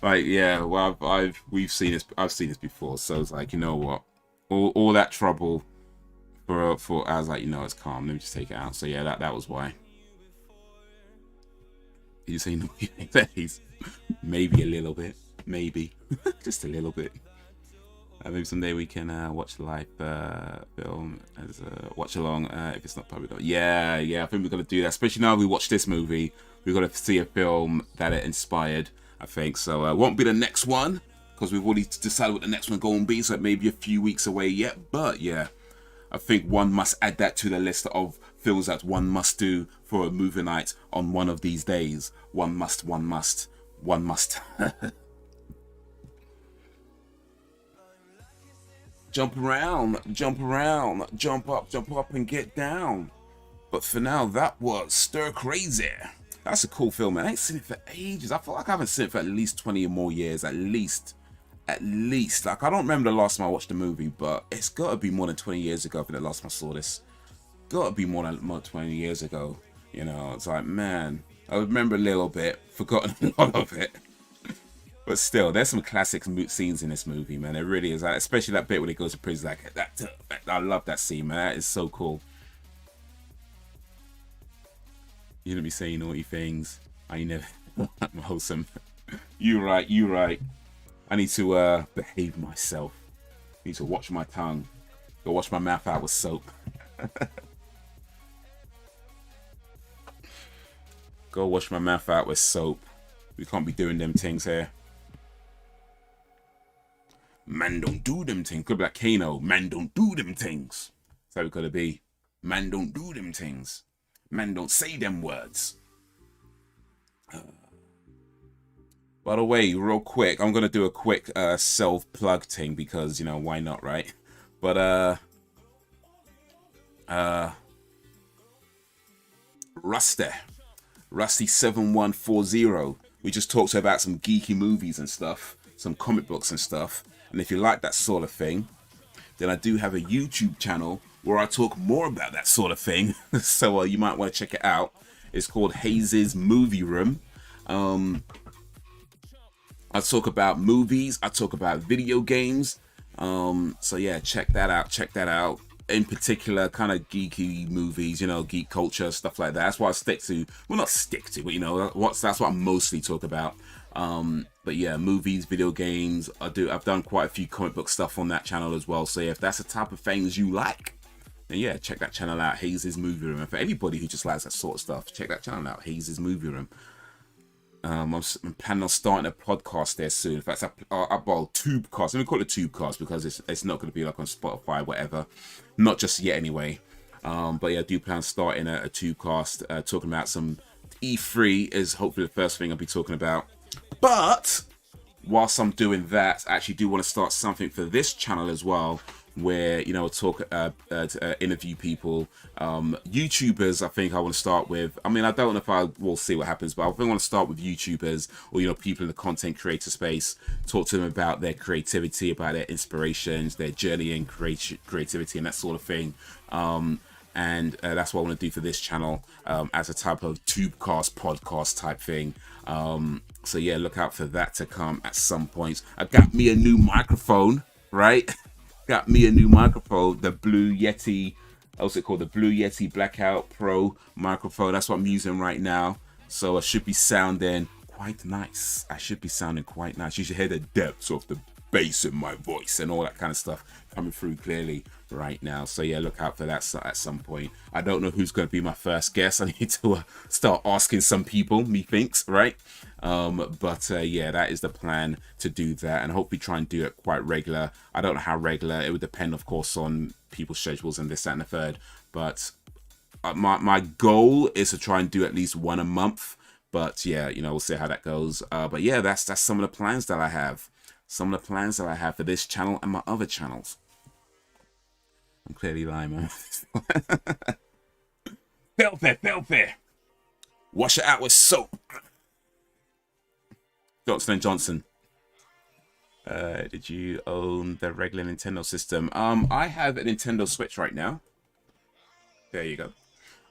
like, yeah, well, I've seen this before. So it's like, you know what, all that trouble for I was like, you know, it's calm. Let me just take it out. So yeah, that was why. You saying maybe a little bit, maybe just a little bit. Maybe someday we can watch the live film as a watch along if it's not public. Yeah, I think we're gonna do that. Especially now we watch this movie, we're gonna see a film that it inspired. I think so. It won't be the next one because we've already decided what the next one going to be. So it may be a few weeks away yet. But yeah, I think one must add that to the list of films that one must do for a movie night on one of these days. One must. Jump around, jump up and get down. But for now, that was Stir Crazy. That's a cool film, man. I ain't seen it for ages. I feel like I haven't seen it for at least 20 or more years. At least. Like, I don't remember the last time I watched the movie, but it's got to be more than 20 years ago for the last time I saw this. Got to be more than 20 years ago. You know, it's like, man, I remember a little bit, forgotten a lot of it. But still, there's some classic scenes in this movie, man. It really is. Especially that bit when he goes to prison. Like, I love that scene, man. That is so cool. You're gonna be saying naughty things. I never. I'm wholesome. You right. I need to behave myself. I need to watch my tongue. Go wash my mouth out with soap. Go wash my mouth out with soap. We can't be doing them things here. Man don't do them things. Could be like Kano. Man don't do them things. That's how it gotta be. Man don't do them things. Man don't say them words. By the way, real quick, I'm gonna do a quick self-plug thing because, you know, why not, right? But Rusty7140. We just talked about some geeky movies and stuff, some comic books and stuff. And if you like that sort of thing, then I do have a YouTube channel where I talk more about that sort of thing. So you might want to check it out. It's called Haze's Movie Room. I talk about movies. I talk about video games. So yeah, check that out. In particular, kind of geeky movies, you know, geek culture, stuff like that. That's what I stick to. Well, not stick to, but you know, that's what I mostly talk about. But yeah, movies, video games. I've done quite a few comic book stuff on that channel as well. So yeah, if that's the type of things you like, then yeah, check that channel out, Haze's Movie Room. And for anybody who just likes that sort of stuff, check that channel out, Haze's Movie Room. I'm planning on starting a podcast there soon. In fact, I bought Tubecast. Let me call it Tubecast because it's not going to be like on Spotify, whatever. Not just yet, anyway. But yeah, I do plan on starting a Tubecast, talking about some E3 is hopefully the first thing I'll be talking about. But whilst I'm doing that, I actually do want to start something for this channel as well, where, you know, talk to interview people, YouTubers. I think I want to start with. I mean, I don't know if I will see what happens, but I think I want to start with YouTubers, or, you know, people in the content creator space. Talk to them about their creativity, about their inspirations, their journey in creativity, and that sort of thing. And that's what I want to do for this channel, as a type of tubecast podcast type thing. So yeah, look out for that to come at some point. I got me a new microphone, right? Got me a new microphone, the Blue Yeti, what's it called? The Blue Yeti Blackout Pro microphone. That's what I'm using right now. So I should be sounding quite nice. I should be sounding quite nice. You should hear the depths of the bass in my voice and all that kind of stuff coming through clearly right now. So yeah, look out for that at some point. I don't know who's going to be my first guest. I need to start asking some people, methinks, right? Yeah, that is the plan, to do that, and hopefully try and do it quite regular. I don't know how regular. It would depend, of course, on people's schedules and this, that, and the third. But my goal is to try and do at least one a month. But yeah, you know, we'll see how that goes. But yeah, that's some of the plans that I have. Some of the plans that I have for this channel and my other channels. I'm clearly lying, man. Filthy. Wash it out with soap. Johnson & Johnson. Did you own the regular Nintendo system? I have a Nintendo Switch right now. There you go.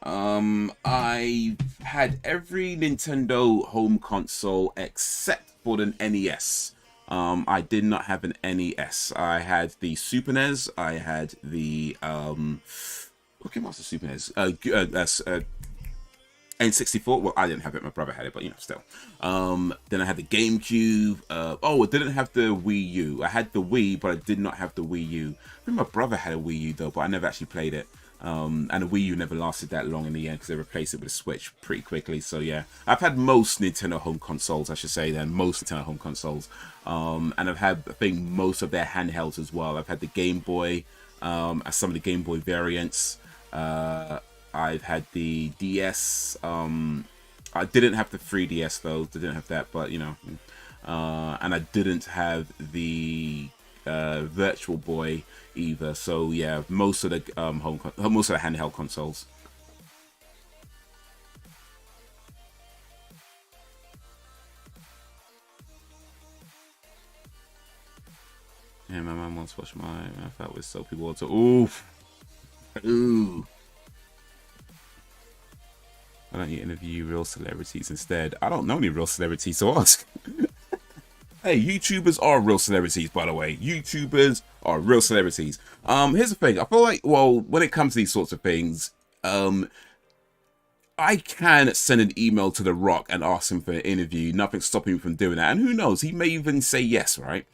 I had every Nintendo home console except for the NES. I did not have an NES. I had the Super NES. I had the what game was the Super NES? N64. Well, I didn't have it. My brother had it, but you know, still. Then I had the GameCube. Oh, I didn't have the Wii U. I had the Wii, but I did not have the Wii U. I think my brother had a Wii U though, but I never actually played it. And the Wii U never lasted that long in the end because they replaced it with a Switch pretty quickly. So yeah, I've had most Nintendo home consoles, I should say then, most Nintendo home consoles. And I've had, I think, most of their handhelds as well. I've had the Game Boy, some of the Game Boy variants. I've had the DS. I didn't have the 3DS though. Didn't have that, but you know. And I didn't have the Virtual Boy either. So yeah, most of the most of the handheld consoles. Yeah, my mum once watched my mouth with soapy water. Oof. Ooh. Why don't you interview real celebrities instead? I don't know any real celebrities to ask. Hey, YouTubers are real celebrities, by the way. YouTubers are real celebrities. Here's the thing. I feel like, well, when it comes to these sorts of things, I can send an email to The Rock and ask him for an interview. Nothing's stopping me from doing that. And who knows? He may even say yes, right?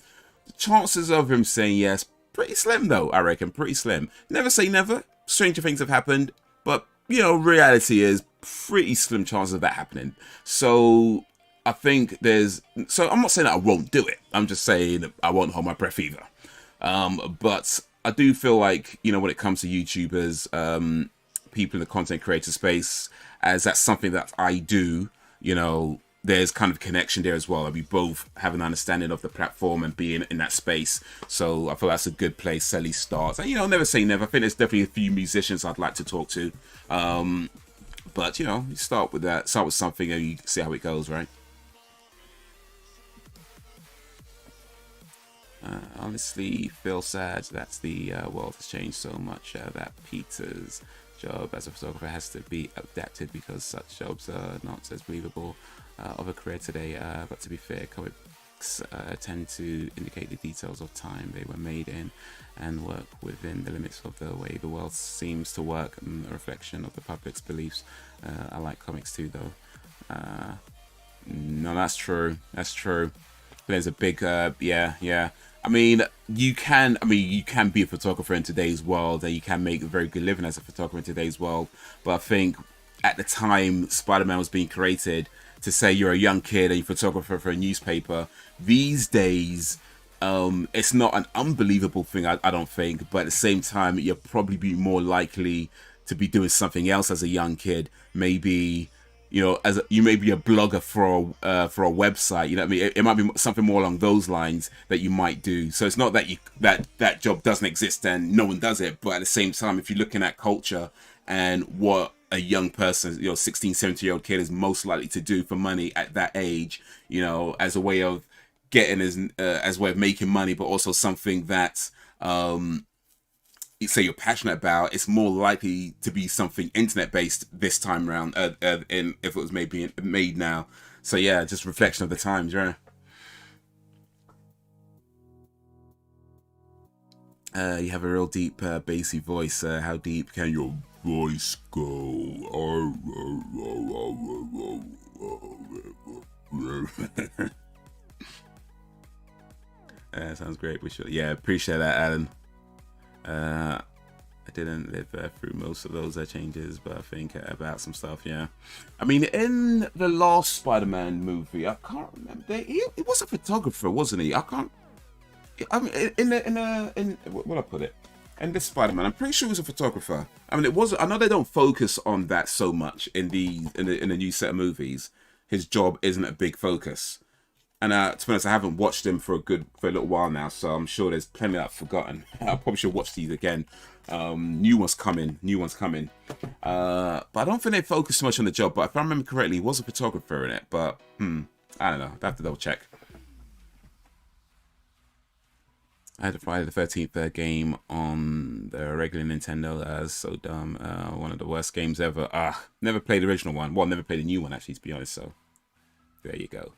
The chances of him saying yes, pretty slim, though, I reckon. Pretty slim. Never say never. Stranger things have happened. But, you know, reality is pretty slim chances of that happening. So I think so I'm not saying that I won't do it. I'm just saying I won't hold my breath either. But I do feel like, you know, when it comes to YouTubers, people in the content creator space, as that's something that I do, you know, there's kind of connection there as well. We both have an understanding of the platform and being in that space. So I feel that's a good place to at least start. And, you know, never say never. I think there's definitely a few musicians I'd like to talk to. But, you know, you start with that. Start with something and you see how it goes, right? Honestly, feel sad that the world has changed so much that Peter's job as a photographer has to be adapted because such jobs are not as believable of a career today. But to be fair, comics tend to indicate the details of time they were made in and work within the limits of the way the world seems to work, and a reflection of the public's beliefs. I like comics too, though. No, that's true. That's true. There's a big yeah. I mean, you can be a photographer in today's world, and you can make a very good living as a photographer in today's world. But I think at the time Spider-Man was being created, to say you're a young kid and you're a photographer for a newspaper, these days, it's not an unbelievable thing, I don't think. But at the same time, you'll probably be more likely to be doing something else as a young kid. Maybe you know, you may be a blogger for a website, you know what I mean? It might be something more along those lines that you might do. So it's not that that job doesn't exist and no one does it, but at the same time, if you're looking at culture and what a young person, you know, 16, 17-year-old kid is most likely to do for money at that age, you know, as a way of getting as a way of making money, but also something that you say you're passionate about, it's more likely to be something internet based this time around, if it was maybe made now. So yeah, just reflection of the times, yeah. You have a real deep bassy voice. How deep can your voice go? Sounds great. Yeah, appreciate that, Alan. I didn't live through most of those changes, but I think about some stuff. Yeah, I mean, in the last Spider-Man movie, I can't remember. He was a photographer, wasn't he? I mean, in where I put it, in this Spider-Man, I'm pretty sure he was a photographer. I mean, it was. I know they don't focus on that so much in the new set of movies. His job isn't a big focus. And to be honest, I haven't watched them for a little while now, so I'm sure there's plenty that I've forgotten. I probably should watch these again. New one's coming. But I don't think they focus too much on the job. But if I remember correctly, he was a photographer in it. But I don't know. I have to double check. I had a Friday the 13th game on the regular Nintendo. That's so dumb. One of the worst games ever. Never played the original one. Well, never played the new one actually, to be honest. So there you go.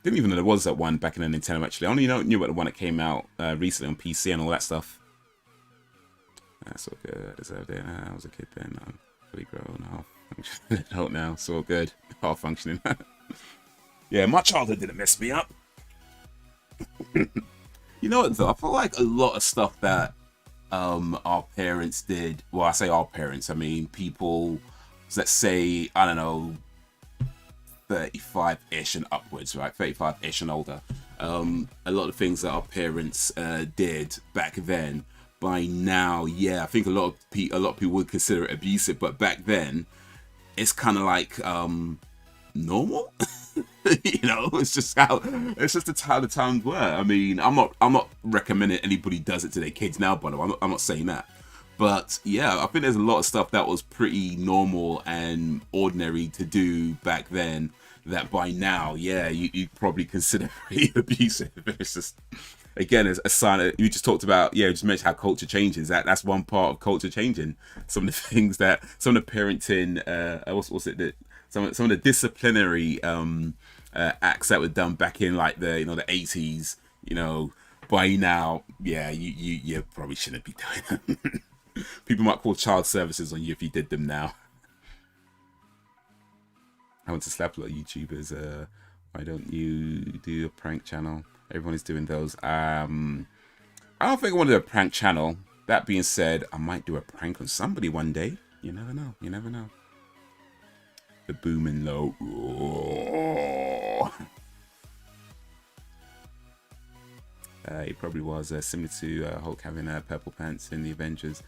Didn't even know there was that one back in the Nintendo, actually. I only knew about the one that came out recently on PC and all that stuff. That's all good. I deserved it. I was a kid then. I'm fully grown, half functioning adult now. It's all good. Half functioning. Yeah, my childhood didn't mess me up. You know what, though? I feel like a lot of stuff that our parents did... Well, I say our parents. I mean, people, let's say, I don't know... 35-ish and upwards, right? 35-ish and older. A lot of things that our parents did back then, by now, yeah, I think a lot of people would consider it abusive, but back then, it's kind of like normal. You know, it's just how the times were. I mean, I'm not recommending anybody does it to their kids now, by the way. I'm not saying that. But yeah, I think there's a lot of stuff that was pretty normal and ordinary to do back then that by now, yeah, you probably consider pretty abusive. It's just, again, as a sign of, you just talked about, yeah, you just mentioned how culture changes. That's one part of culture changing. Some of the things that, some of the parenting, what's it, some of the disciplinary acts that were done back in like the, you know, the 80s, you know, by now, yeah, you probably shouldn't be doing them. People might call child services on you if you did them now. I want to slap a lot of YouTubers. Why don't you do a prank channel? Everyone is doing those. I don't think I want to do a prank channel. That being said, I might do a prank on somebody one day. You never know. You never know. The booming low. He probably was similar to Hulk having purple pants in the Avengers.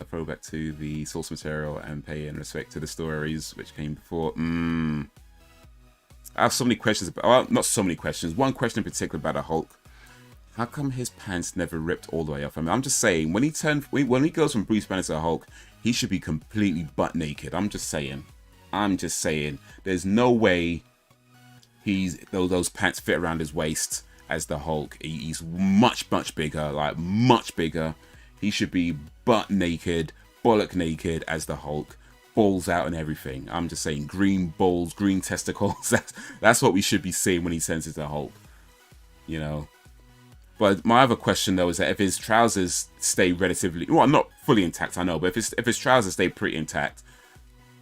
Throwback to the source material and pay and respect to the stories which came before. I have so many questions about, well, not so many questions. One question in particular about the Hulk. How come his pants never ripped all the way off? I mean, I'm just saying, when he goes from Bruce Banner to the Hulk, he should be completely butt naked. I'm just saying. There's no way those pants fit around his waist as the Hulk. He's much bigger, like much bigger. He should be butt naked, bollock naked as the Hulk, balls out and everything. I'm just saying, green balls, green testicles. That's what we should be seeing when he turns into the Hulk, you know. But my other question though is that if his trousers stay relatively, well, not fully intact, I know, but if his trousers stay pretty intact,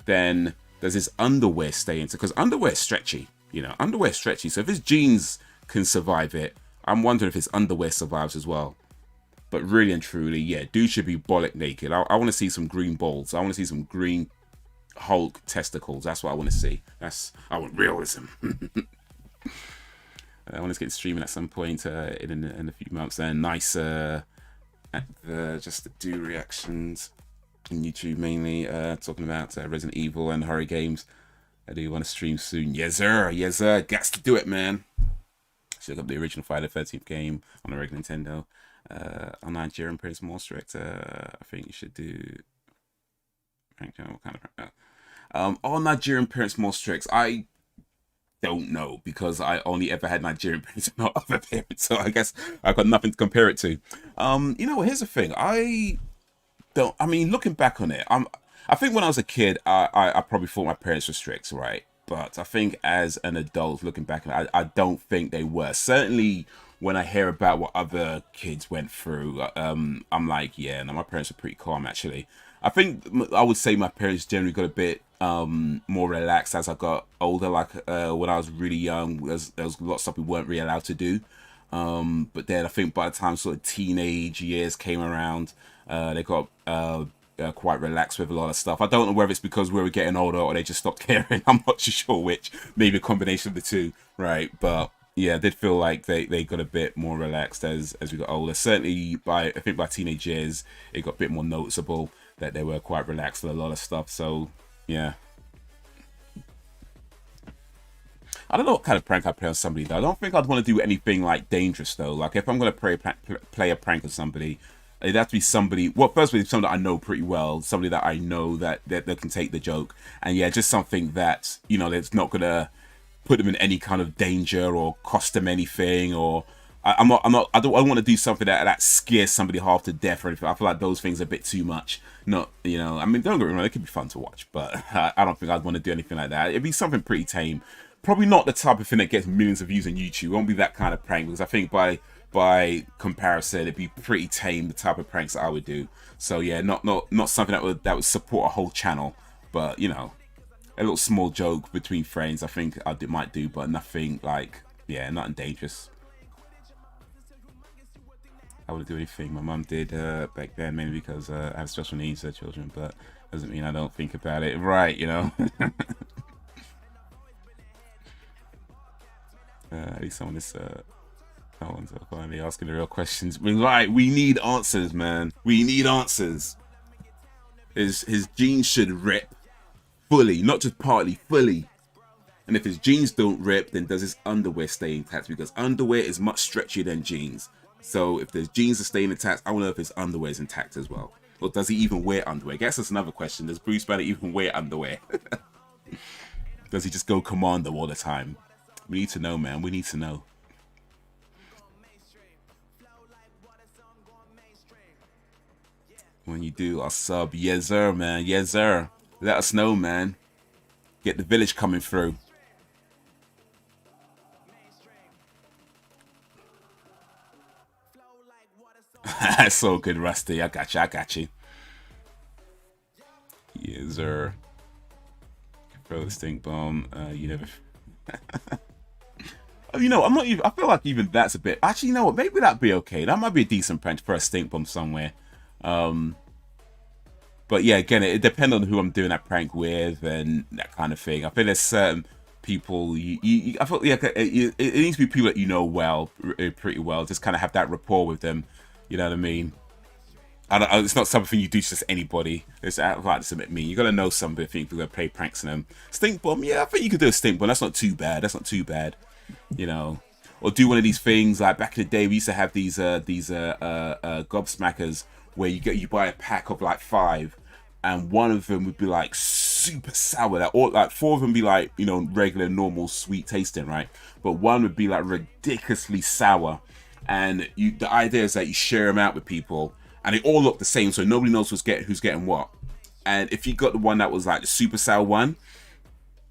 then does his underwear stay intact? Because underwear is stretchy, you know, underwear is stretchy. So if his jeans can survive it, I'm wondering if his underwear survives as well. But really and truly, yeah, dude should be bollock naked. I want to see some green balls. I want to see some green Hulk testicles. That's what I want to see. I want realism. I want to get streaming at some point in a few months. And nice, just to do reactions. on YouTube mainly, talking about Resident Evil and horror games. I do want to stream soon. Yes, sir. Yes, sir. Got to do it, man. Should look up the original Friday the 13th game on the regular Nintendo. On Nigerian Prince more strict. I think you should do. What kind of all Nigerian parents more strict? I don't know because I only ever had Nigerian parents and not other parents, so I guess I've got nothing to compare it to. Here's the thing. I mean, looking back on it, I think when I was a kid, I probably thought my parents were strict, right? But I think as an adult, looking back, I don't think they were. Certainly, when I hear about what other kids went through, I'm like, yeah, no, my parents were pretty calm, actually. I think I would say my parents generally got a bit more relaxed as I got older. Like when I was really young, there was a lot of stuff we weren't really allowed to do. But then I think by the time sort of teenage years came around, they got quite relaxed with a lot of stuff. I don't know whether it's because we were getting older or they just stopped caring. I'm not too sure which. Maybe a combination of the two, right? But yeah, I did feel like they got a bit more relaxed as we got older. Certainly I think by teenage years, it got a bit more noticeable that they were quite relaxed with a lot of stuff. So yeah. I don't know what kind of prank I'd play on somebody though. I don't think I'd want to do anything like dangerous though. Like if I'm going to play a prank on somebody, it'd have to be somebody, well, firstly, somebody that I know pretty well, somebody that I know that they can take the joke. And yeah, just something that, that's not going to put them in any kind of danger or cost them anything, or I don't want to do something that scares somebody half to death or anything. I feel like those things are a bit too much. Not, I mean, don't get me wrong, it could be fun to watch, but I don't think I'd want to do anything like that. It'd be something pretty tame. Probably not the type of thing that gets millions of views on YouTube. It won't be that kind of prank, because I think by comparison, it'd be pretty tame, the type of pranks that I would do. So yeah, not something that would support a whole channel, but a little small joke between friends, I think I might do, but nothing like, yeah, nothing dangerous. I wouldn't do anything my mum did back then, mainly because I have special needs for children, but doesn't mean I don't think about it, right? At least someone is finally asking the real questions. Right, we need answers, man. We need answers. His jeans should rip fully, not just partly, fully. And if his jeans don't rip, then does his underwear stay intact? Because underwear is much stretchier than jeans. So if the jeans are staying intact, I want to know if his underwear is intact as well. Or does he even wear underwear? I guess that's another question. Does Bruce Banner even wear underwear? Does he just go commando all the time? We need to know, man. We need to know. When you do, I'll sub. Yes, sir, man. Yes, sir. Let us know, man. Get the village coming through. That's so good, Rusty. I got you. Yes, sir. Throw the stink bomb. You never... I'm not even... I feel like even that's a bit... Actually, you know what? Maybe that'd be okay. That might be a decent prank for a stink bomb somewhere. But yeah, again, it depends on who I'm doing that prank with and that kind of thing. I think there's certain people I feel like it needs to be people that you know well, pretty well. Just kind of have that rapport with them. You know what I mean? It's not something you do to just anybody. It's like this a bit mean. You gotta know somebody. I think you're gonna play pranks on them. Stink bomb, yeah, I think you could do a stink bomb. That's not too bad. Or do one of these things like back in the day. We used to have these gobsmackers where you buy a pack of like 5, and one of them would be like super sour. Or like 4 of them be like regular, normal, sweet tasting, right? But one would be like ridiculously sour. And the idea is that you share them out with people, and they all look the same, so nobody knows who's getting what. And if you got the one that was like the super sour one,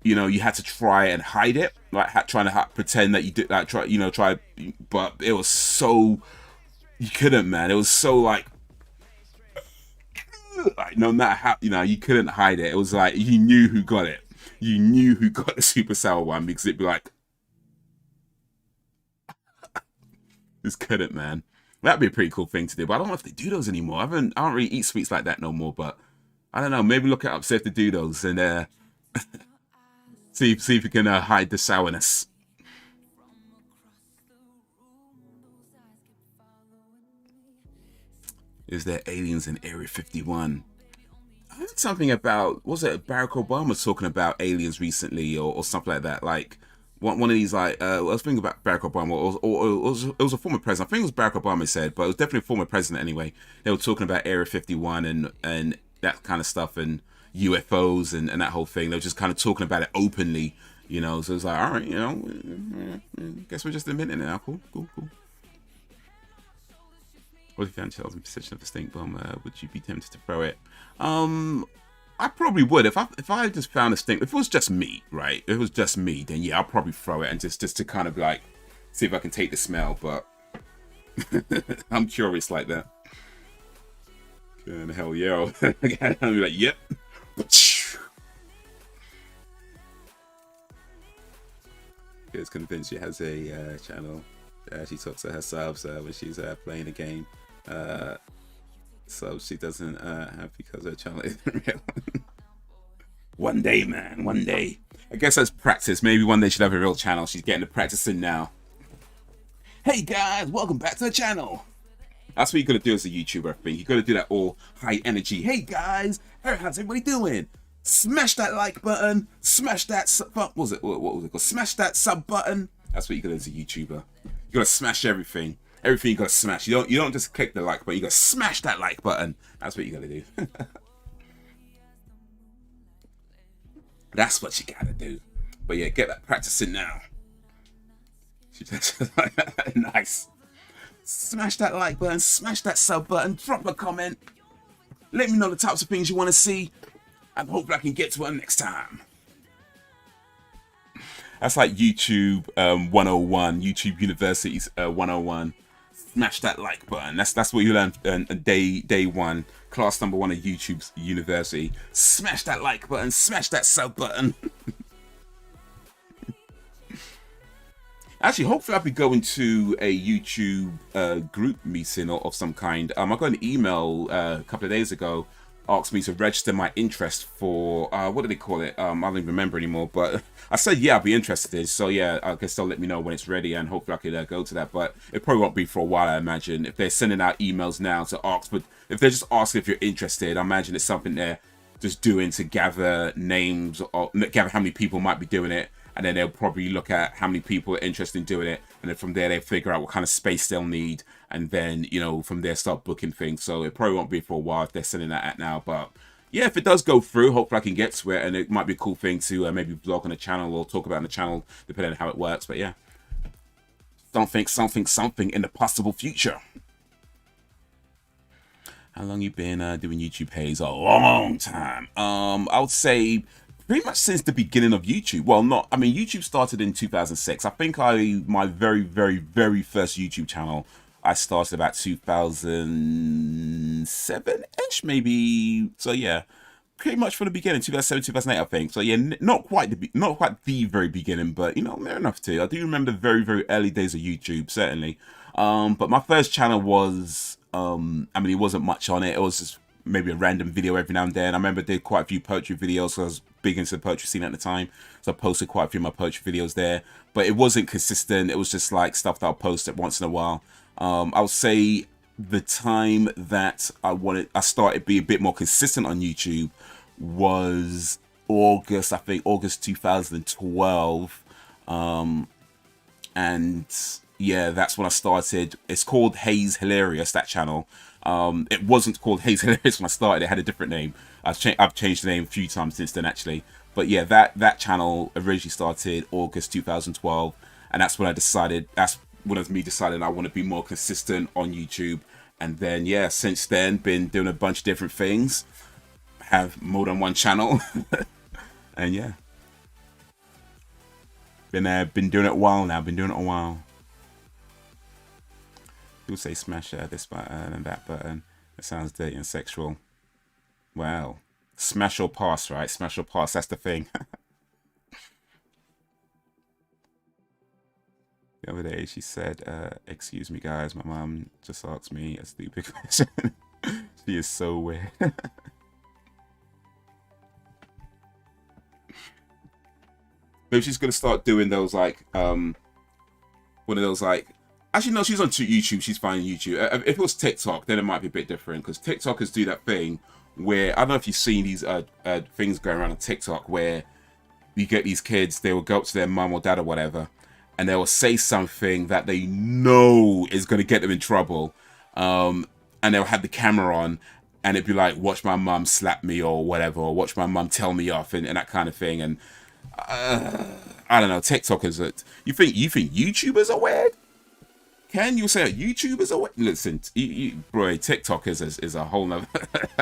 you had to try and hide it, like trying to pretend that you did, like try. But it was so you couldn't, man. It was so like no matter how you couldn't hide it. It was like you knew who got it. You knew who got the super sour one because it'd be like. Just couldn't, man. That'd be a pretty cool thing to do, but I don't know if they do those anymore. I don't really eat sweets like that no more, but I don't know. Maybe look it up, see if they do those, and see if you can hide the sourness. Is there aliens in Area 51? I heard something about, was it Barack Obama talking about aliens recently or something like that? Like one of these, like I was thinking about Barack Obama, or it was a former president. I think it was Barack Obama said, but it was definitely a former president anyway. They were talking about Area 51 and that kind of stuff and UFOs and that whole thing. They were just kind of talking about it openly, you know. So it's like, all right, you know, guess we're just admitting it now. Cool. What if you found yourself in possession of a stink bomb? Would you be tempted to throw it? I probably would if I just found a stink. If it was just me, right? If it was just me, then yeah, I'll probably throw it and just to kind of like see if I can take the smell. But I'm curious like that. And hell yeah, I'll be like, yep. Is convinced she has a channel. She talks to her subs when she's playing a game. So she doesn't have because her channel isn't real. One day, man, one day. I guess that's practice. Maybe one day she'll have a real channel. She's getting the practice in now. Hey guys, welcome back to the channel. That's what you gotta do as a YouTuber, I think. You gotta do that all high energy. Hey guys, how's everybody doing? Smash that like button. Smash that what was it called? Smash that sub button. That's what you gotta do as a YouTuber. You gotta smash everything. Everything you gotta smash. You don't just click the like button. You gotta smash that like button. That's what you gotta do. That's what you gotta do. But yeah, get that practicing now. Nice. Smash that like button. Smash that sub button. Drop a comment. Let me know the types of things you want to see, and hopefully I can get to one next time. That's like YouTube 101, YouTube University's 101. Smash that like button. That's what you learn day one, class number 1 of YouTube's University. Smash that like button. Smash that sub button. Actually, hopefully I'll be going to a YouTube group meeting of some kind. I got an email a couple of days ago, asked me to register my interest for, what do they call it? I don't even remember anymore, but I said, yeah, I'll be interested. So yeah, I guess they'll let me know when it's ready and hopefully I could go to that. But it probably won't be for a while, I imagine. If they're sending out emails now to ask, but if they're just asking if you're interested, I imagine it's something they're just doing to gather names or gather how many people might be doing it. And then they'll probably look at how many people are interested in doing it. And then from there, they figure out what kind of space they'll need. And then, you know, from there, start booking things. So it probably won't be for a while if they're sending that out now. But yeah, if it does go through, hopefully I can get to it. And it might be a cool thing to maybe vlog on the channel or talk about on the channel, depending on how it works. But yeah, something in the possible future. How long you been doing YouTube, Haze? A long time. I would say pretty much since the beginning of YouTube. Well, YouTube started in 2006. I think my very, very, very first YouTube channel, I started about 2007-ish, maybe. So yeah, pretty much from the beginning, 2007, 2008, I think. So yeah, not quite the very beginning, but you know, near enough to. I do remember the very, very early days of YouTube, certainly. But my first channel was, it wasn't much on it. It was just maybe a random video every now and then. I remember I did quite a few poetry videos, so I was big into the poetry scene at the time, so I posted quite a few of my poetry videos there, but it wasn't consistent. It was just like stuff that I'll post it once in a while. I would say the time that I started being a bit more consistent on YouTube was August 2012, and yeah, that's when I started. It's called Haze Hilarious, that channel. It wasn't called Haze Hilarious when I started. It had a different name. I've changed the name a few times since then, actually. But yeah, that channel originally started August 2012, and that's when I decided. That's when me deciding I want to be more consistent on YouTube. And then yeah, since then been doing a bunch of different things. Have more than one channel, and yeah, been doing it a while now. People say smash this button and that button. It sounds dirty and sexual. Well, smash or pass, right? Smash or pass, that's the thing. The other day she said, excuse me guys, my mom just asked me a stupid question. She is so weird. Maybe she's going to start doing those like, one of those like, actually, no, she's on YouTube. She's fine on YouTube. If it was TikTok, then it might be a bit different because TikTokers do that thing where I don't know if you've seen these things going around on TikTok where you get these kids, they will go up to their mum or dad or whatever, and they will say something that they know is going to get them in trouble, and they'll have the camera on, and it'd be like, watch my mum slap me or whatever, or watch my mum tell me off, and that kind of thing. And I don't know, TikTokers, you think YouTubers are weird? Can you say YouTubers are weird? Listen, bro, TikTok is a whole nother,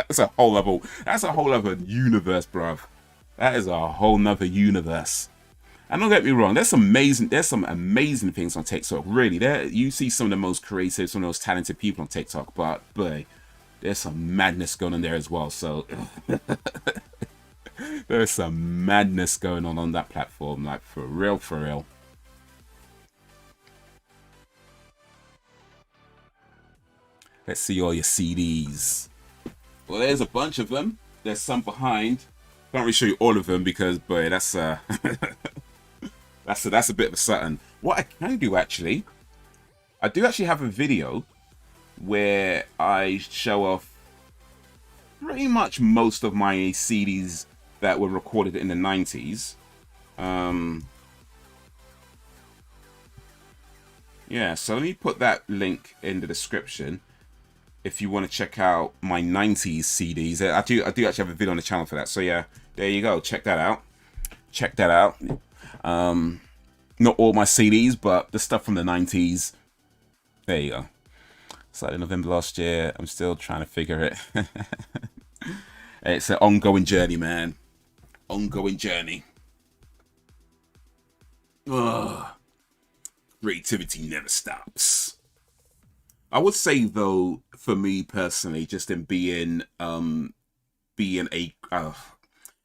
that's a whole other universe, bruv. That is a whole nother universe. And don't get me wrong, there's some amazing things on TikTok. Really, you see some of the most creative, some of the most talented people on TikTok, but boy, there's some madness going on there as well. So there's some madness going on that platform, like for real, for real. Let's see all your CDs. Well, there's a bunch of them. There's some behind. Can't really show you all of them because, boy, that's that's a bit of a something. What I can do actually, I do actually have a video where I show off pretty much most of my CDs that were recorded in the 90s. Yeah, so let me put that link in the description if you want to check out my 90s CDs. I do actually have a video on the channel for that. So yeah, there you go. Check that out. Check that out. Not all my CDs, but the stuff from the 90s. There you go. Started in November last year. I'm still trying to figure it. It's an ongoing journey, man. Ongoing journey. Ugh. Creativity never stops. I would say though, for me personally, just in being a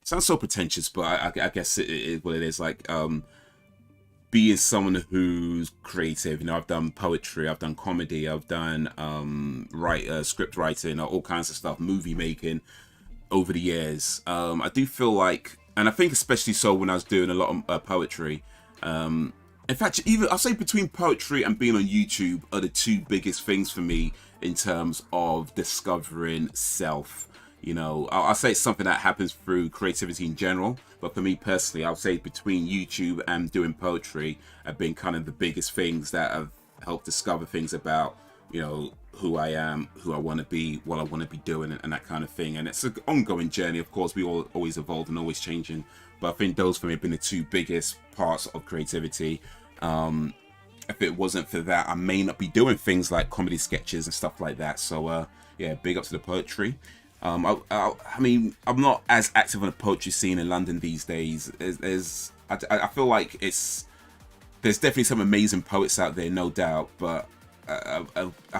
sounds so pretentious, but I guess it is what it is. Like being someone who's creative. You know, I've done poetry, I've done comedy, I've done script writing, all kinds of stuff, movie making over the years. I do feel like, and I think especially so when I was doing a lot of poetry. In fact, even I'll say between poetry and being on YouTube are the two biggest things for me in terms of discovering self. You know, I'll say it's something that happens through creativity in general, but for me personally, I'll say between YouTube and doing poetry have been kind of the biggest things that have helped discover things about, you know, who I am, who I want to be, what I want to be doing, and that kind of thing. And it's an ongoing journey. Of course, we all always evolve and always changing. But I think those for me have been the two biggest parts of creativity. If it wasn't for that, I may not be doing things like comedy sketches and stuff like that. So yeah, big up to the poetry. I mean, I'm not as active on the poetry scene in London these days. I feel like there's definitely some amazing poets out there, no doubt, but I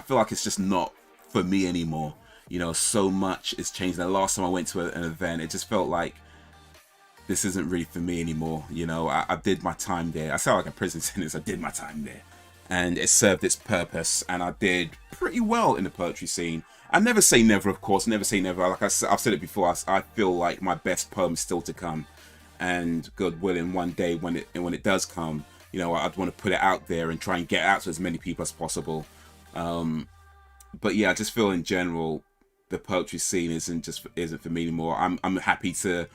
feel like it's just not for me anymore. You know, so much has changed. The last time I went to an event, it just felt like this isn't really for me anymore. You know, I did my time there. I sound like a prison sentence. I did my time there, and it served its purpose, and I did pretty well in the poetry scene. I never say never, of course. Never say never. Like I've said it before. I feel like my best poem is still to come, and God willing, one day when it does come, you know, I'd want to put it out there and try and get it out to as many people as possible. But yeah, I just feel in general the poetry scene isn't for me anymore. I'm happy to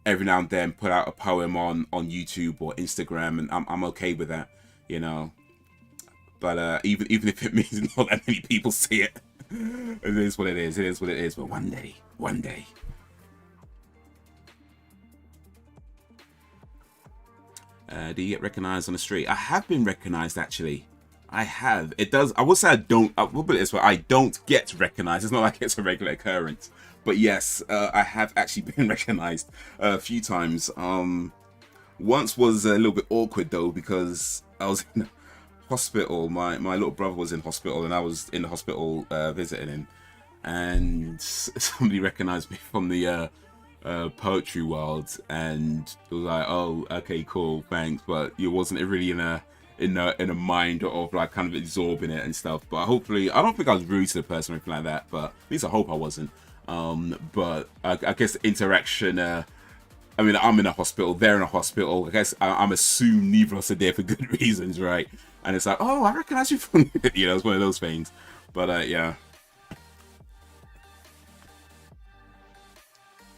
every now and then put out a poem on YouTube or Instagram, and I'm okay with that, you know. But even if it means not that many people see it, it is what it is. It is what it is. But one day. Do you get recognized on the street? I have been recognized, actually. I have. It does. I will say I don't. I will put it this way. I don't get recognized. It's not like it's a regular occurrence. But yes, I have actually been recognized a few times. Once was a little bit awkward though, because I was in hospital. My little brother was in hospital, and I was in the hospital visiting him, and somebody recognized me from the poetry world, and it was like, oh, okay, cool, thanks, but you wasn't really in a mind of like kind of absorbing it and stuff. But hopefully, I don't think I was rude to the person or anything like that, but at least I hope I wasn't. But I guess the interaction, I mean, I'm in a hospital, they're in a hospital. I guess I'm assuming neither of us are there for good reasons, right? And it's like, oh, I recognize you from, you know, it's one of those things. But yeah.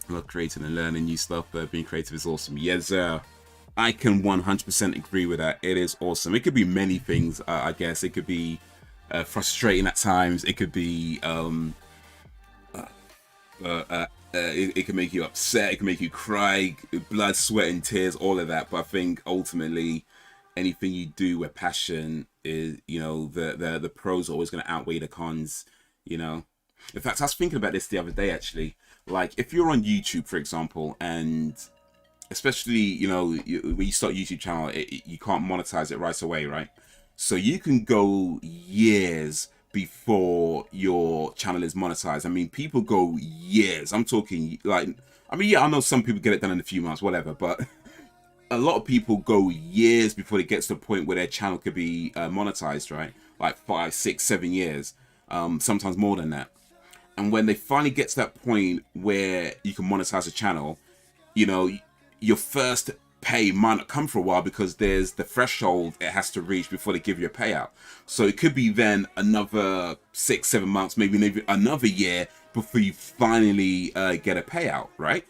I love creating and learning new stuff. Being creative is awesome. Yes, sir. I can 100% agree with that. It is awesome. It could be many things, I guess. It could be frustrating at times. It could be it can make you upset. It can make you cry, blood, sweat, and tears, all of that. But I think ultimately, anything you do with passion is, you know, the pros are always going to outweigh the cons. You know, in fact, I was thinking about this the other day actually. Like, if you're on YouTube, for example, and especially, you know, when you start a YouTube channel, you can't monetize it right away, right? So you can go years before your channel is monetized. I mean, people go years. I'm talking like, I mean, yeah, I know some people get it done in a few months, whatever, but a lot of people go years before it gets to the point where their channel could be monetized, right? Like 5, 6, 7 years, sometimes more than that. And when they finally get to that point where you can monetize a channel, you know, your first pay might not come for a while because there's the threshold it has to reach before they give you a payout. So it could be then another 6, 7 months, maybe another year before you finally get a payout, right?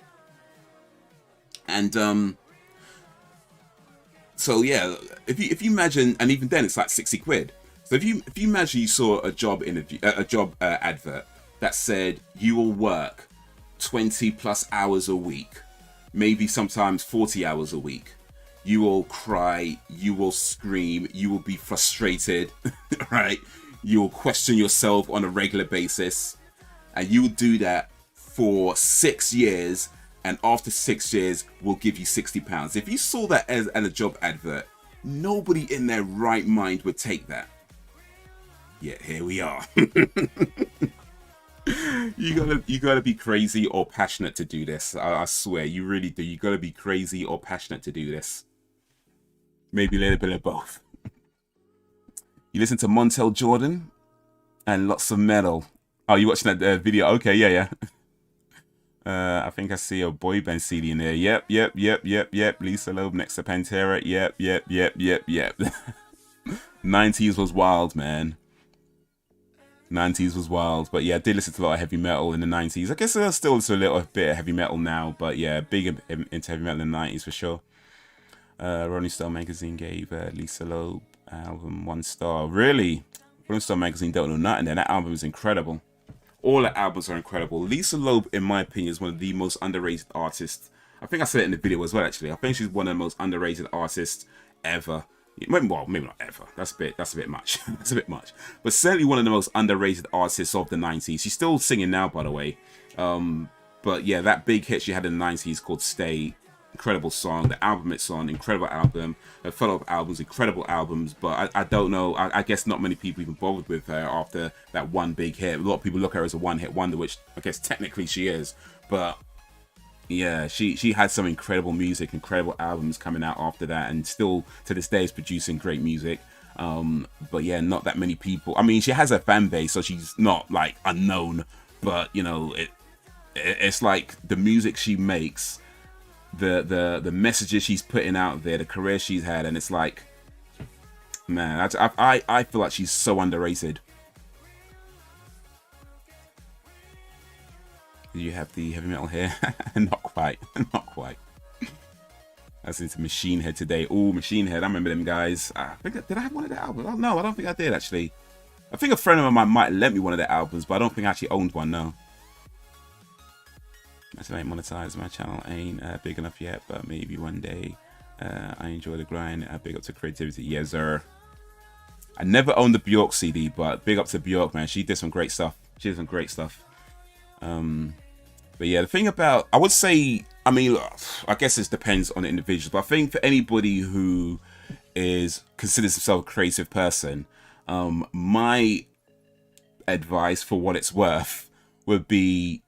And so yeah, if you imagine, and even then it's like 60 quid. So if you imagine you saw a job interview, a job advert that said you will work 20 plus hours a week, maybe sometimes 40 hours a week. You will cry, you will scream, you will be frustrated, right? You will question yourself on a regular basis, and you will do that for 6 years, and after 6 years, we'll give you £60. If you saw that as a job advert, nobody in their right mind would take that. Yet here we are. You gotta be crazy or passionate to do this. I swear, you really do. You gotta be crazy or passionate to do this. Maybe a little bit of both. You listen to Montel Jordan and lots of metal. Oh, you watching that video? Okay, yeah. I think I see a boy band CD in there. Yep. Lisa Loeb next to Pantera. Yep. 90s was wild, man. 90s was wild, but yeah, I did listen to a lot of heavy metal in the 90s. I guess I still listen to a little bit of heavy metal now, but yeah, big into heavy metal in the 90s for sure. Rolling Stone magazine gave Lisa Loeb album 1 star. Really? Rolling Stone magazine don't know nothing there. That album is incredible. All the albums are incredible. Lisa Loeb, in my opinion, is one of the most underrated artists. I think I said it in the video as well, actually. I think she's one of the most underrated artists ever. Well, maybe not ever. That's a bit much. That's a bit much. But certainly one of the most underrated artists of the 90s. She's still singing now, by the way. But yeah, that big hit she had in the 90s called Stay. Incredible song. The album it's on, incredible album. Her follow-up albums, incredible albums. But I don't know. I guess not many people even bothered with her after that one big hit. A lot of people look at her as a one-hit wonder, which I guess technically she is. But yeah, she had some incredible music, incredible albums coming out after that, and still to this day is producing great music. But yeah, not that many people. I mean, she has a fan base, so she's not like unknown. But you know, it's like the music she makes, the messages she's putting out there, the career she's had, and it's like, man, I feel like she's so underrated. Do you have the heavy metal here? Not quite. That's into Machine Head today. Oh, Machine Head. I remember them guys. Did I have one of their albums? Oh, no, I don't think I did, actually. I think a friend of mine might lend me one of their albums, but I don't think I actually owned one, no. I still ain't monetized. My channel ain't big enough yet, but maybe one day. I enjoy the grind. Big up to creativity. Yes, sir. I never owned the Bjork CD, but big up to Bjork, man. She did some great stuff. But yeah, the thing about, I would say, I mean, I guess it depends on the individual, but I think for anybody who considers himself a creative person, my advice for what it's worth would be,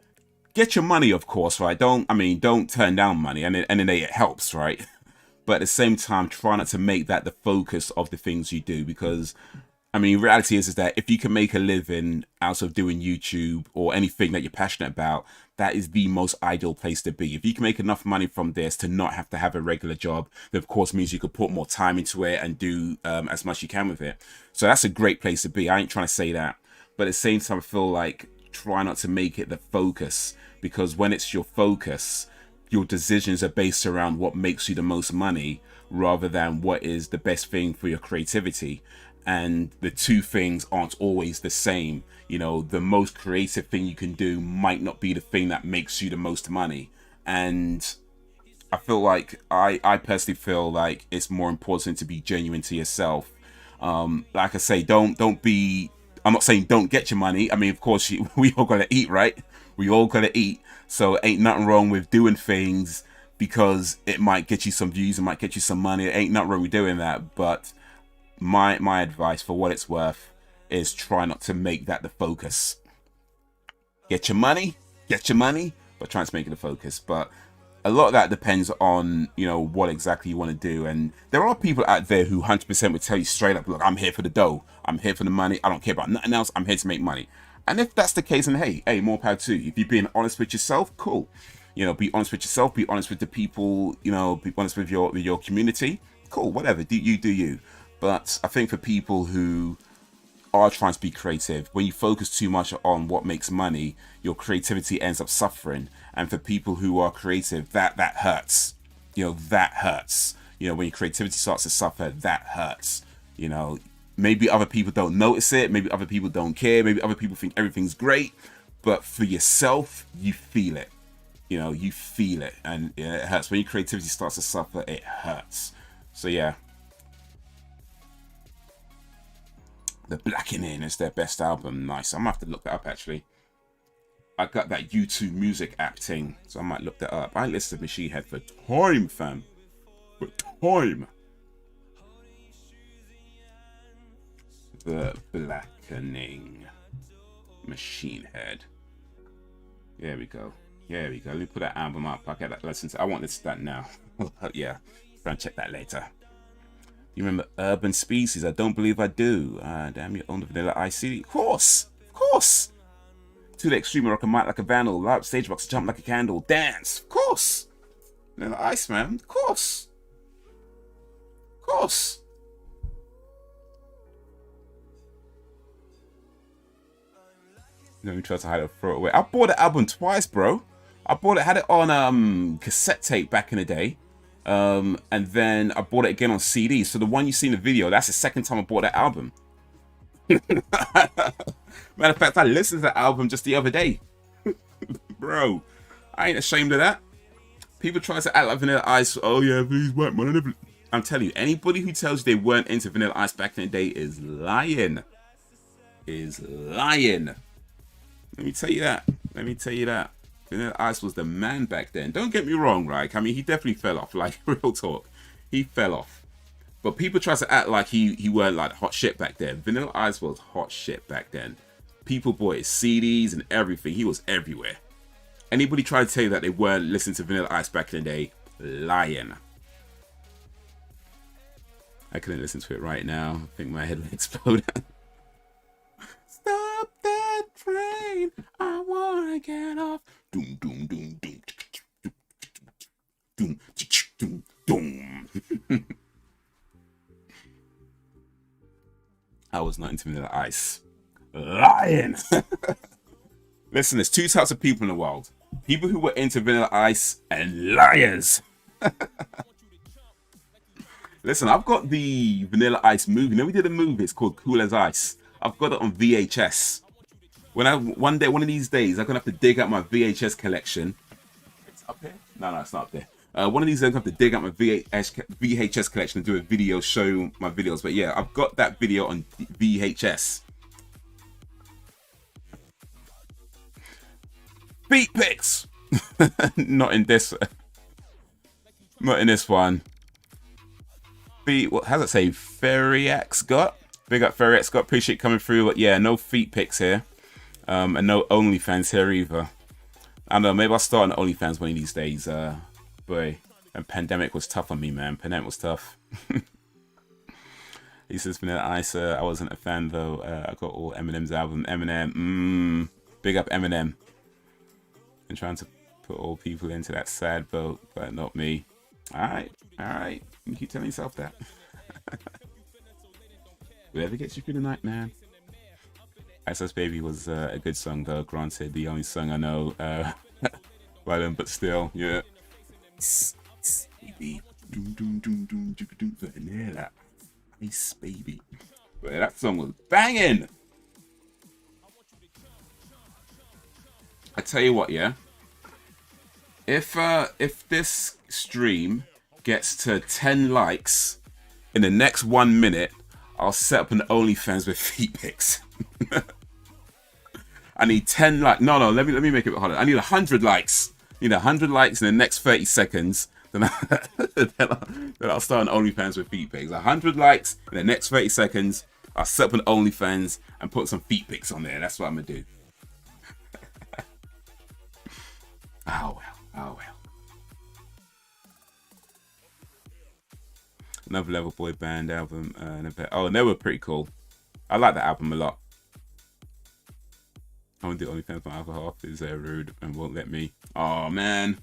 get your money, of course, right? Don't turn down money, and then it helps, right? But at the same time, try not to make that the focus of the things you do, because I mean, reality is that if you can make a living out of doing YouTube or anything that you're passionate about, that is the most ideal place to be. If you can make enough money from this to not have to have a regular job, that of course means you could put more time into it and do as much you can with it. So that's a great place to be. I ain't trying to say that. But at the same time, I feel like try not to make it the focus, because when it's your focus, your decisions are based around what makes you the most money rather than what is the best thing for your creativity. And the two things aren't always the same. You know, the most creative thing you can do might not be the thing that makes you the most money. And I feel like, I personally feel like it's more important to be genuine to yourself. Like I say, don't be, I'm not saying don't get your money. I mean, of course, we all gotta eat, right? We all gotta eat. So ain't nothing wrong with doing things because it might get you some views, it might get you some money. It ain't nothing wrong with doing that. But my advice, for what it's worth, is try not to make that the focus. Get your money, but try not to make it the focus. But a lot of that depends on, you know, what exactly you want to do. And there are people out there who 100% would tell you straight up, look, I'm here for the dough. I'm here for the money. I don't care about nothing else. I'm here to make money. And if that's the case, then hey, more power to you. If you're being honest with yourself, cool. You know, be honest with yourself. Be honest with the people. You know, be honest with your community. Cool, whatever. Do you. But I think for people who are trying to be creative, when you focus too much on what makes money, your creativity ends up suffering. And for people who are creative, that hurts. You know, that hurts. You know, when your creativity starts to suffer, that hurts. You know, maybe other people don't notice it. Maybe other people don't care. Maybe other people think everything's great. But for yourself, you feel it. You know, you feel it. And it hurts. When your creativity starts to suffer, it hurts. So yeah. The Blackening is their best album. Nice. I'm gonna have to look that up actually. I got that YouTube music app thing, so I might look that up. I listened to Machine Head for time, fam. For time. The Blackening. Machine Head. There we go. There we go. Let me put that album up. I get that listen to. I want this that now. Yeah. Try and check that later. You remember Urban Species? I don't believe I do. Damn, you own the Vanilla Ice CD. Of course! Of course! To the extreme, rock a mic like a vandal. Light up stage box, jump like a candle. Dance! Of course! Vanilla Ice, man. Of course! Of course! Let me try to hide it, throw it away. I bought the album twice, bro. I bought it, had it on cassette tape back in the day. And then I bought it again on CD. So the one you see in the video, that's the second time I bought that album. Matter of fact, I listened to that album just the other day. Bro, I ain't ashamed of that. People try to act like Vanilla Ice. Oh yeah, please, white man. I'm telling you, anybody who tells you they weren't into Vanilla Ice back in the day is lying. Is lying. Let me tell you that. Let me tell you that. Vanilla Ice was the man back then. Don't get me wrong, right? I mean, he definitely fell off. Like, real talk. He fell off. But people try to act like he weren't like hot shit back then. Vanilla Ice was hot shit back then. People bought his CDs and everything. He was everywhere. Anybody try to tell you that they weren't listening to Vanilla Ice back in the day, lying. I couldn't listen to it right now. I think my head would explode. Stop that train. I wanna get off. Doom, doom, doom, doom. Doom, doom, doom. I was not into Vanilla Ice. Lying. Listen, there's two types of people in the world. People who were into Vanilla Ice and liars. Listen, I've got the Vanilla Ice movie. You know, we did a movie. It's called Cool as Ice. I've got it on VHS. One of these days, I'm gonna have to dig out my VHS collection. It's up here? No, it's not up there. One of these days, I'm gonna have to dig out my VHS collection and do a video, show my videos. But yeah, I've got that video on VHS. Feet pics. Not in this. Not in this one. Feet. What has it say? Ferriax got. Big up Ferriax got. Appreciate it coming through. But yeah, no feet pics here. And no OnlyFans here either. I don't know. Maybe I'll start on OnlyFans one of these days. Boy, and pandemic was tough on me, man. Pandemic was tough. He says Vanilla Ice. I wasn't a fan though. I got all Eminem's album. Eminem. Big up Eminem. And trying to put all people into that sad boat, but not me. Alright. You keep telling yourself that. Whatever gets you through the night, man. SS Baby was a good song though, granted. The only song I know by them, but still, yeah. Baby. Hear that? Nice, baby. But yeah, that song was banging. I tell you what, yeah. If this stream gets to 10 likes in the next 1 minute, I'll set up an OnlyFans with feet pics. I need 10 likes. No, let me make it a bit harder. I need 100 likes. I need 100 likes in the next 30 seconds. Then I'll start an OnlyFans with feet pics. 100 likes in the next 30 seconds. I'll set up an OnlyFans and put some feet pics on there. That's what I'm gonna do. Oh well. Another Level Boy Band album. And they were pretty cool. I like that album a lot. I want to do OnlyFans. My other half is rude and won't let me. Oh man.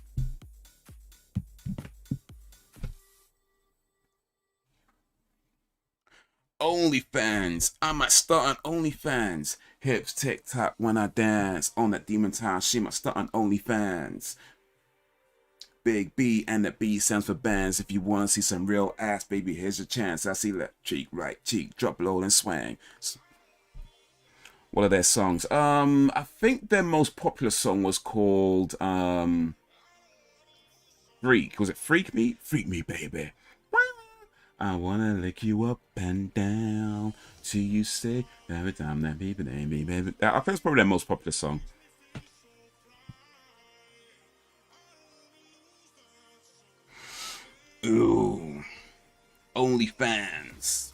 OnlyFans. I might start on OnlyFans. Hips tick tock when I dance. On that demon time, she might start on OnlyFans. Big B and the B stands for bands. If you want to see some real ass, baby, here's your chance. I see left cheek, right cheek, drop low and swing. What are their songs? I think their most popular song was called Freak. Was it Freak Me? Freak Me, baby. I wanna lick you up and down till you say every time that baby. I think it's probably their most popular song. Ooh, OnlyFans.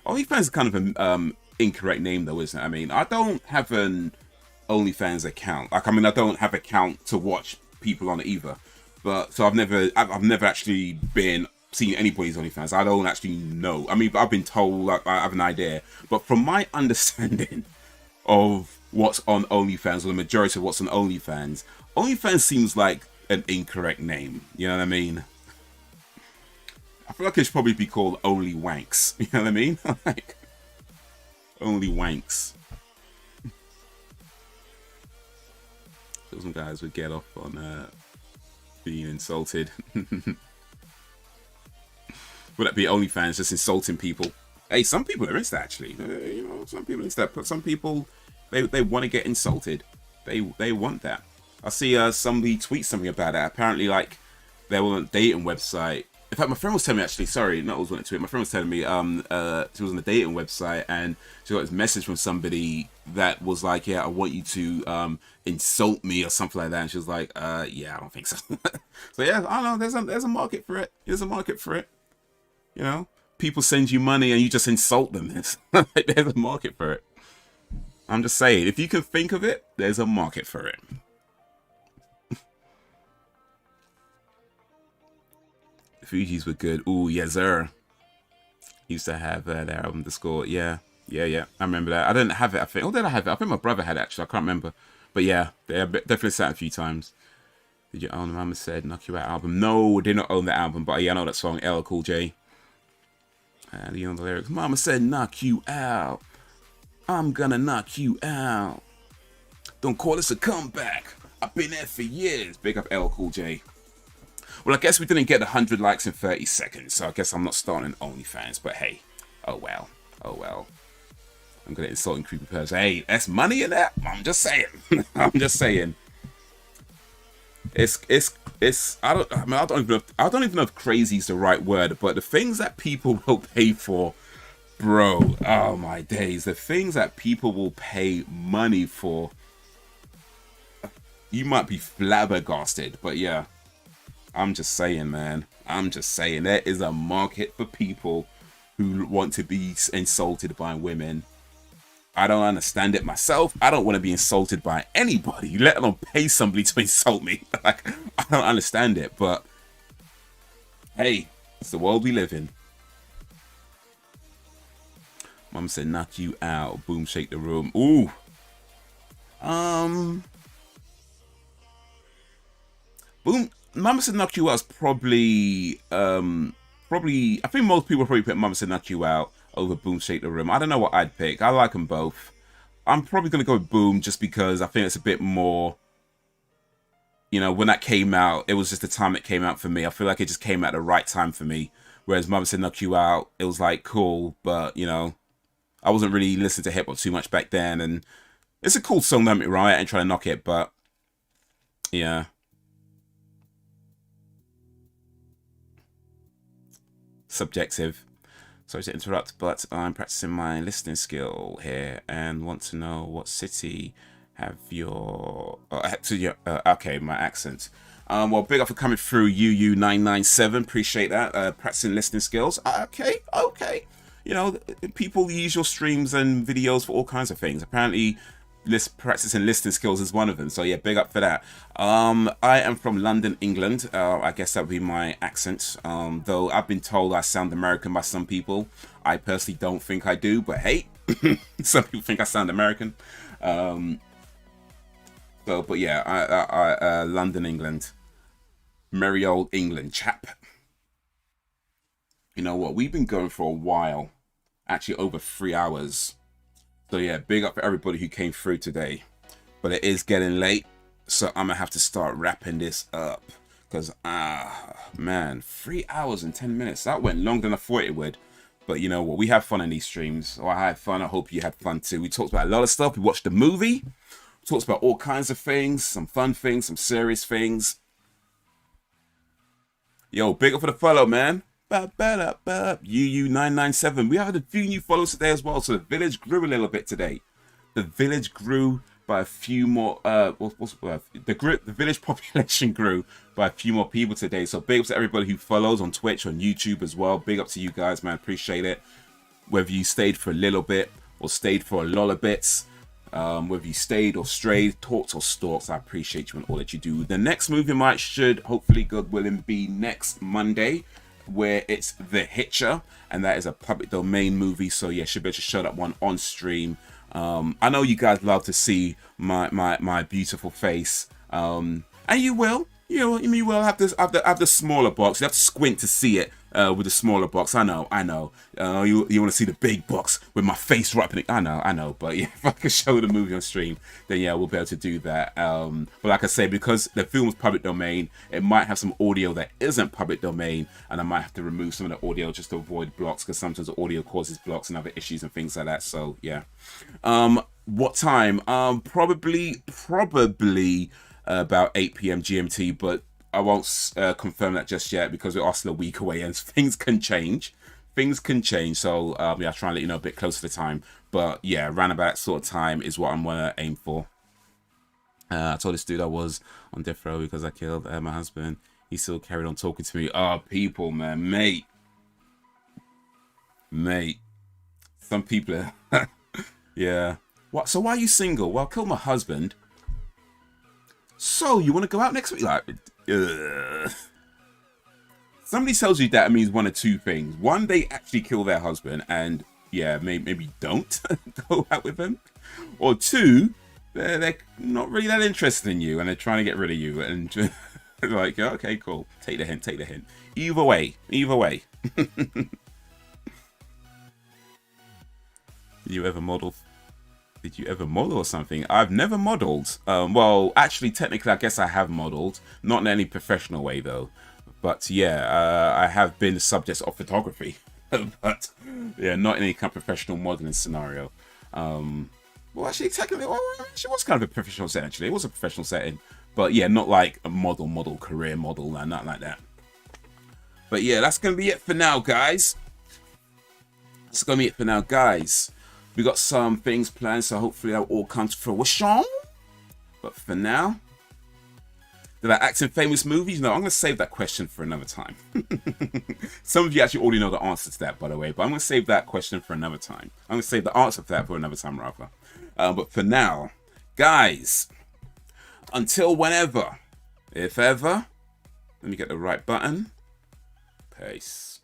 OnlyFans is kind of an incorrect name though, isn't it? I mean, I don't have an OnlyFans account. Like, I mean, I don't have an account to watch people on it either. But so I've never actually seen anybody's OnlyFans. I don't actually know. I mean, I've been told, like, I have an idea. But from my understanding of what's on OnlyFans, or the majority of what's on OnlyFans, OnlyFans seems like an incorrect name. You know what I mean? I feel like it should probably be called Only Wanks. You know what I mean? Like, Only Wanks. So some guys would get off on being insulted. Would that be OnlyFans just insulting people? Hey, some people are into that, actually. You know, some people are into that, but some people they want to get insulted. They want that. I see somebody tweet something about that. Apparently, like, they were on a dating website. In fact, my friend was telling me, actually, sorry, not always wanted to tweet. My friend was telling me she was on a dating website and she got this message from somebody that was like, yeah, I want you to insult me or something like that. And she was like, yeah, I don't think so. So yeah, I don't know, there's a market for it. There's a market for it. You know, people send you money and you just insult them. There's a market for it. I'm just saying, if you can think of it, there's a market for it. The Fugees were good. Ooh, yes, sir. Used to have their album, The Score. Yeah. I remember that. I didn't have it, I think. Oh, did I have it? I think my brother had it, actually. I can't remember. But yeah, they definitely sat a few times. Did you own the Mama Said Knock You Out album? No, did not own the album. But yeah, I know that song, LL Cool J. And you know the lyrics. Mama said knock you out. I'm gonna knock you out. Don't call this a comeback. I've been there for years. Big up LL Cool J. Well, I guess we didn't get 100 likes in 30 seconds, so I guess I'm not starting OnlyFans, but hey, oh well. I'm gonna insult and creepy person. Hey, that's money in that? I'm just saying. It's I don't even know if crazy is the right word, but the things that people will pay for, bro, oh my days, the things that people will pay money for, you might be flabbergasted, but yeah. I'm just saying, man. I'm just saying, there is a market for people who want to be insulted by women. I don't understand it myself. I don't want to be insulted by anybody, let alone pay somebody to insult me. Like, I don't understand it, but hey, it's the world we live in. Mom said, knock you out. Boom, shake the room. Ooh. Boom. Mama Said Knock You Out is probably, I think most people probably pick Mama Said Knock You Out over Boom Shake the Room. I don't know what I'd pick. I like them both. I'm probably going to go with Boom just because I think it's a bit more you know, when that came out, it was just the time it came out for me. I feel like it just came at the right time for me. Whereas Mum Said Knock You Out, it was like cool, but you know, I wasn't really listening to hip hop too much back then. And it's a cool song, don't get me wrong. I ain't trying to knock it, but yeah. Subjective. Sorry to interrupt, but I'm practicing my listening skill here and want to know what city have your okay, my accent. Well, big up for coming through, UU997. Appreciate that. Practicing listening skills. Okay. You know, people use your streams and videos for all kinds of things. Apparently, practicing listening skills is one of them. So yeah, big up for that. I am from London, England. I guess that would be my accent. Though I've been told I sound American by some people. I personally don't think I do, but hey, some people think I sound American. But yeah, London, England. Merry old England, chap. You know what? We've been going for a while. Actually, over 3 hours. So yeah, big up for everybody who came through today. But it is getting late, so I'm going to have to start wrapping this up. Because, man, 3 hours and 10 minutes. That went longer than I thought it would. But you know what? We have fun in these streams. So I had fun. I hope you had fun too. We talked about a lot of stuff. We watched the movie. Talks about all kinds of things, some fun things, some serious things. Yo, big up for the follow, man. UU997. We had a few new follows today as well, so the village grew a little bit today. The village grew by a few more. The village population grew by a few more people today. So big up to everybody who follows on Twitch, on YouTube as well. Big up to you guys, man. Appreciate it. Whether you stayed for a little bit or stayed for a lot of bits. Whether you stayed or strayed, talked or stalked, I appreciate you and all that you do. The next movie should hopefully, God willing, be next Monday, where it's The Hitcher, and that is a public domain movie. So yeah, should be able to show that one on stream. I know you guys love to see my beautiful face, and you will. You will have this have the smaller box. You have to squint to see it with the smaller box. I know. You want to see the big box with my face right up in it. I know. But yeah, if I can show the movie on stream, then yeah, we'll be able to do that. But like I say, because the film is public domain, it might have some audio that isn't public domain, and I might have to remove some of the audio just to avoid blocks, because sometimes the audio causes blocks and other issues and things like that. So yeah. What time? Probably about 8 p.m. GMT, but I won't confirm that just yet because we are still a week away and things can change. So yeah, I'll try and let you know a bit closer to the time. But yeah, around about that sort of time is what I'm gonna aim for. I told this dude I was on death row because I killed my husband. He still carried on talking to me. Oh, people, man, mate. Some people, yeah. What? So why are you single? Well, I killed my husband. So you want to go out next week? Like, somebody tells you that, it means one of two things. One, they actually kill their husband, and yeah, maybe don't go out with them. Or two, they're not really that interested in you, and they're trying to get rid of you. And like, okay, cool. Take the hint. Either way. Did you ever model or something? I've never modeled. Well, actually, technically, I guess I have modeled. Not in any professional way, though. But yeah, I have been the subject of photography. But yeah, not in any kind of professional modeling scenario. Well, actually, technically, it was kind of a professional setting, actually. It was a professional setting. But yeah, not like a model, career model, and nothing like that. But yeah, that's going to be it for now, guys. We got some things planned, so hopefully that all comes to fruition. But for now, did I act in famous movies? No, I'm going to save that question for another time. Some of you actually already know the answer to that, by the way, but I'm going to save that question for another time. I'm going to save the answer for that for another time, rather. But for now, guys, until whenever, if ever, let me get the right button. Peace.